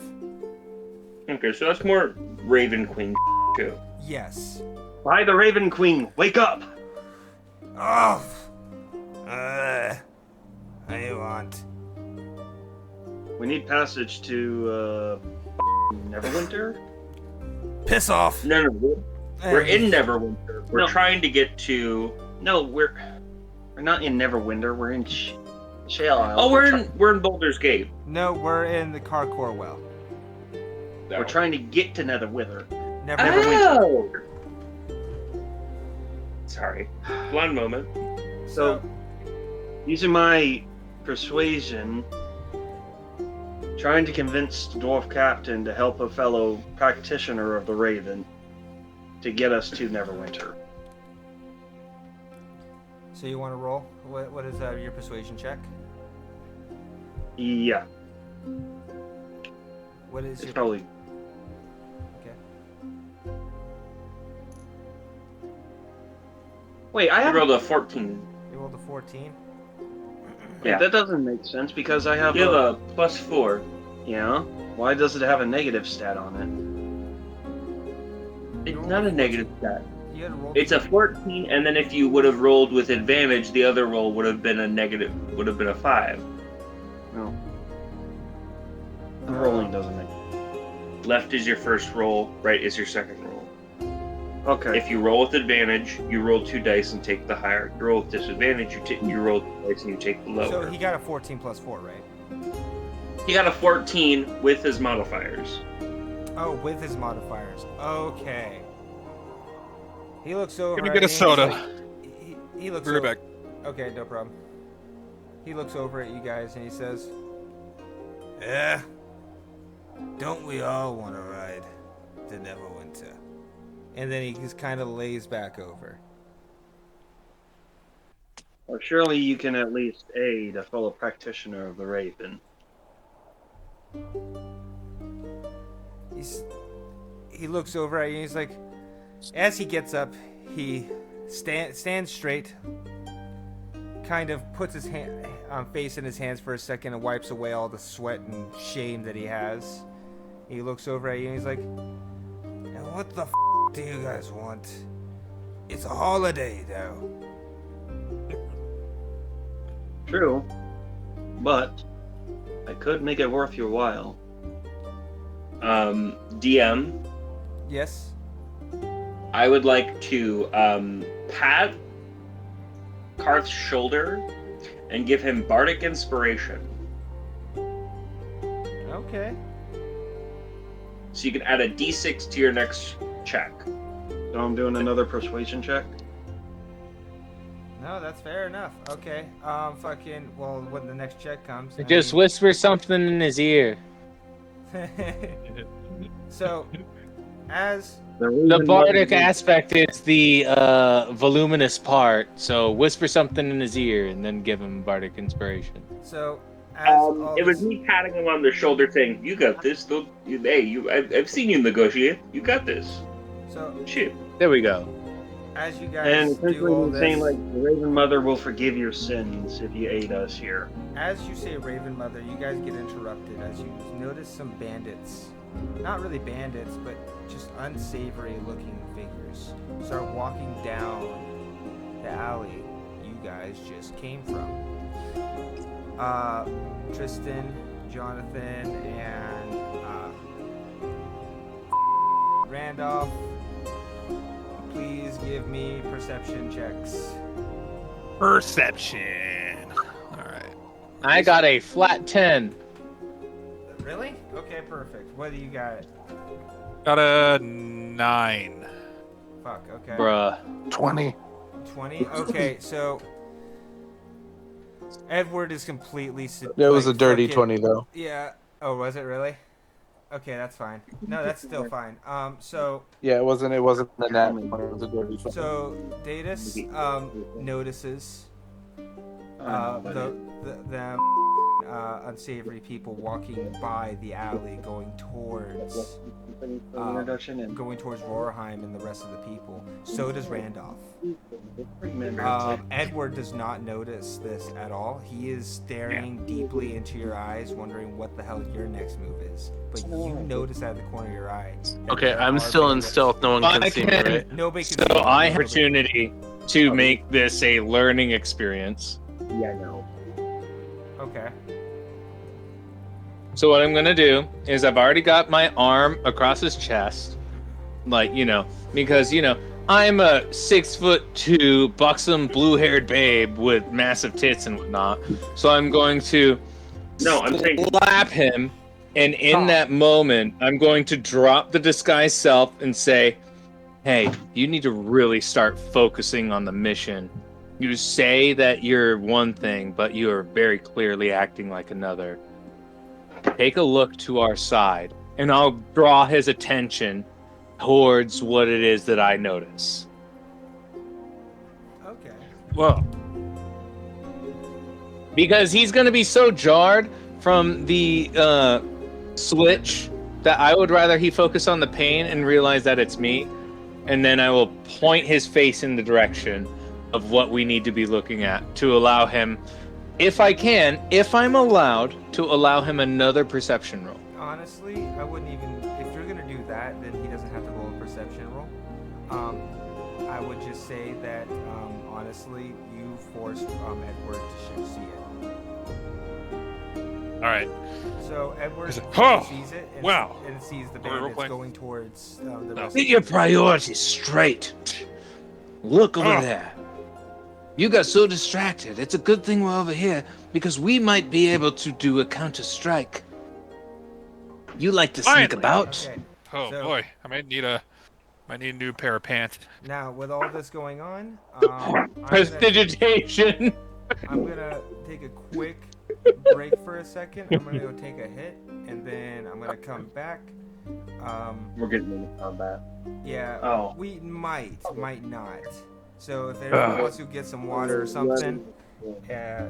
Okay, so that's more Raven Queen too. Yes. By the Raven Queen, wake up! Oh. I want. We need passage to Neverwinter. Piss off. No, we're in Neverwinter. We're trying to get to. No, we're not in Neverwinter. We're in Shale Isle. Oh, we're in Boulder's Gate. No, we're in the Carcour Well. We're trying to get to Netherwither. Neverwinter. Oh. Sorry. One moment. So, using my persuasion, trying to convince the dwarf captain to help a fellow practitioner of the Raven to get us to Neverwinter. So you want to roll? What is your persuasion check? Yeah, What is it's your probably. Okay. Wait, I I have. rolled a 14. You rolled a 14. Wait, that doesn't make sense because I have You have a +4. Yeah. Why does it have a negative stat on It's not a negative stat. You had to roll. It's a 14, and then if you would have rolled with advantage, the other roll would have been a 5. it? No. The rolling doesn't make. Left is your first roll, right is your second roll. Okay. If you roll with advantage, you roll 2 dice and take the higher. You roll with disadvantage, you roll 2 dice and you take the lower. So he got a 14 plus 4, right? He got a 14 with his modifiers. Oh, with his modifiers. Okay. He looks over. Give me at get a you and soda. he's like- he looks Be right over. back. Okay, no problem. He looks over at you guys and he says, "Yeah, don't we all want to ride to Neverwinter?" And then he just kind of lays back over. Well, surely you can at least aid a fellow practitioner of the Raven. He looks over at you and he's like, as he gets up, he stands straight, kind of puts his face in his hands for a second and wipes away all the sweat and shame that he has. He looks over at you and he's like, "Now what the do you guys want? It's a holiday, though." True, but I could make it worth your while. DM, Yes? I would like to pat Karth's shoulder and give him bardic inspiration. Okay. So you can add a d6 to your next check. So I'm doing another persuasion check. No, that's fair enough. Okay. Well, when the next check comes. I Just mean- whisper something in his ear. So, as The bardic aspect is the voluminous part, so whisper something in his ear and then give him bardic inspiration. so as all It was this- me patting him on the shoulder saying, "You got this. I've seen you negotiate. You got this." So Shit. There we go. as you And guys do essentially all I'm this, saying like the Raven Mother will forgive your sins if you aid us here. as you say Raven Mother, you guys get interrupted as you notice some bandits not really bandits, but just unsavory looking figures start walking down the alley you guys just came from. Tristan, Jonathan, and Randolph, please give me perception checks. Perception. All right. I got a flat 10. Really? Okay, perfect. What do you got? Got a 9. Fuck, okay. Bruh. 20. 20? Okay, so Edward is completely... It was a dirty fucking- 20 though. Yeah. Oh, was it really? Okay, that's fine. No, that's still fine. So Yeah, it wasn't a nat 20, it was a dirty 20. So Datus notices the unsavory people walking by the alley, going towards Roarheim and the rest of the people. So does Randolph. Edward does not notice this at all. He is staring deeply into your eyes, wondering what the hell your next move is. But you notice out of the corner of your eye. that Okay, there I'm are still in bandits. stealth. No one can I see me, can- right? Nobody can So see you. I have opportunity to make this a learning experience. Yeah, no. Okay. So what I'm gonna do is I've already got my arm across his chest, like, because I'm a 6'2" buxom blue-haired babe with massive tits and whatnot. So I'm going to No, I'm saying slap him, and in that moment, I'm going to drop the disguised self and say, "Hey, you need to really start focusing on the mission. You say that you're one thing, but you are very clearly acting like another. Take a look to our side, and I'll draw his attention towards what it is that I notice." Okay. Whoa. Because he's going to be so jarred from the switch that I would rather he focus on the pain and realize that it's me, and then I will point his face in the direction of what we need to be looking at to allow him, if I'm allowed to allow him another perception roll. Honestly, I wouldn't even. If you're gonna do that, then he doesn't have to roll a perception roll. I would just say that honestly, you forced Edward to see it. All right. So Edward Oh, sees it and, wow. and sees the Are we role bandits playing? going towards the rest. Get your priorities straight. Look over there. You got so distracted. It's a good thing we're over here because we might be able to do a counter strike. You like to sneak Finally. about? Okay. Oh So- boy, I might need a new pair of pants. Now, with all this going on, I'm Prestidigitation. gonna take a quick break for a second. I'm gonna go take a hit, and then I'm gonna come back. we're getting into combat. Yeah. Oh. We might not. So if anyone wants to get some water or something, yeah.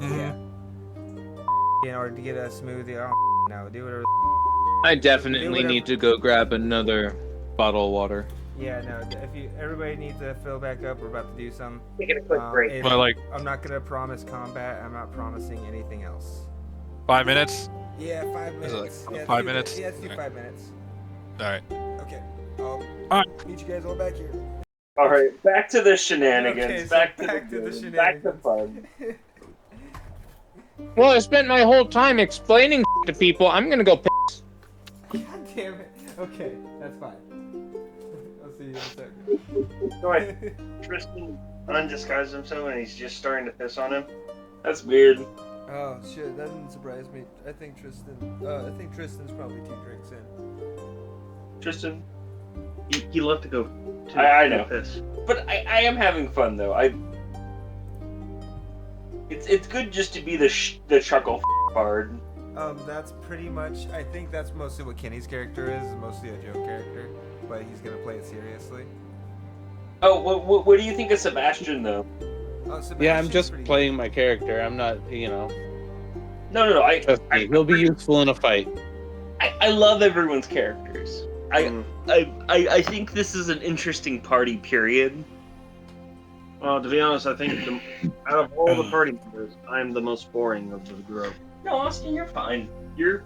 In order to get a smoothie, I don't know, do whatever. I definitely need to go grab another bottle of water. Yeah, no. Everybody needs to fill back up. We're about to do some. Taking a quick break. But I'm not gonna promise combat. I'm not promising anything else. 5 minutes. Yeah, 5 Is it minutes. like Yeah, 5 let's do- minutes? Yeah, let's do Okay. 5 minutes. All right. Okay. I'll Alright. meet you guys all back here. All right, back to the shenanigans. Okay, so back to the the back to fun. Well, I spent my whole time explaining to people. I'm gonna go piss. God damn it. Okay, that's fine. I'll see you in a second. Go ahead. Tristan undisguised himself and he's just starting to piss on him. That's weird. Oh shit, that didn't surprise me. I think Tristan's probably 2 drinks in. Tristan, he left to go. I know. Piss. But I am having fun though. It's good just to be the chuckle bard. That's pretty much. I think that's mostly what Kenny's character is mostly a joke character, but he's gonna play it seriously. Oh, what do you think of Sebastian though? Yeah, I'm Sebastian's just pretty- playing my character. I'm not, No. trust me, he'll be useful in a fight. I love everyone's characters. I think this is an interesting party period. Well, to be honest, I think out of all the party members, I'm the most boring of the group. No, Austin, you're fine. You're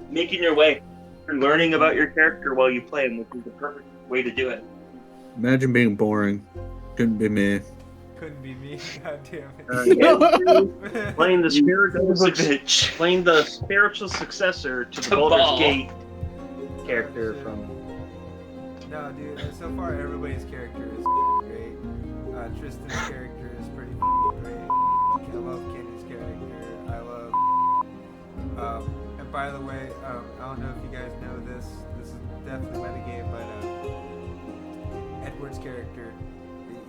making your way. You're learning about your character while you play him, which is the perfect way to do it. Imagine being boring. Couldn't be me. Couldn't be me. God damn it. Playing the spiritual Bitch. playing the spiritual successor to the To Baldur's Ball. Gate character shit. from. No, dude. So far, everybody's character is great. Tristan's character is pretty great. I love Kenny's character. I love. And by the way, I don't know if you guys know this. This is definitely metagame, but Edward's character.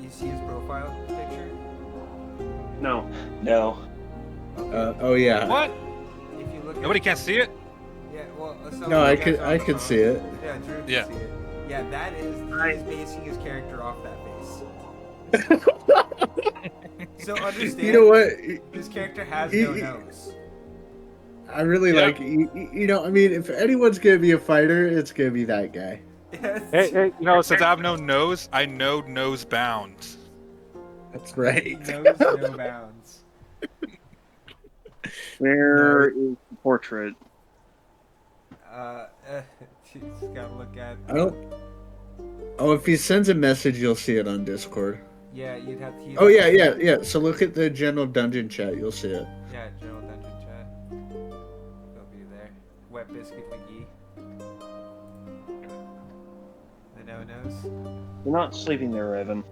You see his profile picture? No. No. Oh yeah. What? If you look Nobody at can see it? Yeah, well, some No, of I you guys could are I on the could phone. see it. Yeah, Drew can Yeah. see it. Yeah, that is he's basing his character off that face. So understand. You know what? His character has He- no nose. I really Yeah. like you know. I mean, if anyone's gonna be a fighter, it's gonna be that guy. Yes. Hey, since I have no nose, I know nose bound. That's right. Nose, no bounds. Where is the portrait? Just gotta look at. I don't. Oh, if he sends a message, you'll see it on Discord. Yeah, you'd have to. Oh yeah. So look at the general dungeon chat. You'll see it. Yeah, general dungeon chat. Go view there. Wet Biscuit McGee. The no-nos. You're not sleeping there, Evan.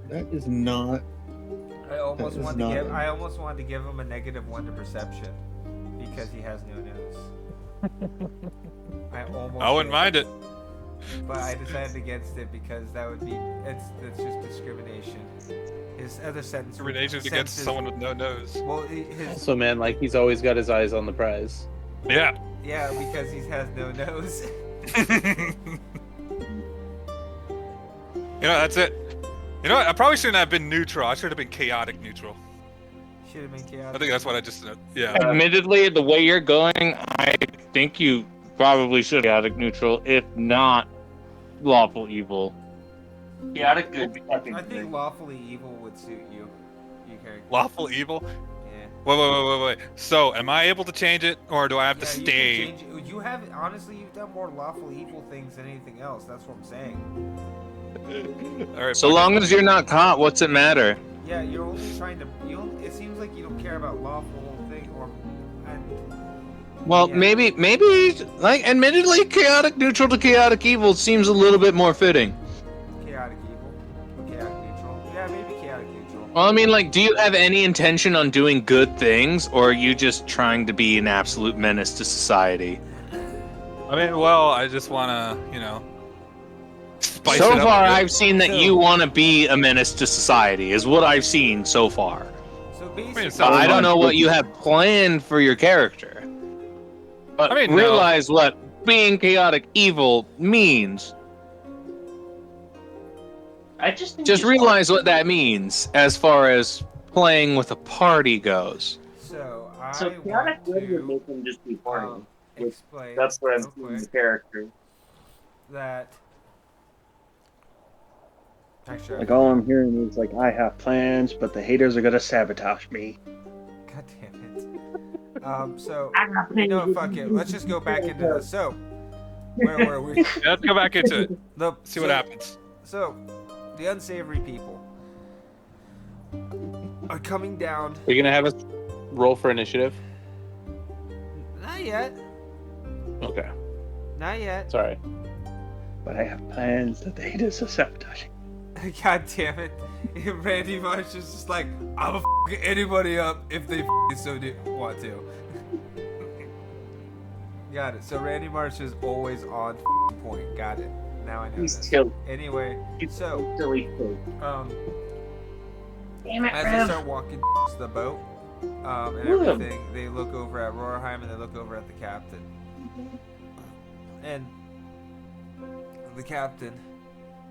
That is not. I almost That is wanted to not give. it. I almost wanted to give him a -1 to perception because he has no nose. I almost. I wouldn't did, mind it. But I decided against it because that would be. It's just discrimination. His other sentence. Discrimination's against sentences- someone with no nose. Well, his. Also, man, like he's always got his eyes on the prize. Yeah. Yeah, because he has no nose. That's it. You know what? I probably shouldn't have been neutral. I should have been chaotic neutral. Should have been chaotic. I think that's what I just said. Yeah. Admittedly, the way you're going, I think you probably should be chaotic neutral, if not lawful evil. Chaotic good. I think lawfully evil would suit you. Your character. Lawful evil? Yeah. Wait. So, am I able to change it, or do I have to Yeah, you can stay? change it. You have honestly, you've done more lawful evil things than anything else. That's what I'm saying. All right. So fuck it. long as you're not caught, what's it matter? Yeah, you're only trying to. It seems like you don't care about lawful thing or. Well, Yeah. maybe, like, admittedly, chaotic neutral to chaotic evil seems a little bit more fitting. Chaotic evil. Chaotic neutral. Yeah, maybe chaotic neutral. Well, I mean, like, do you have any intention on doing good things, or are you just trying to be an absolute menace to society? I mean, well, I just want to, spice So it up far, a bit. I've seen that you want to be a menace to society, is what I've seen so far. So basically, it's But not- I don't know what you have planned for your character. But I mean, no. realize what being chaotic evil means. I just think Just he's realize what that means as far as playing with a party goes. So I So chaotic want good would to make him just be funny. explain. That's what I'm real seeing in the quick character. that. Actually, Like all I'm hearing is like I have plans, but the haters are gonna sabotage me. God damn it. So fuck it. Let's just go back into this. So, where were we? Yeah, let's go back into it. See what So- happens. So, the unsavory people are coming down. Are you gonna have us roll for initiative? Not yet. Okay, Not yet. sorry. But I have plans that the haters are sabotaging. God damn it. Randy Marsh is just like, I'll f anybody up if they want to. Got it. So Randy Marsh is always on point. Got it. Now I know He's this. killed. Anyway, so Silly kid. Damn it, as they start walking to the boat and everything, they look over at Rorheim and they look over at the captain. And the captain,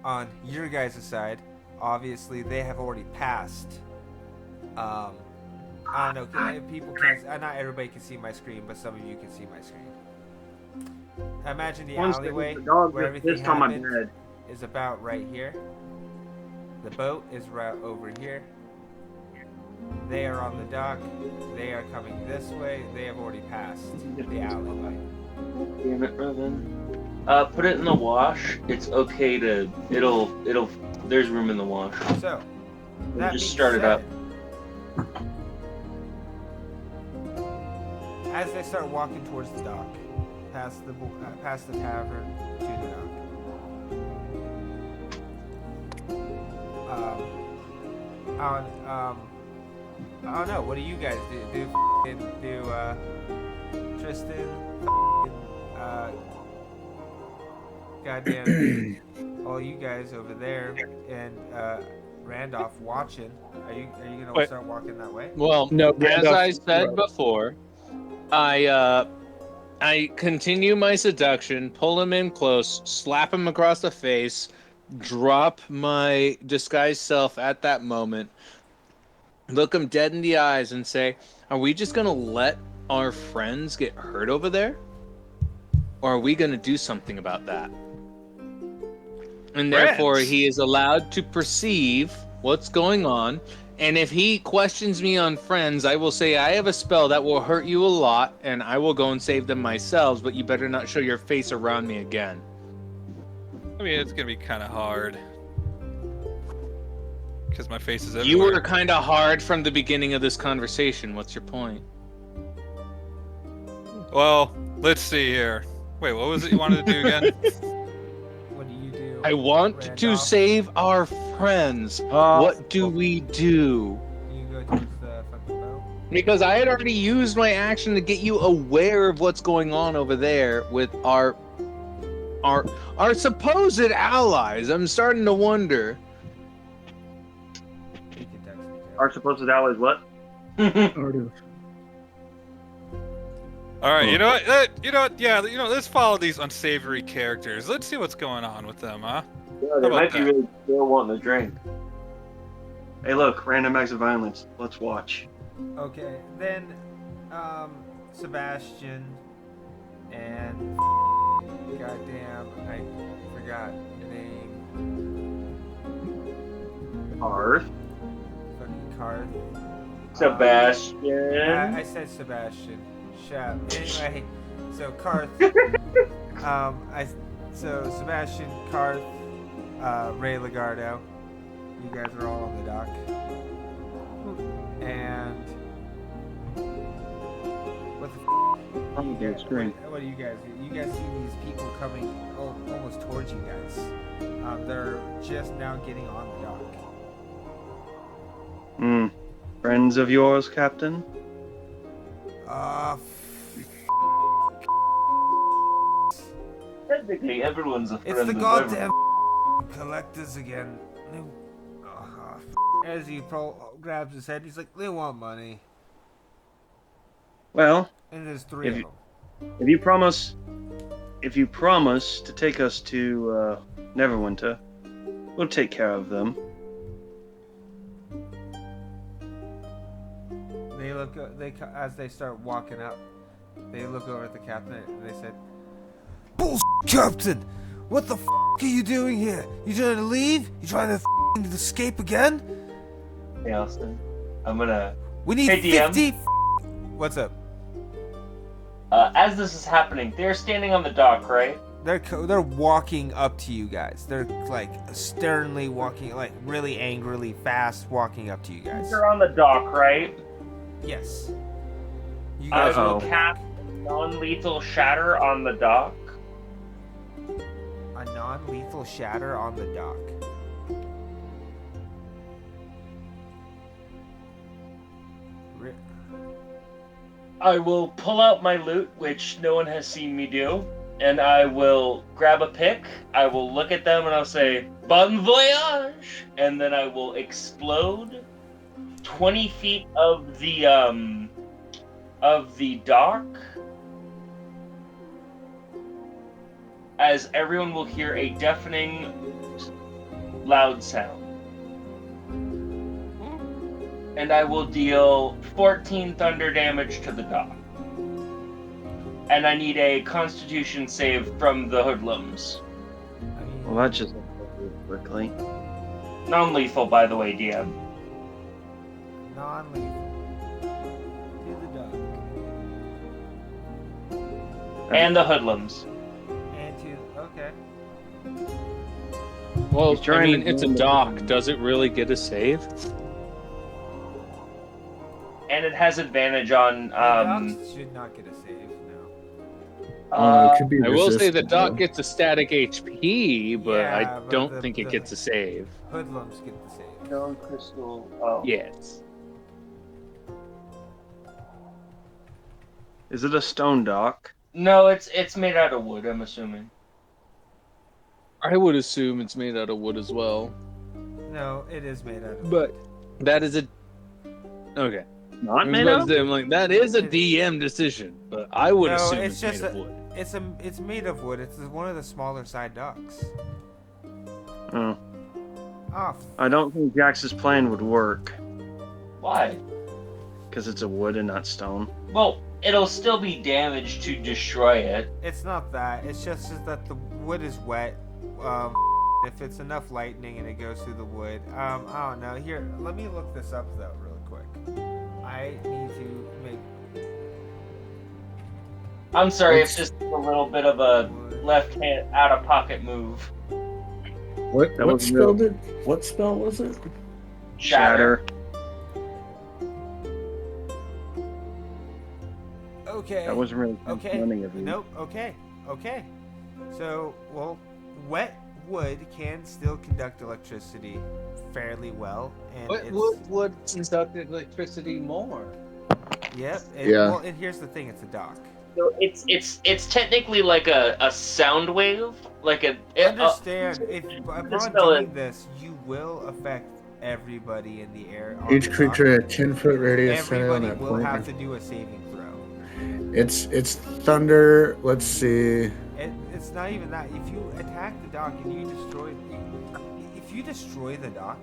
on your guys' side, obviously they have already passed. I don't know. People can't. Not everybody can see my screen, but some of you can see my screen. Imagine the alleyway The dog where with everything this on my happened bed. is about right here. The boat is right over here. They are on the dock. They are coming this way. They have already passed the alleyway. Damn it, Robin. Put it in the wash. It's okay to. It'll. There's room in the wash. So, We'll that just being start it said, up. as they start walking towards the dock, past the tavern to the dock. I don't know. What do you guys do? Do Tristan? Goddamn! All you guys over there and Randolph watching. Are you gonna Wait. start walking that way? Well, No, as Randolph- I said before, I continue my seduction, pull him in close, slap him across the face, drop my disguised self at that moment, look him dead in the eyes, and say, "Are we just gonna let our friends get hurt over there, or are we gonna do something about that?" And therefore, Friends? he is allowed to perceive what's going on. And if he questions me on friends, I will say, I have a spell that will hurt you a lot, and I will go and save them myself, but you better not show your face around me again. I mean, it's gonna be kind of hard because my face is everywhere. You were kind of hard from the beginning of this conversation. What's your point? Well, let's see here. Wait, what was it you wanted to do again? What do you do? I want to Randolph? save our friends. What do we do? You go towards the fucking boat. Because I had already used my action to get you aware of what's going on over there with our supposed allies. I'm starting to wonder. You can text me, Joe. Our supposed allies what? All right, you know what? Yeah, let's follow these unsavory characters. Let's see what's going on with them, huh? Yeah, How they about might be that? really still wanting to drink. Hey, look, random acts of violence. Let's watch. Okay, then Sebastian and goddamn, I forgot the name. Arth. Fucking Karth. Sebastian. I said Sebastian. Shut up. Anyway, so Karth. So Sebastian, Karth, Ray Lagardo. You guys are all on the dock. And what the what do you guys do? You guys see these people coming almost towards you guys. They're just now getting on the dock. Friends of yours, Captain? Technically, everyone's a friend It's the of goddamn collectors again. As he grabs his head, he's like, they want money. Well, And there's three of them. if you promise to take us to Neverwinter, we'll take care of them. They look. As they start walking up, they look over at the captain and they said, "Bullshit, Captain! What the are you doing here? You trying to leave? You trying to escape again? Hey, Austin. I'm gonna. We need Hey, DM. 50. What's up? As this is happening, they're standing on the dock, right? They're walking up to you guys. They're like sternly walking, like really angrily fast walking up to you guys. They're on the dock, right? Yes. You I guys will cast non-lethal shatter on the dock. a non-lethal shatter on the dock. I will pull out my loot, which no one has seen me do, and I will grab a pick. I will look at them and I'll say, "Bon voyage!" And then I will explode 20 feet of the dock, as everyone will hear a deafening, loud sound. And I will deal 14 thunder damage to the dock. And I need a Constitution save from the hoodlums. Well, that just quickly. Non-lethal, by the way, DM. Non-lethal. To the dock. And the hoodlums. And two. Okay. Well, He's I trying mean, to it's a do the dock. thing. Does it really get a save? And it has advantage on. Docs should not get a save. It could be I will say the resisted, dock though. gets a static HP, but Yeah, I but don't think it gets a save. Hoodlums get the save. Stone crystal. Oh. Yes. Is it a stone dock? No, it's made out of wood. I'm assuming. I would assume it's made out of wood as well. No, it is made out of. But that is a okay. Not I was made about of? to say, I'm like, that is a DM decision, but I would No, assume it's it's just made of wood. It's made of wood. It's one of the smaller side docks. Oh. Oh, I don't think Jax's plan would work. Why? Because it's a wood and not stone. Well, it'll still be damaged to destroy it. it's not that. It's just that the wood is wet. If it's enough lightning and it goes through the wood, I don't know. Here, let me look this up though, really quick. I need to make. I'm sorry, it's just a little bit of a left hand out of pocket move. What That what was spell real. what spell was it? Shatter. Okay. That wasn't really Okay. funny of you. Nope. Okay. Okay. So, well, wet wood can still conduct electricity fairly well, and What it's, would conduct electricity more? Yep. Yeah. Well, and here's the thing: it's a dock. So it's technically like a sound wave, like a. Understand? If upon spell doing it. this, you will affect everybody in the air. On Each the creature dock. at 10-foot radius centered on Everybody that will point. have to do a saving throw. It's thunder. Let's see. It's not even that. If you attack the dock and you destroy, if you destroy the dock,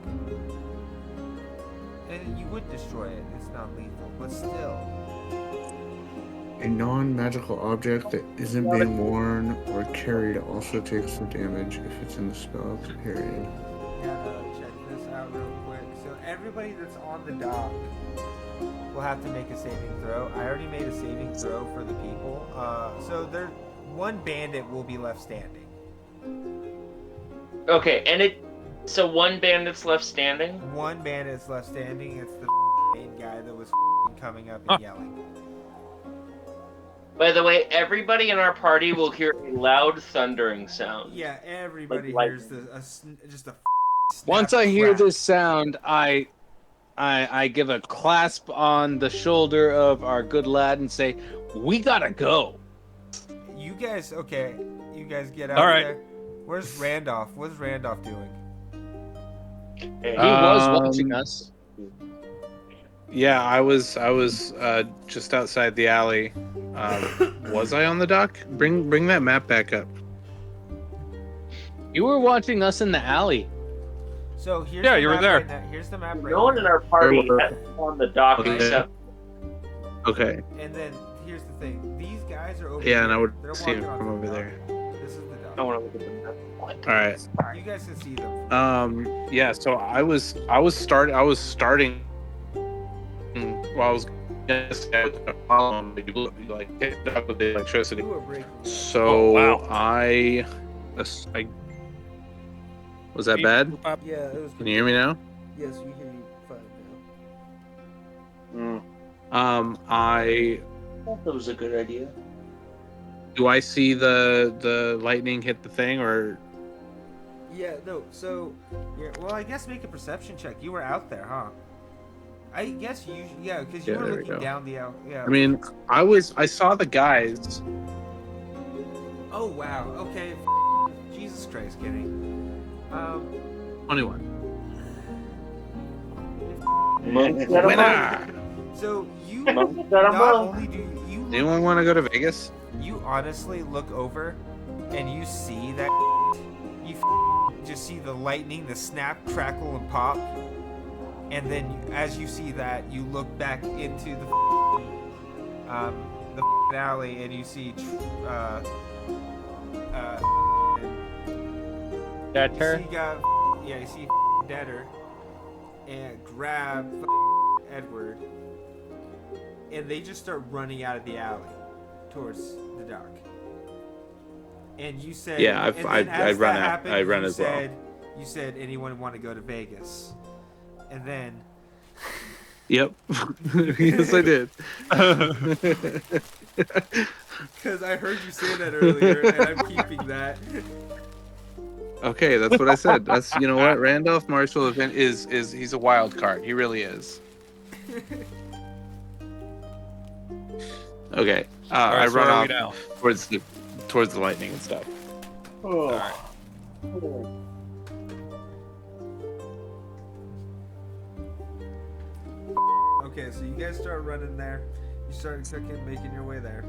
and you would destroy it, it's not lethal, but still. A non-magical object that isn't being worn or carried also takes the damage if it's in the spell period. Gotta check this out real quick. So everybody that's on the dock will have to make a saving throw. I already made a saving throw for the people. So there, one bandit will be left standing. Okay, and so one bandit's left standing. One bandit's left standing. It's the main guy that was coming up and yelling. By the way, everybody in our party will hear a loud thundering sound. Yeah, everybody Like hears just a. Once snap I hear crack. this sound, I give a clasp on the shoulder of our good lad and say, "We gotta go." You guys, okay? You guys get out All right. there. Where's Randolph? What's Randolph doing? He was watching Um, us. Yeah, I was just outside the alley. Was I on the dock? Bring that map back up. You were watching us in the alley. So here's Yeah, the you were map there. right now. Here's the map right No one now. in our party Where- has on the dock Okay. except. Okay. And then here's the thing. These guys are over Yeah, here. and I would They're see it walking from onto the over dock. there. This is the I dock. want to look at the map. All right. You guys can see them. Yeah, so I was starting while I was follow him, like hit up with the electricity. You were breaking. So Oh, wow. I was that bad? Yeah, it was. Can you hear me now? Yes, we hear you fine Mm. I That was a good idea. do I see the lightning hit the thing or now. Yeah, no. So, yeah. Well, I guess make a perception check. You were out there, huh? I guess you. Yeah, because you Yeah, were there we looking go. down the out. Yeah. I mean I saw the guys. Oh wow. Okay. Jesus Christ, Kenny. 21. Winner. So you Monkey got a not bone. only do you Anyone want to go to Vegas? you honestly look over and you see that you just see the lightning, the snap, crackle, and pop, and then as you see that, you look back into the alley and you see That her? you see Deader and grab Edward, and they just start running out of the alley towards the dock. And you said, Yeah, and I then as run that out. happened, I run you as well. said, you said anyone want to go to Vegas, and then Yep. Yes, I did. because I heard you say that earlier, and I'm keeping that. Okay, that's what I said. That's you know what Randolph Marshall is he's a wild card. He really is. Okay, All right, I so run where are we off now? towards the lightning and stuff. All right. Okay, so you guys start running there. You start making your way there.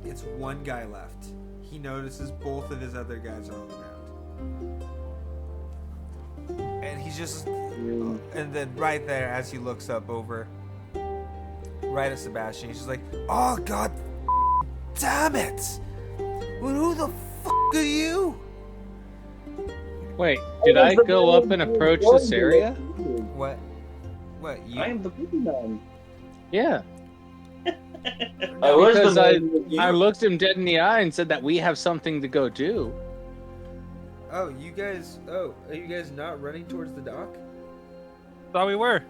It's one guy left. He notices both of his other guys are on the ground. And he's just... And then right there, as he looks up over... Right at Sebastian, he's just like, oh, God damn it! Well, who the f*** are you? Wait, did I go up and approach this area? What? What, you? I am the boogeyman. Yeah. I was Because the I looked him dead in the eye and said that we have something to go do. Oh, you guys... Oh, are you guys not running towards the dock? Thought we were.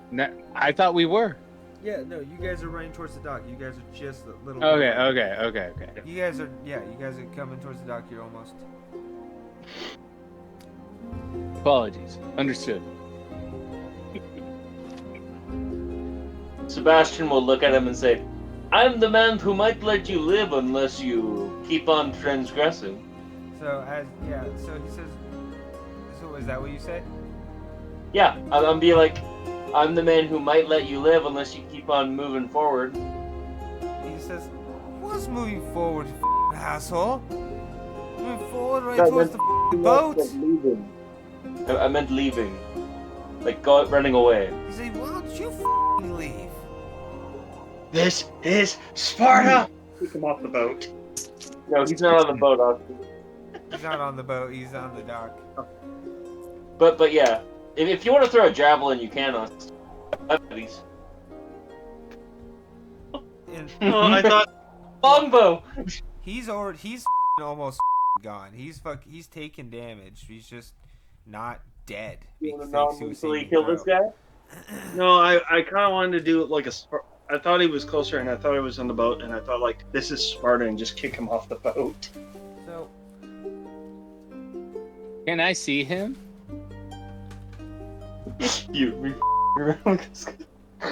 I thought we were. Yeah, no, you guys are running towards the dock. You guys are just a little... Okay. You guys are... Yeah, you guys are coming towards the dock. You're almost... Apologies. Understood. Sebastian will look at him and say, I'm the man who might let you live unless you keep on transgressing. So, so he says... So, is that what you said? Yeah, I'm be like, I'm the man who might let you live unless you keep on moving forward. He says, what's moving forward, you asshole? Moving forward right No, towards the boat? Leaving. I meant leaving. Like, running away. He said, why don't you leave? This is Sparta! Kick him off the boat. No, he's not on the boat, Austin. He's not on the boat, he's on the dock. But yeah, if you want to throw a javelin, you can, Austin. Please. Oh, I thought... Longbow! He's almost gone. He's taken damage. He's just not dead. You want to non-lethally kill this guy? No, I kind of wanted to do it like a... I thought he was closer, and I thought he was on the boat, and I thought, like, this is Sparta, and just kick him off the boat. So, Can I see him? You be around this guy.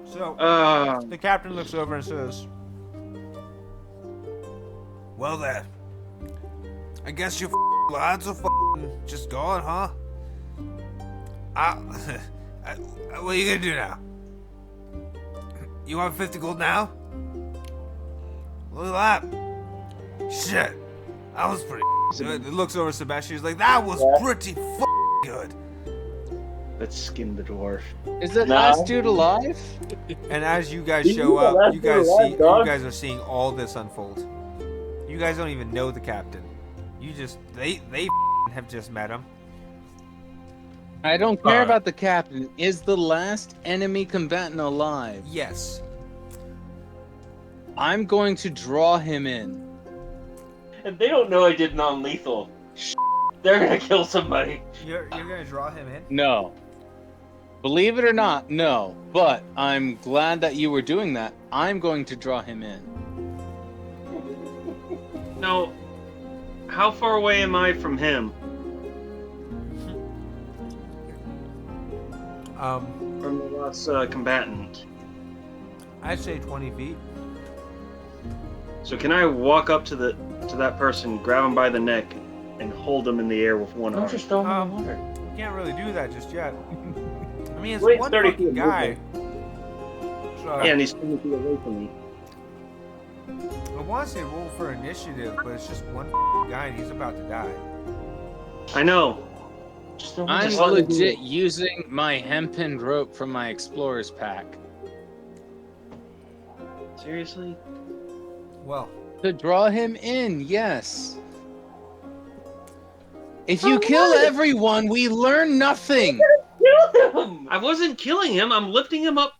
So, the captain looks over and says, well then, I guess your lads are just gone, huh? What are you gonna do now? You want 50 gold now? Look at that. Shit. That was pretty good. It looks over at Sebastian, he's like, that was pretty good. Let's skin the dwarf. Is that last dude alive? And as you guys show up, you guys are seeing all this unfold. You guys don't even know the captain. You just they have just met him. I don't care about the captain. Is the last enemy combatant alive? Yes. I'm going to draw him in. And they don't know I did non-lethal. They're gonna kill somebody. You're gonna draw him in? No. Believe it or not, no. But I'm glad that you were doing that. I'm going to draw him in. Now, how far away am I from him? From the last combatant. I'd say 20 feet. So can I walk up to that person, grab him by the neck, and hold him in the air with one arm? Just throw him in the water. You can't really do that just yet. I mean, it's Wait, one 30 fucking feet guy. So, Yeah, and he's 20 feet away from me. I want to say roll for initiative, but it's just one guy and he's about to die. I know. I'm legit using my hempen rope from my explorer's pack. Seriously? Well, to draw him in, yes. If you kill everyone, we learn nothing. Kill him! I wasn't killing him. I'm lifting him up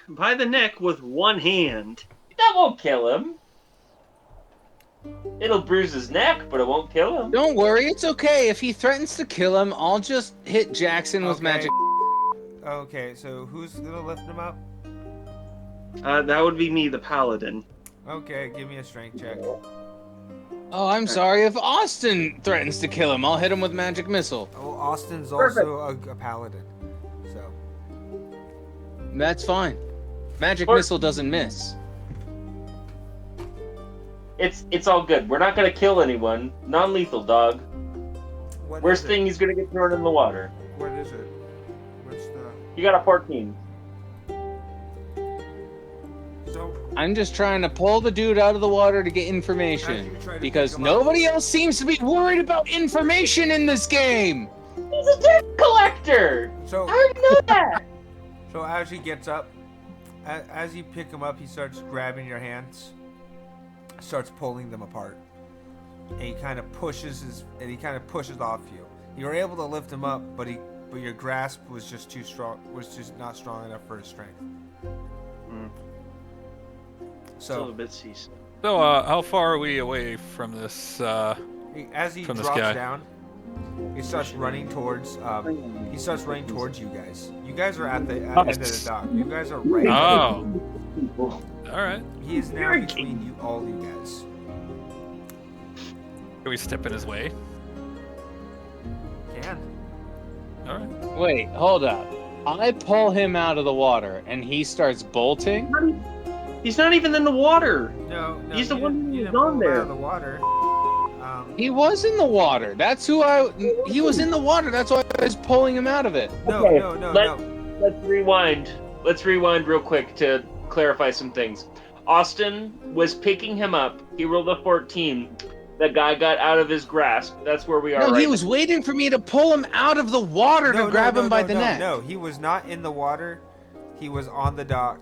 by the neck with one hand. That won't kill him. It'll bruise his neck, but it won't kill him. Don't worry, it's okay. If he threatens to kill him, I'll just hit Jackson with Okay. magic. Okay, so who's gonna lift him up? That would be me, the paladin. Okay, give me a strength check. Oh, I'm sorry. If Austin threatens to kill him, I'll hit him with magic missile. Oh, Austin's Perfect. also a paladin. So, That's fine. Magic Or- missile doesn't miss. It's all good. We're not gonna kill anyone. Non-lethal, dog. what Worst is thing, he's gonna get thrown in the water. it? What is it? What's the... You got a 14. So, I'm just trying to pull the dude out of the water to get as information. you try to Because pick him up- nobody else seems to be worried about information in this game. He's a debt collector. So, I already know that. so as he gets up, as you pick him up, he starts grabbing your hands, starts pulling them apart, and he kind of pushes off you. You were able to lift him up, but your grasp was just too strong. Was just not strong enough for his strength. Still a So bit seasick. So, how far are we away from this? as he From this drops guy. down, he starts running towards. He starts running towards you guys. You guys are at the end of the dock. You guys are right. Oh. All right. He is now between you, all you guys. Can we step in his way? Can. All right. Wait, hold up. I pull him out of the water and he starts bolting. He's not even in the water. No, He's the you one didn't- who you was didn't pull on him there. Out of the water. He was in the water. That's who he was in the water. That's why I was pulling him out of it. No, Okay, no, no, let- no. Let's rewind. Let's rewind real quick to clarify some things. Austin was picking him up. He rolled a 14. The guy got out of his grasp. That's where we are No, right he was waiting for me to pull him out of the water No, to grab him by no, the no, neck. No, he was not in the water. He was on the dock.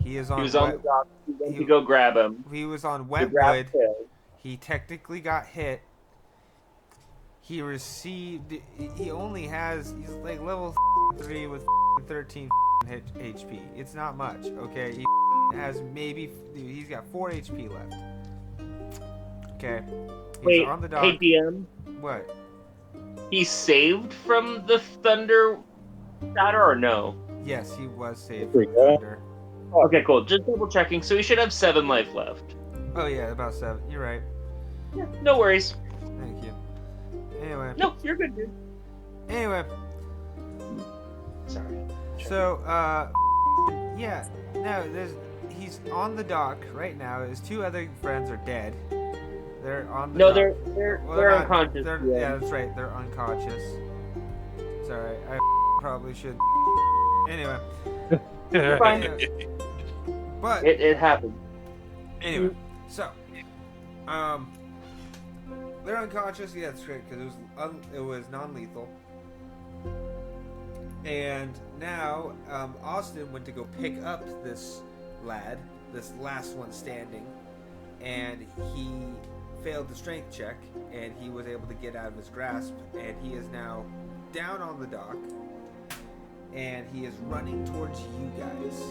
He is on. He was on the wet- dock. He went he- to go grab him. He was on To grab wetwood. Phil. He technically got hit. He received. He only has. He's like level 3 with 13 HP. It's not much. Okay. He has maybe. He's got 4 HP left. Okay. He's Wait, on the dock. hey DM. What? He's saved from the thunder shatter or no? Yes, he was saved There from you go. thunder. Okay, cool. Just double checking. So he should have 7 life left. Oh yeah, about 7. You're right. Yeah, no worries. Thank you. Anyway. No, you're good, dude. Anyway. Sorry. So, yeah. No, he's on the dock right now. His 2 other friends are dead. They're on the No, dock. they're Well, they're not- unconscious. yeah, that's right. They're unconscious. It's alright. I probably should. Anyway. You're fine. But It happened. anyway, so they're unconscious. Yeah, that's great because it was non-lethal. And now Austin went to go pick up this lad, this last one standing, and he failed the strength check, and he was able to get out of his grasp, and he is now down on the dock, and he is running towards you guys.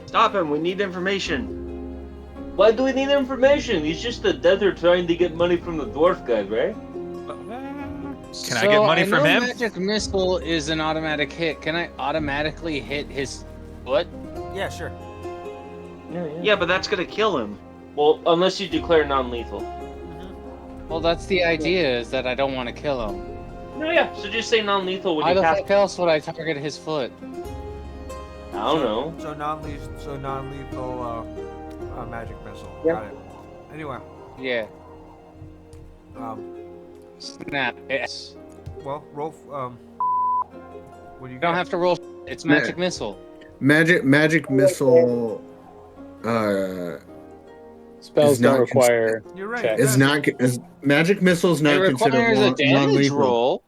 Stop him. We need information. Why do we need information? He's just a debtor trying to get money from the dwarf guy, right? Can I get money I from know him? Magic missile is an automatic hit. Can I automatically hit his foot? Yeah, sure. Yeah, but that's gonna kill him. Well, unless you declare non-lethal. Well, that's the idea, is that I don't want to kill him. No, yeah. So just say non-lethal when Why you the cast. fuck else would I target his foot? I don't know. So non-lethal magic missile. Yeah. Got it. Anyway, Yeah. um, Snap. Yes. well, roll. What do you You don't got? have to roll. It's magic missile. Magic missile. Spells Is not don't require. You're right. check. it Is does. not is magic missile is It not considered requires a damage non-lethal. roll.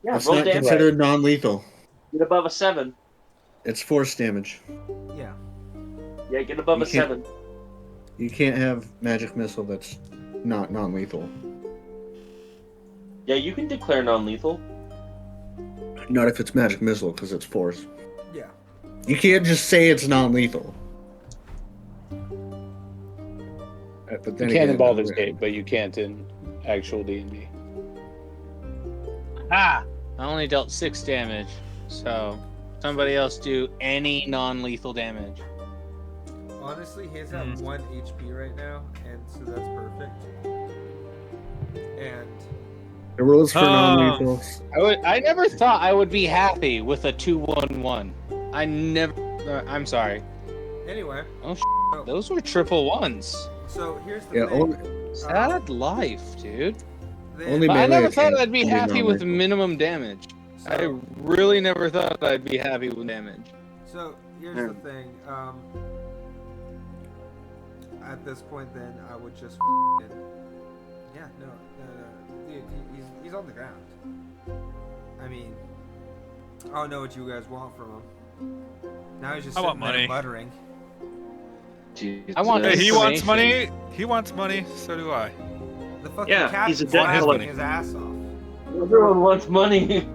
Yeah, It's roll not damage. considered non-lethal. Get above a 7. It's force damage. Yeah. Yeah, get above You a can't- 7. You can't have magic missile that's not non-lethal. Yeah, you can declare non-lethal. Not if it's magic missile, because it's force. Yeah. You can't just say it's non-lethal. but You then can again, in Baldur's Gate, but you can't in actual D&D. Ah! I only dealt 6 damage. So, somebody else do any non-lethal damage. Honestly, he's at 1 HP right now, and so that's perfect. And The rules for non-lethals. I never thought I would be happy with a 2-1-1. I never. I'm sorry. anyway, Oh, those were triple ones. so here's the Yeah, thing. Sad life, dude. Only But I melee never thought attacks I'd be can happy with non-lethal. minimum damage. I So, really never thought I'd be happy with damage. so here's the thing. At this point, then I would just. Yeah, no, dude, he's on the ground. I mean, I don't know what you guys want from him. Now he's just I want sitting there money. muttering. I want Hey, he wants information. money. He wants money. So do I. The fucking Yeah, he's a captain's debt laughing collector. his ass off. Everyone wants money.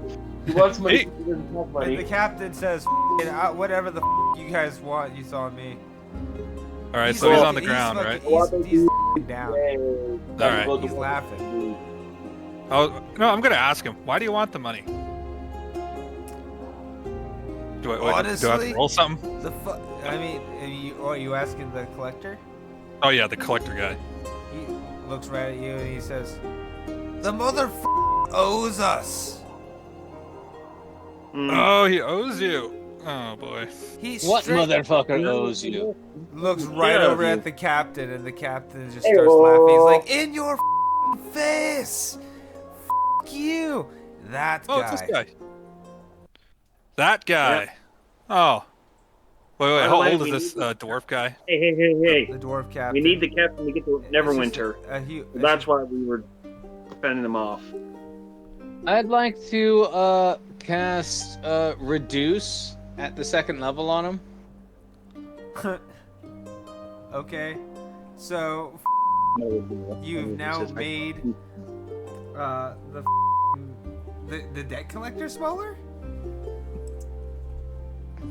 He wants money. Hey. He doesn't have And money. the captain says, whatever the you guys want, you saw me. All right, so he's on the fucking- ground, fucking- right? He's down. All right. He's laughing. Oh no, I'm gonna ask him. Why do you want the money? Do I have Honestly, to roll something? I mean, are you asking the collector? Oh yeah, the collector guy. He looks right at you and he says, "The motherfucker owes us." Oh, he owes you. Oh boy. He What straight motherfucker owes you? looks right Yeah, over dude. at the captain, and the captain just Hey, starts laughing. He's oh. like, "In your face, you." That Oh, guy. it's this guy. That guy. Oh. Wait, By the how way, old we is this need- dwarf guy? Hey. The dwarf captain. We need the captain to get to It's Neverwinter. just a That's why we were fending them off. I'd like to cast reduce at the 2nd level on him. Okay, so you've now made the debt collector smaller.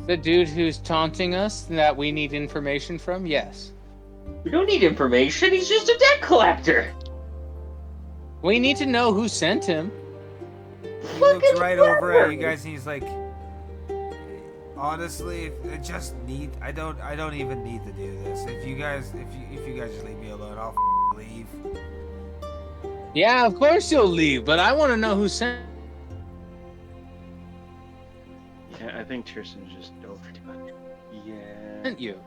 The dude who's taunting us that we need information from, yes. We don't need information. He's just a debt collector. We need to know who sent him. He looks right over at you guys and he's like, honestly, I don't even need to do this. If you guys just leave me alone, I'll leave. Yeah, of course you'll leave, but I want to know who sent. Yeah, I think Tristan's just over too much. Yeah. You.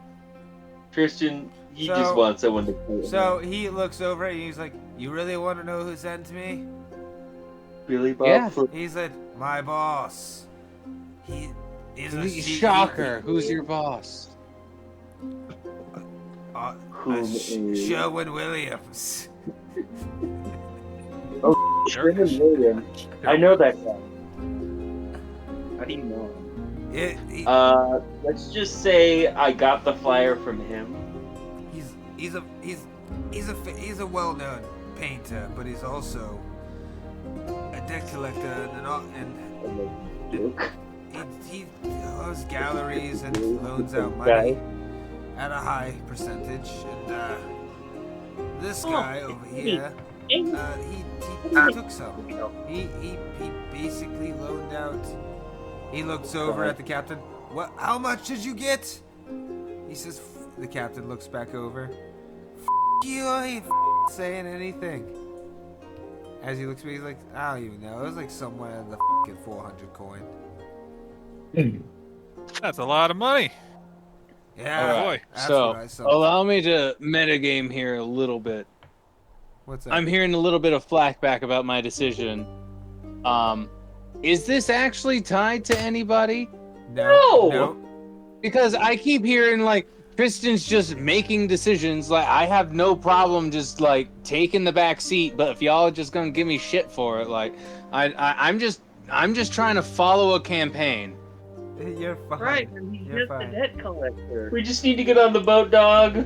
Tristan, he So- just wants someone to kill him. So he looks over at you. He's like, "You really want to know who sent me?" Billy Bob Yeah. Thornton. He said, "My boss. He is a Shocker. Who's your boss? Whom is- Sherwin Williams." Sherman Williams. I know that guy. How do you know? Let's just say I got the flyer from him. He's a well-known painter, but he's also a debt collector and he owns galleries and loans out money at a high percentage. And this guy over here, he took some. He basically loaned out. He looks over at the captain. What? How much did you get? He says. The captain looks back over. You, I ain't saying anything. As he looks at me, he's like, I don't even know. It was like somewhere in the 400 coin. That's a lot of money. Yeah, Oh, boy. that's So, what I saw. allow me to metagame here a little bit. What's that? I'm hearing a little bit of flackback about my decision. Is this actually tied to anybody? No. Because I keep hearing like Tristan's just making decisions. Like I have no problem just like taking the back seat, but if y'all are just gonna give me shit for it, like I'm just trying to follow a campaign. You're fine. Right, and he's You're just fine. a debt collector. We just need to get on the boat, dog.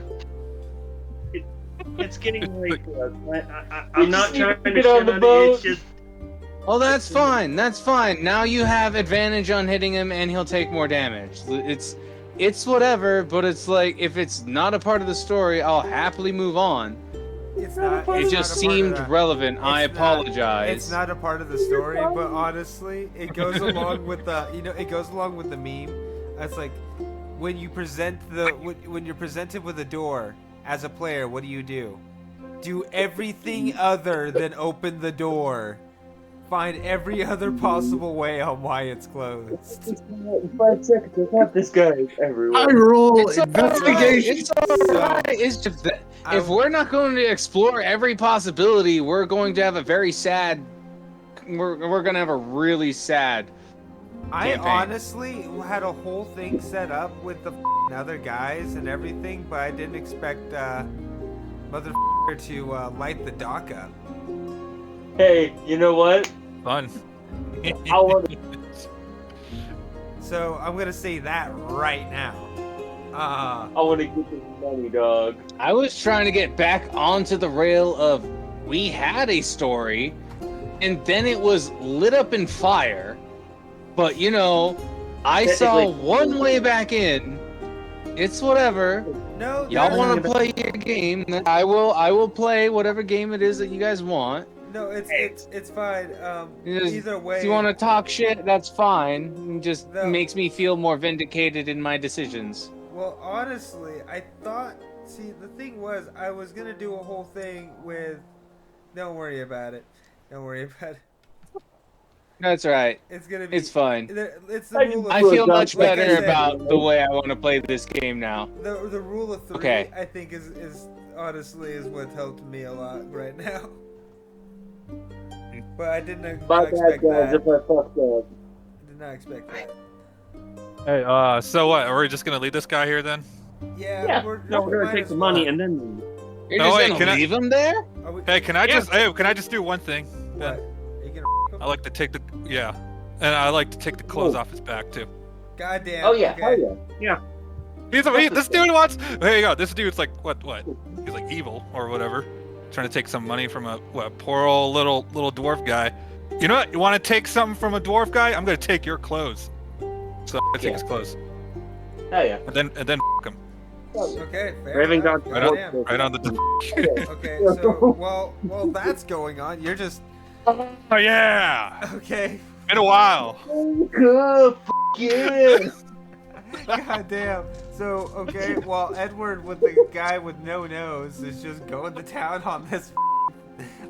It's getting late for us. We I'm not just need trying to to get on shit the on boat. it. It's just Oh, that's fine. That's fine. Now you have advantage on hitting him, and he'll take more damage. it's whatever, but it's like if it's not a part of the story, I'll happily move on. It's not. It It's just not a part of seemed the- relevant. I it's not- apologize. It's not a part of the story, but honestly, it goes along with the it goes along with the meme. It's like when you present when you're presented with a door as a player, what do? Do everything other than open the door. Find every other possible way on why it's closed. 5 seconds. I have this guy everywhere. I roll It's investigation. It's alright. It's just that if we're not going to explore every possibility, we're going to have a very sad. We're going to have a really sad. I campaign. honestly had a whole thing set up with the other guys and everything, but I didn't expect motherfucker to light the dock up. Hey, you know what? Fun. I want to So I'm gonna say that right now. get this money, dog. I was trying to get back onto the rail of we had a story, and then it was lit up in fire. But you know, I saw Technically- one way back in. It's whatever. No, Y'all there's- want to play your game? Then I will play whatever game it is that you guys want. No, it's fine. Either way. If you want to talk shit, that's fine. It just No. makes me feel more vindicated in my decisions. Well, honestly, I thought. See, the thing was, I was gonna do a whole thing with. Don't worry about it. Don't worry about it. That's right. It's gonna be. It's fine. It's the rule of. I feel much like I better said, about the way I want to play this game now. The rule of 3. Okay. I think is honestly is what helped me a lot right now. But I didn't My expect bad, guys, that. if I fucked up. I did not expect that. Hey, so what? Are we just gonna leave this guy here then? Yeah, We're gonna might take as the money well. and then. You're No, just wait, gonna can I- leave him there? Are we, Hey, can I just do one thing? what? Ben? Are you gonna f*** him? I like to take the and I like to take the clothes off his back too. Goddamn. Oh yeah, Okay. hell yeah. This dude wants. There you go. This dude's like what? He's like evil or whatever, trying to take some money from a poor old little dwarf guy. You know what? You want to take something from a dwarf guy? I'm gonna take your clothes. So I take his clothes, Hell yeah. and then f- him Okay. Fair Raven enough. got- Goddamn. right on the. Okay. So while that's going on, you're just Oh yeah! okay. Been a while. Good. Yeah. Goddamn. So okay. While Edward with the guy with no nose is just going to town on this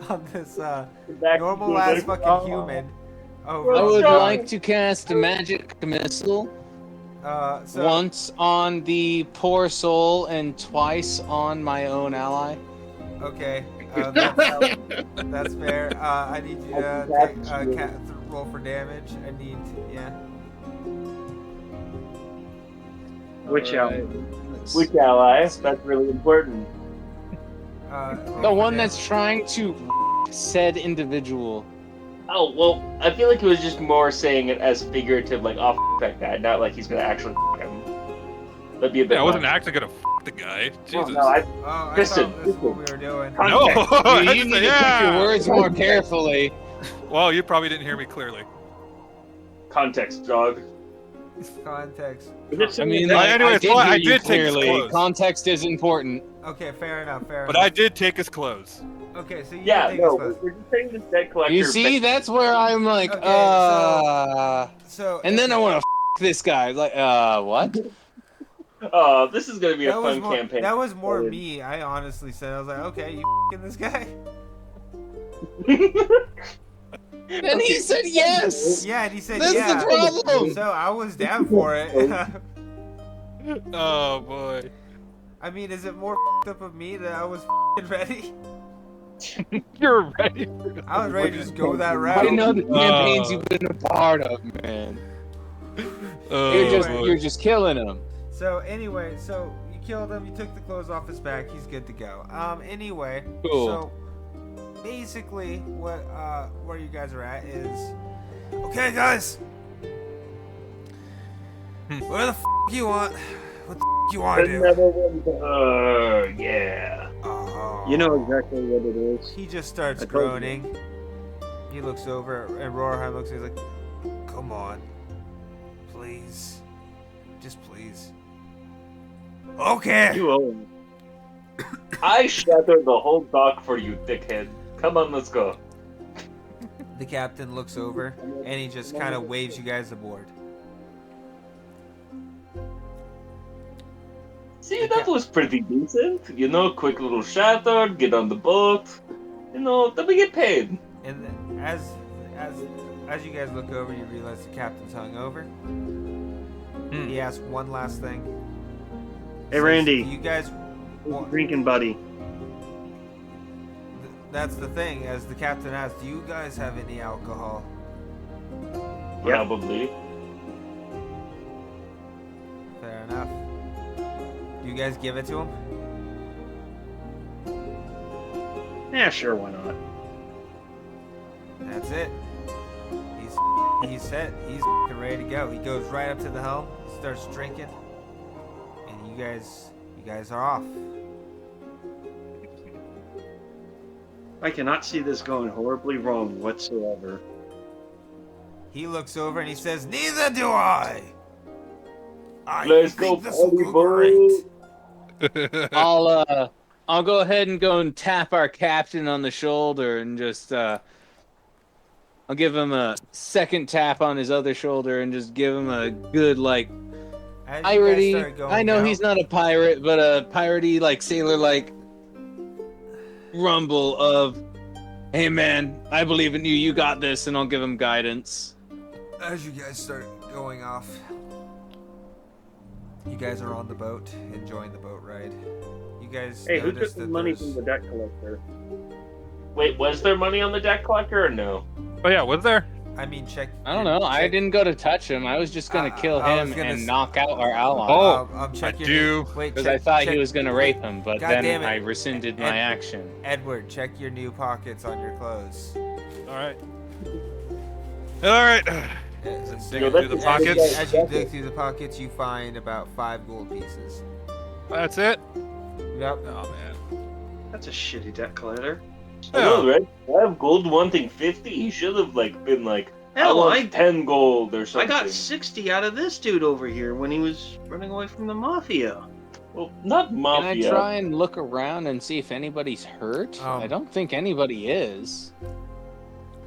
normal ass fucking human. Oh, I would Sorry. like to cast a magic missile so once on the poor soul and twice on my own ally. okay. That's fair. I need you to take roll for damage. I need yeah. Which Alright, Which ally? That's really important. Roll the for one damage. that's trying to said individual. Oh well, I feel like it was just more saying it as figurative, like "oh that guy," not like he's gonna actually him. That'd be a bit. Yeah, I wasn't much. actually gonna the guy. Oh, Jesus. no, I Oh, I Listen, thought this is what we were doing. No. You need to pick your words more carefully. Well, you probably didn't hear me clearly. context, dog. Context. I mean, Well, I anyway, did well, I hear you did take his clearly. clothes. Context is important. Okay, fair enough. Fair But enough. I did take his clothes. Okay, so you Yeah, think no, it's we're just saying this debt collector. You see, that's where I'm like, Okay, so and then I want to this guy. Like, what? Oh, this is gonna be a that was fun more, campaign. That was more Sorry. me. I honestly said I was like, okay, you f***ing this guy. And he said yes. Yeah, and he said That's yeah. the problem. So I was down for it. Oh boy. I mean, is it more f***ed up of me that I was f***ing ready? You're ready. I was ready to just go that I route. know the campaigns you've been a part of, man. Oh, You're just killing him. So anyway, so you killed him. You took the clothes off his back. He's good to go. Anyway, Cool. so basically, where you guys are at is, okay, guys. Where the f*** you want? What the f*** you want to do? Another one. Yeah. Oh. You know exactly what it is. He just starts I told you. groaning. He looks over, and Roarheim looks. He's like, "Come on, please, just please." Okay. You owe him. I shattered the whole dock for you, dickhead. Come on, let's go. The captain looks over and he just kind of waves you guys aboard. See, that was pretty decent. You know, quick little shatter, get on the boat. You know, then we get paid. And then as you guys look over, you realize the captain's hungover. He asks one last thing. Hey, Randy. Do you guys want... Drinking buddy. That's the thing. As the captain asks, do you guys have any alcohol? Probably. Fair enough. Do you guys give it to him? Yeah, sure, why not? That's it. He's set. He's ready to go. He goes right up to the helm, starts drinking, and you guys are off. I cannot see this going horribly wrong whatsoever. He looks over and he says, "Neither do I. Let's go, this will Folly go boy." great." I'll go ahead and go and tap our captain on the shoulder and just I'll give him a second tap on his other shoulder and just give him a good As you guys start piratey. going I know out- he's not a pirate, but a piratey sailor rumble of, "Hey man, I believe in you. You got this," and I'll give him guidance. As you guys start going off, you guys are on the boat, enjoying the boat ride. You guys Hey, who notice took the that money there's... from the debt collector? Wait, was there money on the debt collector or no? Oh yeah, was there? I mean, check. I don't know. I didn't go to touch him. I was just gonna kill I was him gonna and s- knock out our ally. Oh, check I your do. Wait, Because I thought he check- was gonna rape him, but God then damn it. I rescinded my action. Edward, check your new pockets on your clothes. All right. All right. As Dig through the pockets. As you dig through the pockets, you find about 5 gold pieces. That's it. Yep. Oh man. That's a shitty debt collector. I know, right? I have gold wanting 50. He should have been I Hell, want 10 gold or I something. got 60 out of this dude over here when he was running away from the mafia. Well, not Can mafia. I try and look around and see if anybody's hurt? I don't think anybody is.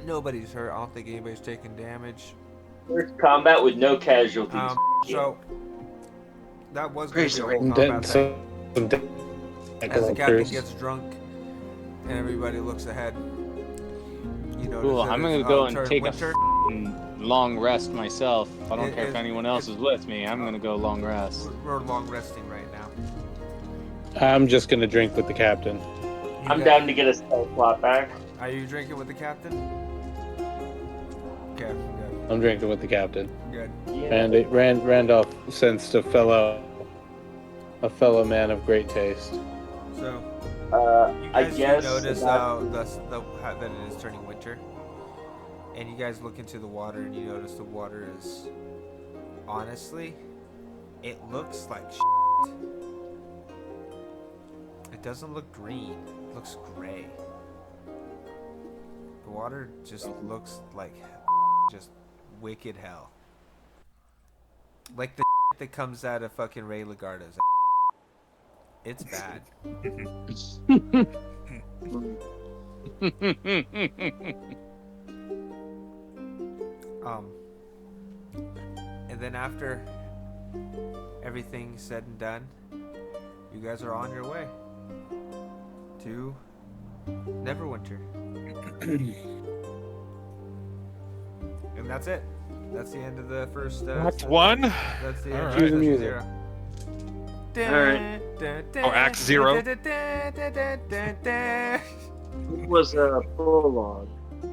Nobody's hurt. I don't think anybody's taking damage. First combat with no casualties. So that was Praise the the whole Lord. combat thing. As As the captain gets drunk and everybody looks ahead, you notice Cool. that I'm it's, gonna go and turn take winter. a long rest myself. I don't care if It- anyone else is with me. I'm gonna go long rest. We're long resting right now. I'm just gonna drink with the captain. I'm down to get a spell slot back. Are you drinking with the captain? Okay, good. I'm drinking with the captain. Good. And Randolph sensed a fellow man of great taste. So, you I guys do guess notice that- that it is turning winter, and you guys look into the water and you notice the water is, honestly, it looks like shit. It doesn't look green. It looks gray. The water just looks like just wicked hell. Like the that comes out of fucking Ray Lagarda's. It's bad. And then after everything's said and done, you guys are on your way to Neverwinter. And that's it. That's the end of the first. That's one. That's the All end right. of Cue the session music. 0. Alright. Oh, Act 0. It was a prologue.